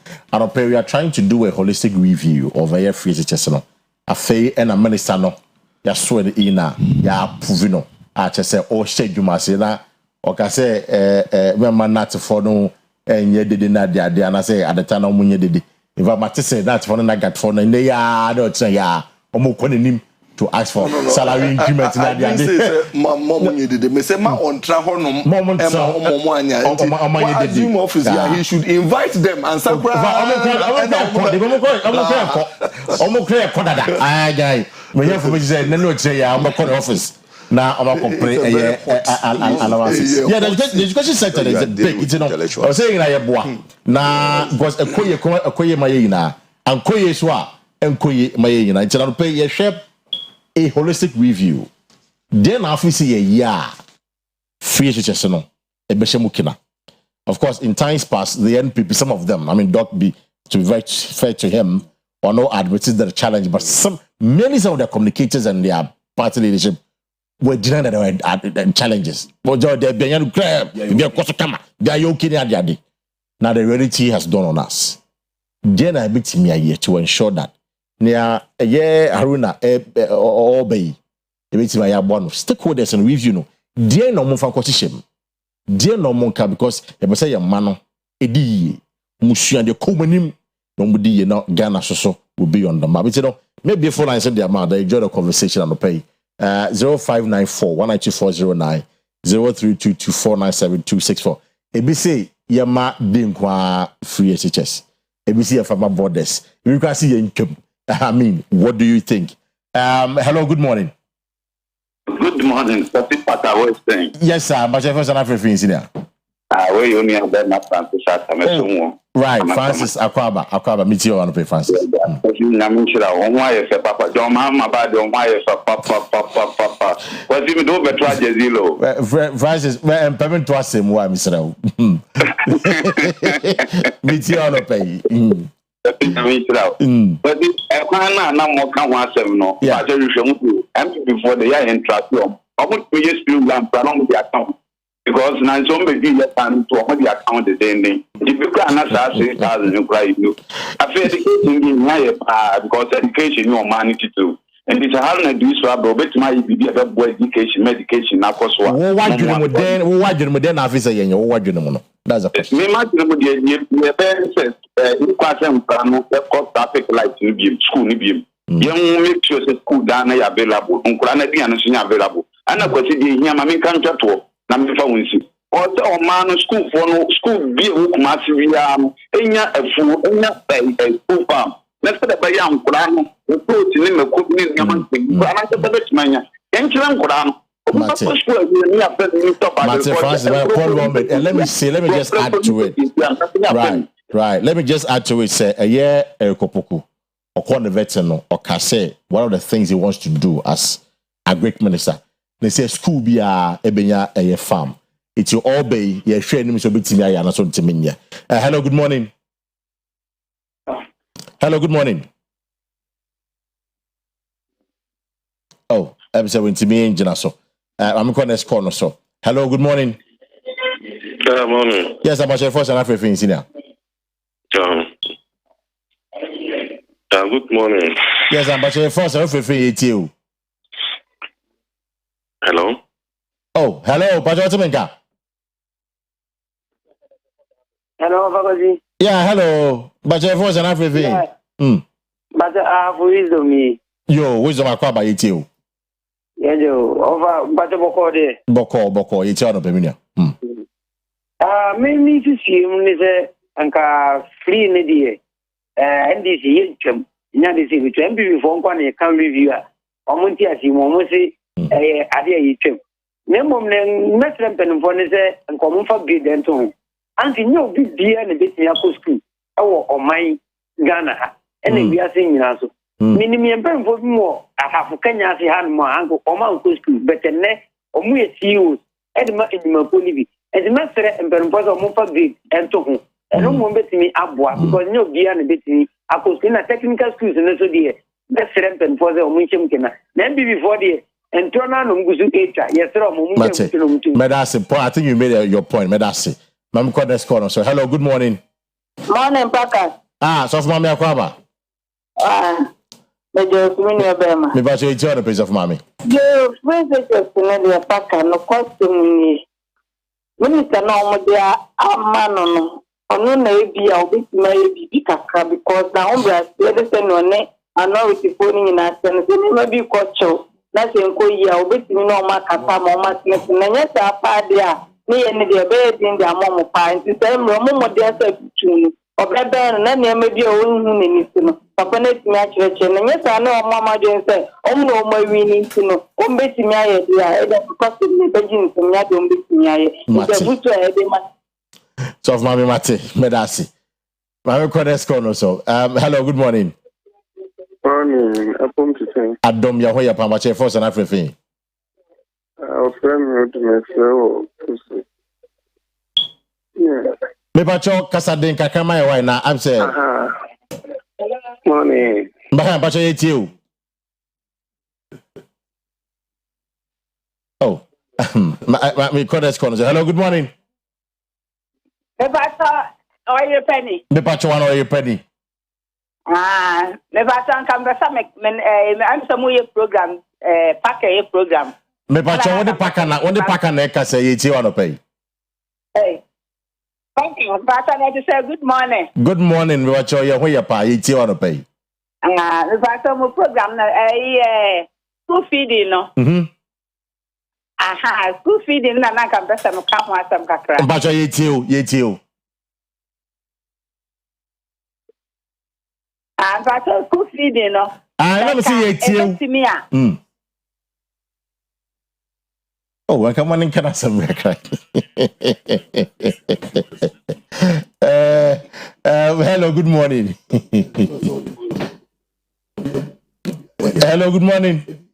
we are trying to do a holistic review of a free education. A fay and a minister no, ya swear in ya provino. I just say, oh, shade you must say that. Okay, say, when not for no, and ye did not the idea, and I say at the time, when you did it. If I might say that for I got for no, I don't say, yeah, or more calling him to ask for salary increment. He should invite them and office. Now I'm complain allowances. Yeah, the education sector is big, you know. I was saying I boy. Now because Akoye Mayina and Koye Swa and Koye Mayina. It's not pay a share a holistic review. Then after see a year free education a Beshemukina. Of course, in times past, the NPP, some of them, I mean, Doc B, to be very fair to him, or no admitted the challenge, but many of their communicators and their party leadership were denying that there were challenges. Now the reality has dawned on us. Then I bet me a year to ensure that near a year Haruna obey. Stakeholders and review no. Dear no more competition. Dear no more because if say a man edi musu and the common nobody no Ghana so will be on the map. You know, maybe before I said the amount, they enjoy the conversation on the pay. 0594 192409 0322497264. ABC Yama Dinkwa free SHS. ABC Fama borders. You can see income. I mean, what do you think? Hello, good morning. Good morning. Yes, sir. But first and after things in there. Where you only have that Francis Atamesumo. Right, Francis Aquaba, meet you on the Francis. I'm sure on why Papa, don't mama bad on why Papa. What's even over Tragedy? Francis, I'm paying to us him, why, Mr. Meet you on the pay. But a man, no more can want them, no. Yeah, before the year in trust you. I would be just do one from the account. Because now somebody get time to open the account the same day. If you can't ask 6,000, you cry. I feel education in my because education you are managed to do. And it's a hard to do so, but my be a boy education, medication, now cost one. Why do you modern officer in your word? That's a question. Me, my parents says, you can't cost traffic light in the school. Young make sure the school down available, Uncle and available. And I was sitting here, Mammy can't talk. Namifawunsi. Also, man, school for no school be a massive enya a fool, a school farm. Let's put a young Kurano, the fruit in the cooking young thing. But I'm the best man. Enchilan Kurano. Let me just add to it. Right. Let me just add to it. Say a year Kopoku or Corner Veteran or Kase, one of the things he wants to do as a great minister. They say school be a farm. It's your all bay, your training so bit me and so to hello, good morning. Hello, good morning. Oh, I'm saying to me in Janaso. I'm going to corner so. Hello, good morning. Good morning. Yes, I'm your first and after things in here. Good morning. Yes, I'm your first and after things. Hello. Oh, hello, Pajotimenka. Hello, Babaji. Yeah, hello. But your voice and everything. Yeah. But I have wisdom. Yo, wisdom Aquaba you. Yeah, yo. Over Boko de. Boko, it's on Peminia. Me to see him is a free in the day. And this year, not this year, before one can review. Omuntia, he won't say. Adia yitem. Nemom ne metrem penfone se nkomo fa grade ento. Anti no big bia ne beti akọ school. Ewo oman Ghana ha. Ene bia se nyina so. Minimi empemfo bi mo ahafu Kenya ase ha no anko oman ko school betenne omu ye CEOs. Edema edima ko ni bi. Edima sere empemfo so mo fa grade ento ho. Eno mo betimi aboa because no bia ne beti akọ school na technical schools ne so die. Be sere empemfo so omu nchem kena. Na before die and turn on yes, sir. I think you made your point. Medasi. Ma'am, call this corner. So, hello, good morning. Morning, Paka. So for Mammy Aquaba. Me but you enjoy the piece of Mammy. You visit the Paka, no costume me. Minister, no, dear, man, no, maybe I'll be maybe because now, the same one, I know it's putting in a sense, maybe culture. Na senko ya obetimi na oma kapa ma oma tinesi na nyesa apa dia ni ye ni de be din dia mo pa nti se mro mo de asa tutunu obebe na na me bi o hu ni ni no papa na timi a chereche na nyesa na oma ma de se om na oma wi ni no o betimi aye dia e da because ni be jin so nya de o betimi aye de butu e de ma so Mami Mate medasi Mami Kodesko no so hello, good morning. Morning, upon to say. Adom ya hoya pa mache force na afrefe. Friend to myself. Yeah. Me pacho kasa den kakama ya na am say. Morning. Mba pacho yeti o. Oh. Me call this corner. Hello, good morning. Me pacho Oyerepa. Me pacho one Oyerepa. Me batan kan besa me am some way program packer program. Me pacho what the packer na ka say yeti one pay. Hey. Thank you. Batan I say good morning. Good morning, me pacho ya hoya pa yeti one pay. Me batan mo program na school feeding no. School feeding na kan besa no ka ho asam kakra. Pacho yeti o. But school feeding, no. I never see it. Oh, I come on in can some cry. Hello, good morning. Hello, good morning.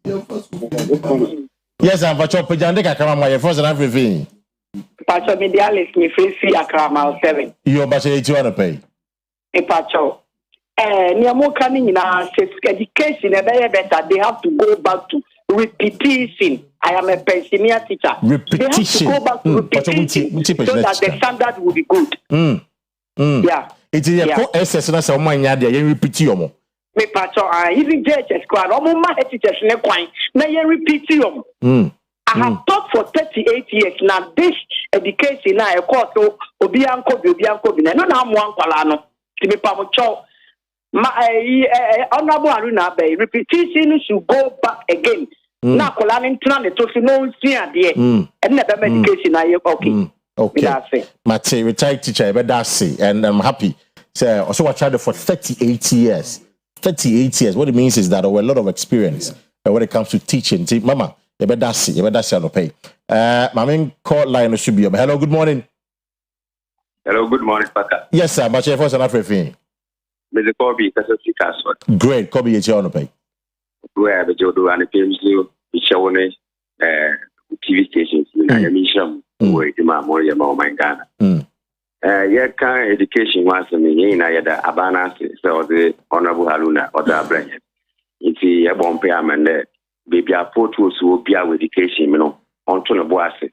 Yes, I'm Pacho Pajandeka Kama, your first and everything. Pacho Medialis, me free Akama 7. You're about to pay. Pacho. Niamo coming in our education, better. They have to go back to repetition. I am a pensioner teacher. Repetition. They have to go back to repetition so that the standard will be good. Yeah. It is a co-SS and so many other repeat you. Me Pacho, even JHS squad, my teachers in a coin, now you repeat you. I have taught for 38 years now. This education now, a court, Obianco, no, I'm one Palano. Me Pacho. Honorable Aruna Bay, repetition should go back again. Now, Colin Tran, to no fear, dear, and never medication. I okay. Okay. Mate, retired teacher, but that's it, and I'm happy. So, also, I tried it for 38 years. 38 years. What it means is that there were a lot of experience when it comes to teaching. See, Mama, you better see, I'll pay. My main call line should be up. Hello, good morning. Hello, good morning, Paka. Yes, sir. But first and everything. Mr. Kobe, great, Kobe, it's your pay. Where the Jodo and the PMC, the Shawne, TV stations, Mission, where the Mamoria, my Ghana. Yeah, kind education was a meaning. I had a Abana, so the Honorable Haruna or the Brand. It's a bomb payment there. Baby, I put to be with education, you know, on to the boise.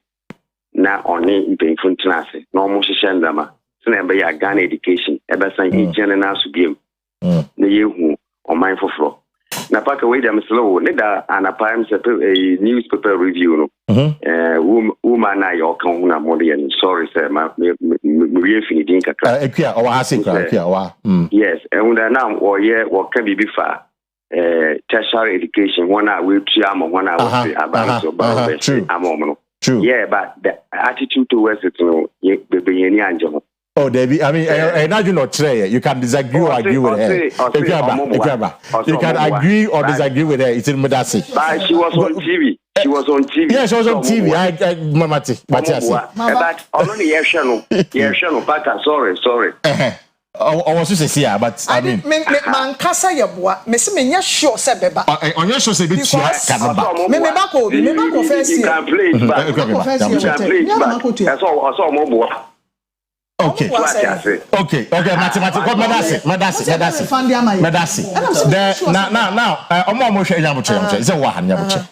Now, on in painful class, no more shandama. Remember your Ghana education, ever saying general to be the you on mindful floor. Now, pack away them slow, neither an apparent a newspaper review. Woman, I or Kona Modian, sorry, sir, my finishing. Yes, and now or what can be before tertiary education, 1 hour with Chiam, 1 hour about a moment. True. Yeah, but the attitude towards it, baby, any angel. Oh, Debbie, I mean, now you not try. You can disagree or agree with her. You can agree or disagree with her. It's in Medasi. But she was on TV. She was on TV. Yeah, she was on TV. But only Yershano, Pata, sorry. I was just say here, but I mean, man, Casa Yabua, Miss Minya sure said, on your show, say, me Bako, you can play it, that's all mobile. Okay, mathematics, Madasi. Now, Omo share yamuche, is a wahan yamuche.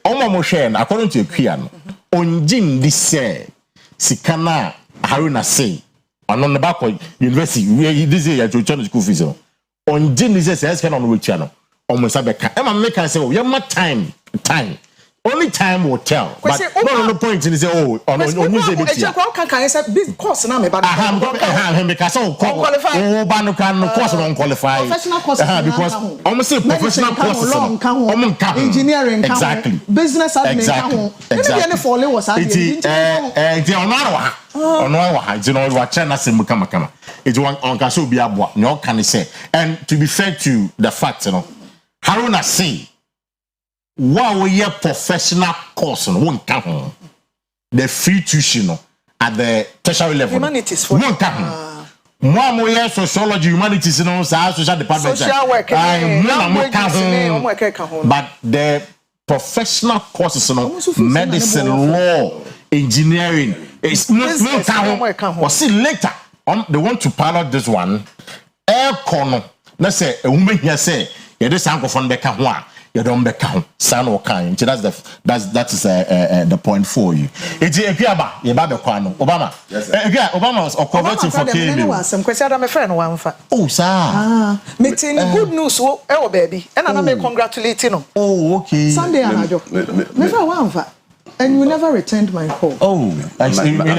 Omo share, according to Kian, on Jim this say, Sikana Haruna say, on the back of university, this year to return school fees. On Jim this says, can on which channel? Almost a beca. Emma make I say, you have time. Only time will tell. But no point in say, oh, on you say big course now, but because qualify professional courses because almost say professional courses engineering exactly business admin and to be fair to the fact, you know, Haruna say wow, we have professional course on one count. The free tuition at the tertiary level. Humanities for one count. More sociology, humanities, you know, social department. Social work. But the professional courses, you know, medicine, law, engineering, it's no count. Or see later, they want to pilot this one. Air corner. Let's say a woman here say, yeah, this uncle from the Kahua. You don't become son or kind. That's the point for you. It's a Piaba, Obama. Yes, Obama was converted for KM. Some question I'm a friend one for. Oh, sir. Meeting good news, oh baby. And I may congratulate you. Oh, okay. Sunday, I do. Never one for. And you never returned my call. Oh, actually, in fact,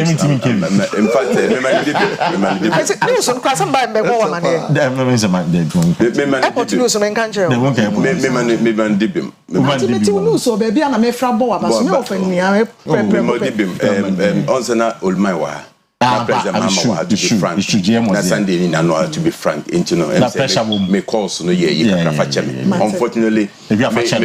unfortunately, me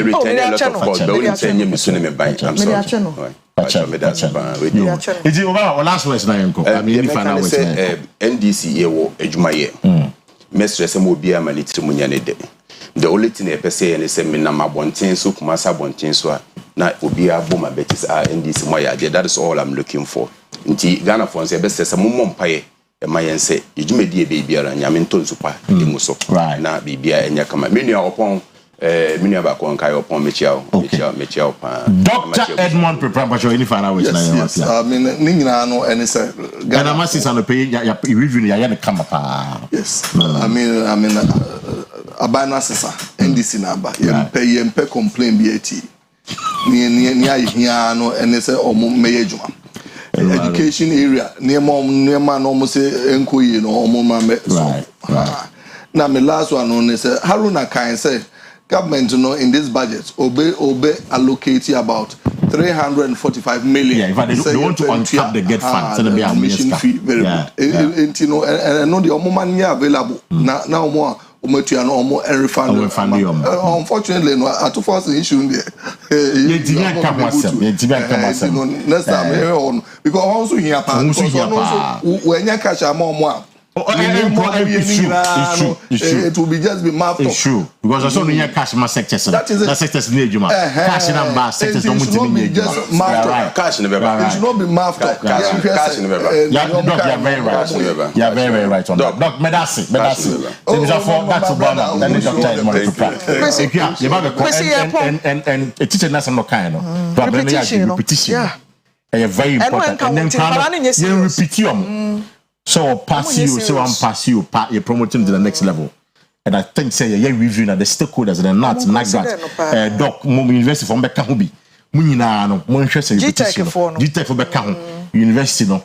return a lot of calls, but only 10 years soon me buy. I'm sorry. Is it over last words na yanko? I mean, if I know NDC ye wo adwuma ye. Mestre se mo bia ma litri munya ne de. The only thing I say and say me na mabonten so kumasa bonten so na obi abo ma betis NDC mo ya that is all I'm looking for. Nti Ghana for say be say mo mpaye e ma yen say ejumedi e be biara nyame ntonsupa emu so na bibia enya kama me nua opon me nua ba kon kai opon mechiao pa Dr. Edmond Preparation any final words na yes I mean ni nyina no any say Ghana masses and pay ya review ya ya kama pa yes I mean abana sesa NDC na aba yempe complain bi ati ni ahia no any say omo meye adwuma education area near man almost enkoyi no omo ma me so na me last one on say Haruna Kain say government in this budget obey allocate about 345 million. Yeah, in fact, they want to uncap the get funds and be a mission fee very good. And you know, and no the omo money available now more. Unfortunately, no. At first, issue there. Next time, because also here, when you catch a more. It will be just be mapped. It's true because I saw the cash ma sectors. That sectors need you, cash number sectors don't need you. Cash never. It should not be mapped. Cash never. You're very right. You're very right on that. Doc, medasi. That's Obama. Then the doctor is more to practice. You have a and a teacher national kind of repetition. Yeah, very important. And then you repeat you. So pass you, so I'm pass you, you're promoting to the next level. And I think say you're reviewing the stakeholders and not that doc university from Bekahubi. Munina no monhwese repetition. GTech for Bekahu. University no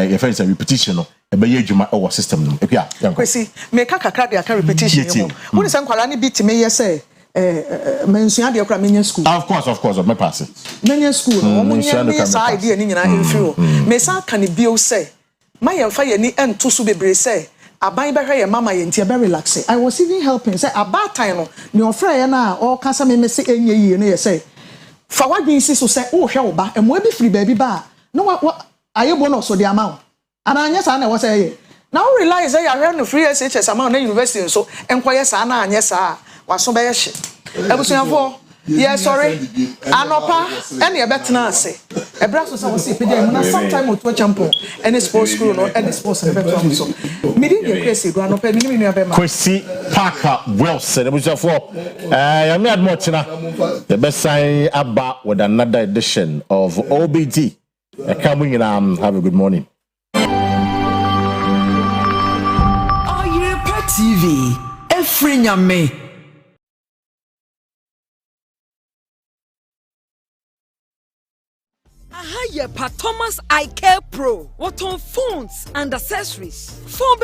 your friends repetition no e be yedwuma our system no. Kwesi make kakra de aka repetition no. Woni say nkwala ne bit me ye say mensuya de okra menya school. Of course me pass. Menya school no mo nya say idea ni nyina enfiri o. Me say kan bio say my yemfa ye ni ento so bebre say aban behwe ye mama ye ntia be relax. I was even helping say about time no ne ofra ye na o kasa me say enye yie no ye say fa wadwen si so say o hwe wo ba emo bi free baby ba no ayebo no so de amount ana anya sa na wo say ye na o realize say ya hwe no free SHS amount na university so enkoye sa na anya sa waso be ye hye ebusuafo yeah, sorry. Anopa, any a better ase. A brass was our CPD, and sometime with champion, any sports school or any sports and better. So, meeting Kwesi, Granopa, Kwesi Parker, well said. It was your fault. I made more the best sign about with another edition of OBT. Coming in, have a good morning. Oyerepa TV, every nyame. Oyerepa Thomas I Care Pro. What on phones and accessories? Phone